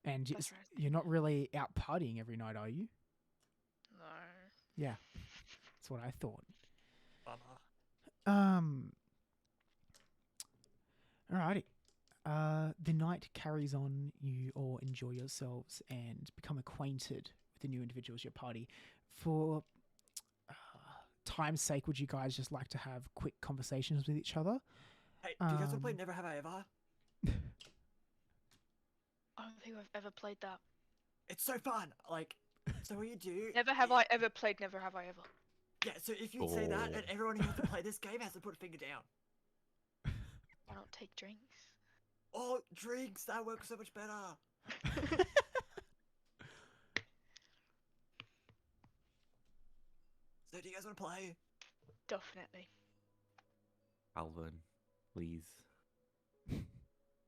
and That's right. you're not really out partying every night, are you? No. Yeah, that's what I thought. Bummer. Alrighty. The night carries on. You all enjoy yourselves and become acquainted with the new individuals in your party. For time's sake, would you guys just like to have quick conversations with each other? Hey, do you guys want to play Never Have I Ever? I don't think I've ever played that. It's so fun. Like, so what you do? Never have I ever played Never Have I Ever. Yeah. So if you say that, and Oh. everyone who has to play this game has to put a finger down. I don't take drinks. Oh, drinks. That works so much better. So do you guys want to play? Definitely. Alvin, please.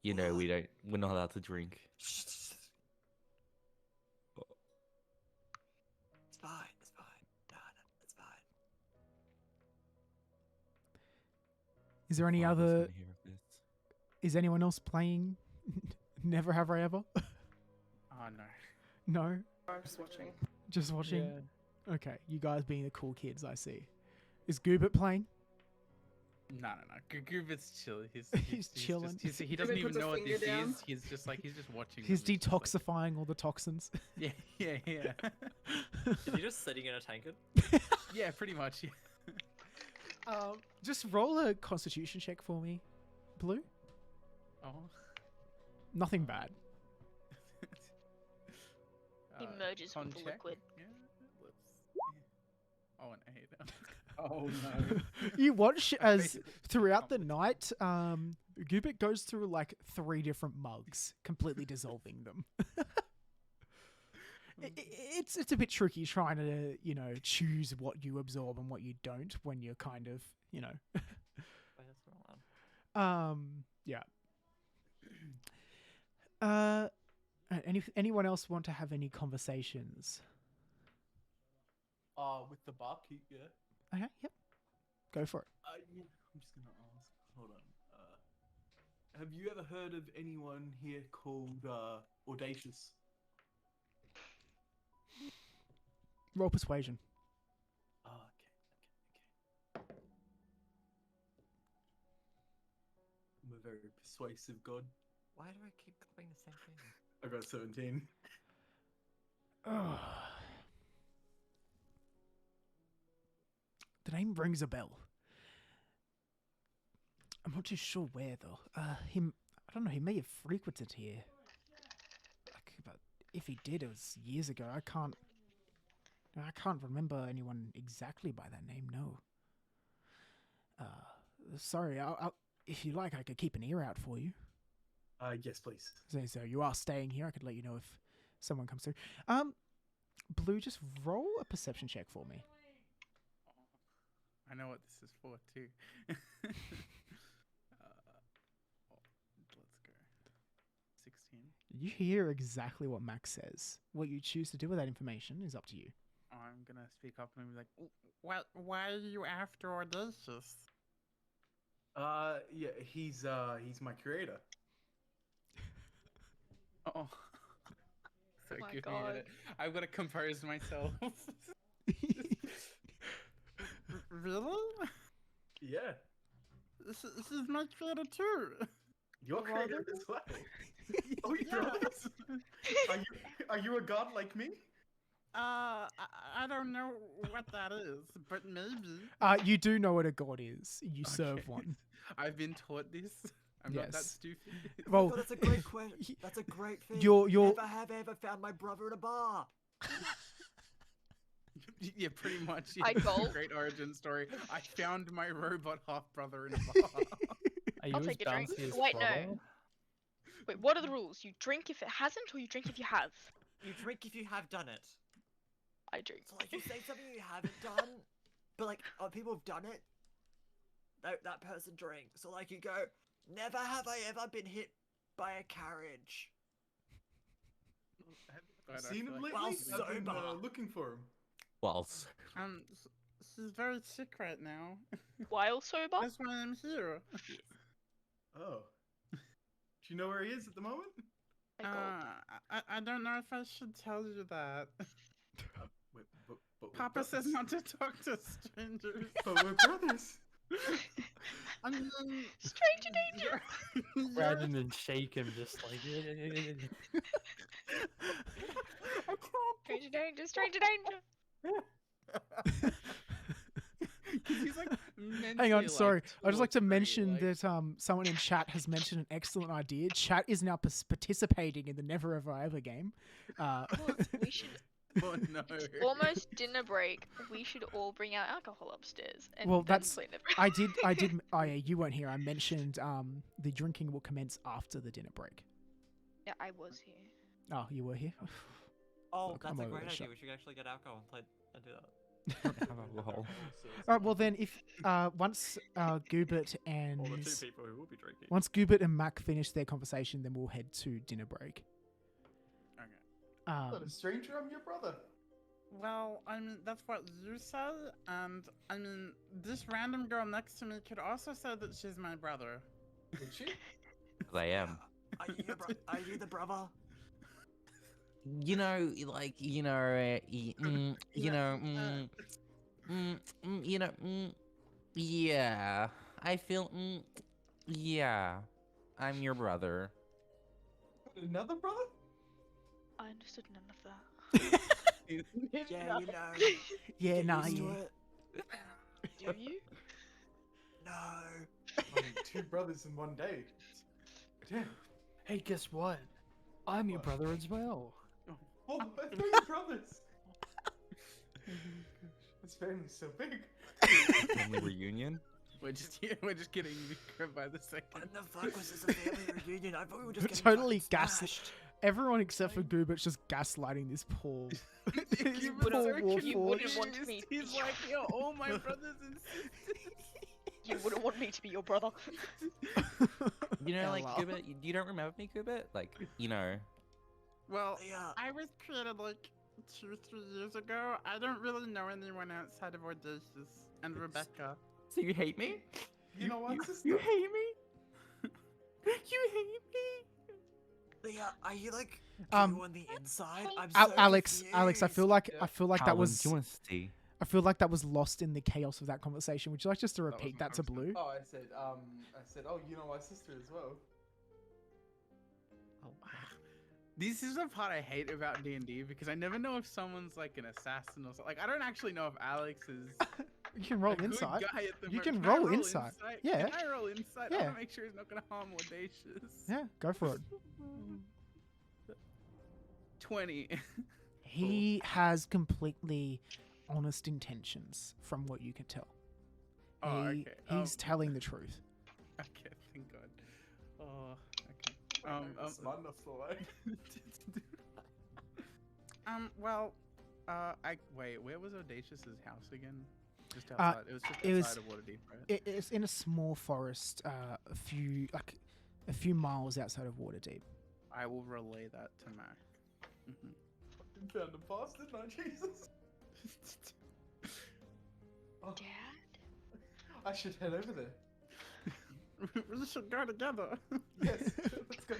You know we're not allowed to drink. It's fine. It's fine. No, it's fine. Is there any Father's other? gonna hear of this. Is anyone else playing? Never have I ever. Oh no. No, I'm just watching. just watching. Yeah. Okay, you guys being the cool kids, I see. Is Goobert playing? No. Goobit's chill. He's chilling. He doesn't Goobert even puts a know what finger this down. is. He's just watching. He's them, it's just like- detoxifying all the toxins. Yeah. Is he just sitting in a tankard? Yeah, pretty much. Yeah. Just roll a Constitution check for me, Blue. Oh. Nothing bad. He merges with the check? liquid. Yeah. Let's. Oh, an 8. Oh no. You watch as basically throughout the night, Goobert goes through like 3 different mugs, completely dissolving them. It's a bit tricky trying to choose what you absorb and what you don't when you're kind of Wait, that's the wrong one. yeah. Anyone else want to have any conversations? With the barkeep, yeah. Okay, yep. Go for it. Yeah, I'm just gonna ask. Hold on. Have you ever heard of anyone here called Audacious? Roll persuasion. Oh, okay. I'm a very persuasive god. Why do I keep copying the same thing? I got 17. The name rings a bell. I'm not too sure where though. I don't know. He may have frequented here. But if he did, it was years ago. I can't remember anyone exactly by that name. No. Sorry. If you like, I could keep an ear out for you. Yes, please. So you are staying here. I could let you know if someone comes through. Blue, just roll a perception check for me. I know what this is for too. Let's go. 16. You hear exactly what Max says. What you choose to do with that information is up to you. I'm gonna speak up and be like, why are you after Audacious? Yeah, he's my creator. Oh. So My give me a God. minute. I've got to compose myself. Really? Yeah, This is my creator too. your creator as well. Oh, you brothers? Are you a god like me? I don't know what that is, but maybe. You do know what a god is. You serve Okay. one. I've been taught this. I'm not that Yes. stupid. Well, Oh, that's a great question. That's a great thing. You're- Never have I ever found my brother in a bar. Yeah, pretty much. I Yeah, that's a gulp. great origin story. I found my robot half brother in a bar. Are you I'll as take a drink. bouncy as Wait, no. Frodo? Wait, what are the rules? You drink if it hasn't, or you drink if you have? You drink if you have done it. I drink. So like you say something you haven't done, but like other people have done it. That person drinks. So like you go, never have I ever been hit by a carriage. God, I Seen feel him like- lately? Well, I've been sober. looking for him. Well, She's very sick right now. While sober? That's why I'm here. Oh. Do you know where he is at the moment? I gulp. I don't know if I should tell you that. Wait, but we're Papa says brothers. not to talk to strangers. But we're brothers. I mean, Stranger danger! Rather than shake him, just like. Stranger danger! Stranger danger! he's like Hang on, mentally, sorry. I'd just like to tortured, mention like- that someone in chat has mentioned an excellent idea. Chat is now participating in the Never Ever Ever game. We should. Oh no. Almost dinner break. We should all bring our alcohol upstairs. And Well, then that's- play Never- I did. Oh yeah, you weren't here. I mentioned the drinking will commence after the dinner break. Yeah, I was here. Oh, you were here. Oh, Look, that's I'm a over great the idea. shop. We should actually get alcohol and do that. All right. Well, then, if once Goobert and All the two people who will be drinking. once Goobert and Mac finish their conversation, then we'll head to dinner break. Okay. Not a stranger, I'm your brother. Well, I mean, that's what you say, and I mean, this random girl next to me could also say that she's my brother. Would she? I am. Are you the brother? You know, like you know, yeah. I feel, yeah. I'm your brother. Another brother? I understood none of that. Yeah, you know. Yeah, Get nah, used to yeah. it. Do you? No. I mean, two brothers in one day. Damn. Hey, guess what? I'm your What? brother as well. Oh, I thought you brothers. This family's so big. Family reunion. We're just getting weaker by the second. What the fuck was this a family reunion? I thought we were just getting Totally fucking gas- smashed. Everyone except for Goobert's just gaslighting this poor. this You poor wouldn't- you warforged. wouldn't want me. He's like, yo, all my brothers and sisters. You wouldn't want me to be your brother. You know, like Hello. Kubit. You don't remember me, Kubit? Like, you know. Well, Yeah. I was created like 2-3 years ago. I don't really know anyone outside of Audacious and Rebecca. So you hate me? You know what, sister? You hate me? You hate me? Yeah, are you like Um, on the inside? I'm Alex, so Alex, I feel like Yeah. that Calvin, was. do you want to see? I feel like that was lost in the chaos of that conversation. Would you like just to That repeat wasn't that to Blue? Oh, I said, oh, you know my sister as well. This is the part I hate about D&D because I never know if someone's like an assassin or something. Like, I don't actually know if Alex is You can roll a good insight. guy at the You moment. can I roll insight. Yeah. Can I roll insight? I Yeah. want to make sure he's not going to harm Audacious. Yeah, go for it. 20. He has completely honest intentions, from what you can tell. Oh, He- okay. He's telling the truth. Okay, thank God. Oh, okay. Smart enough to lie. Well, wait, where was Audacious's house again? Just Uh, outside. It was just it was- outside of Waterdeep, right? It's in a small forest, a few miles outside of Waterdeep. I will relay that to Mac. Mhm. Fucking found him fast, didn't I, Jesus? Oh, Dad? I should head over there. We should go together. Yes, let's go.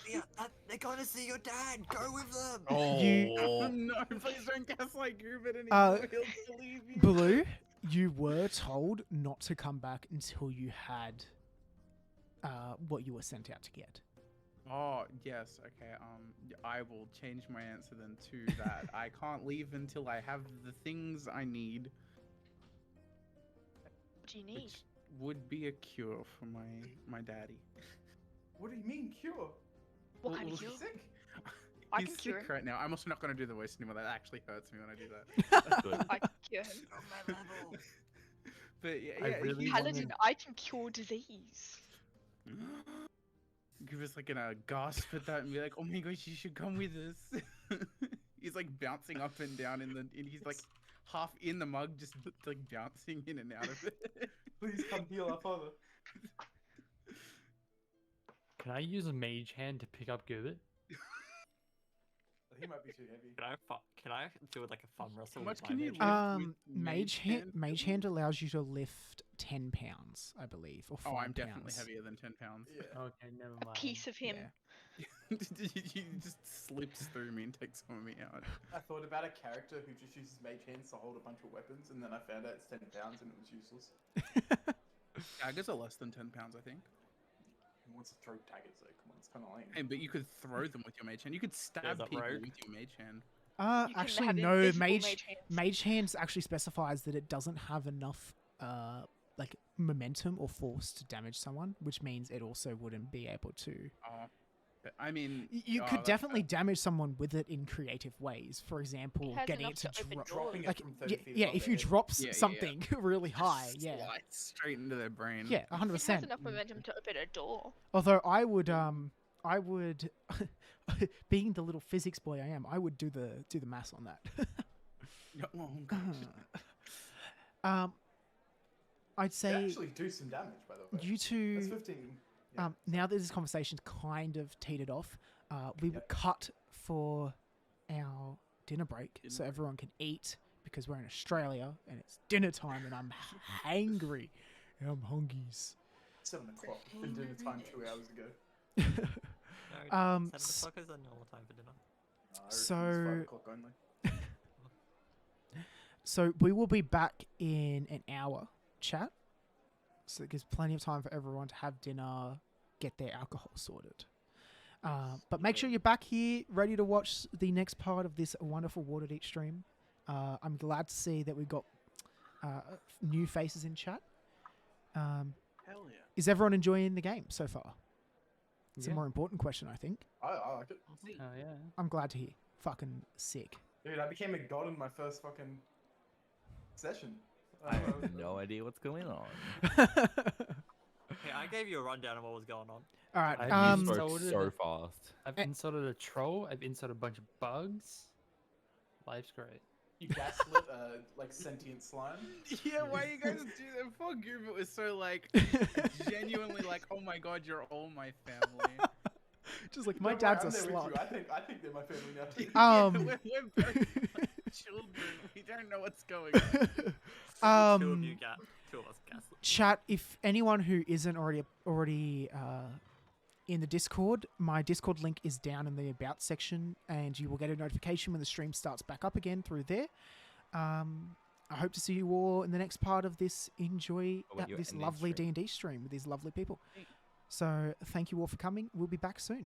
Yeah, they're going to see your dad. Go with them. Oh no! Please don't gaslight Groovin Uh, anymore. He'll believe you. Blue, you were told not to come back until you had what you were sent out to get. Oh, yes. Okay. I will change my answer then to that. I can't leave until I have the things I need, What do you need? which would be a cure for my daddy. What do you mean cure? What kind of well, cure? Sick? I He's can cure sick him. right now. I'm also not going to do the voice anymore. That actually hurts me when I do that. Good. I can cure him. On my level. But yeah, I really he's- Paladin, I can cure disease. Give us like a gasp at that and be like, "Oh my gosh, you should come with us." He's like bouncing up and down and he's like half in the mug, just like bouncing in and out of it. Please come heal our father. Can I use a mage hand to pick up Gilbert? He might be too heavy. Can I do like a fun wrestle much with my can you mage? lift? with Mage hand allows you to lift 10 pounds, I believe, or 5 Oh, I'm pounds. definitely heavier than 10 pounds. Yeah. Okay, never A mind. piece of him. Yeah. He just slips through me and takes some of me out. I thought about a character who just uses mage hands to hold a bunch of weapons, and then I found out it's 10 pounds and it was useless. Daggers are less than 10 pounds, I think. Who wants to throw daggers though? Come on, it's kind of lame. Hey, but you could throw them with your mage hand. You could stab that people rogue? with your mage hand. You can Actually, have no. invisible Mage hands. Mage hands actually specifies that it doesn't have enough like momentum or force to damage someone, which means it also wouldn't be able to. But I mean, You oh, could that's definitely bad. damage someone with it in creative ways. For example, has getting enough it to to open drop. doors. Dropping it Like, from 30 yeah, feet yeah, above if their you head. drop Yeah, yeah, something really high, Just yeah, slide straight into their brain. yeah, 100%. It has enough momentum to open a door. Although I would, being the little physics boy I am, I would do the maths on that. Oh, gosh. I'd They say actually do some damage, by the way. you That's two. 15. Yeah. Now that this conversation's kind of teetered off, we will Okay. cut for our dinner break so break. everyone can eat because we're in Australia and it's dinner time and I'm hangry. I'm hungies. 7 o'clock. Been dinner time 2 hours ago. No, 7 o'clock is a normal time for dinner. I reckon it's So- 5 o'clock only. So we will be back in an hour, chat. So it gives plenty of time for everyone to have dinner, get their alcohol sorted. But make sure you're back here, ready to watch the next part of this wonderful Waterdeep stream. I'm glad to see that we've got new faces in chat. Hell yeah. Is everyone enjoying the game so far? It's a Yeah. more important question, I think. I like it. Oh yeah. I'm glad to hear. Fucking sick. Dude, I became a god in my first fucking session. I have no idea what's going on. Hey, I gave you a rundown of what was going on. All right. I've You used spoke Soda so to- fast. I've Eh. insulted a troll. I've insulted a bunch of bugs. Life's great. You gaslit a like sentient slime. Yeah, why you guys do that? Poor Gilbert was so like genuinely like, oh my god, you're all my family. Just like my Don't worry, dad's a I'm there with slut. you. I think they're my family now too. Um, we're both children. We don't know what's going on. Two of you got, two of us gaslit. Chat, if anyone who isn't already in the Discord, my Discord link is down in the About section, and you will get a notification when the stream starts back up again through there. I hope to see you all in the next part of this. Enjoy What about your this ending lovely stream? D&D stream with these lovely people. So thank you all for coming. We'll be back soon.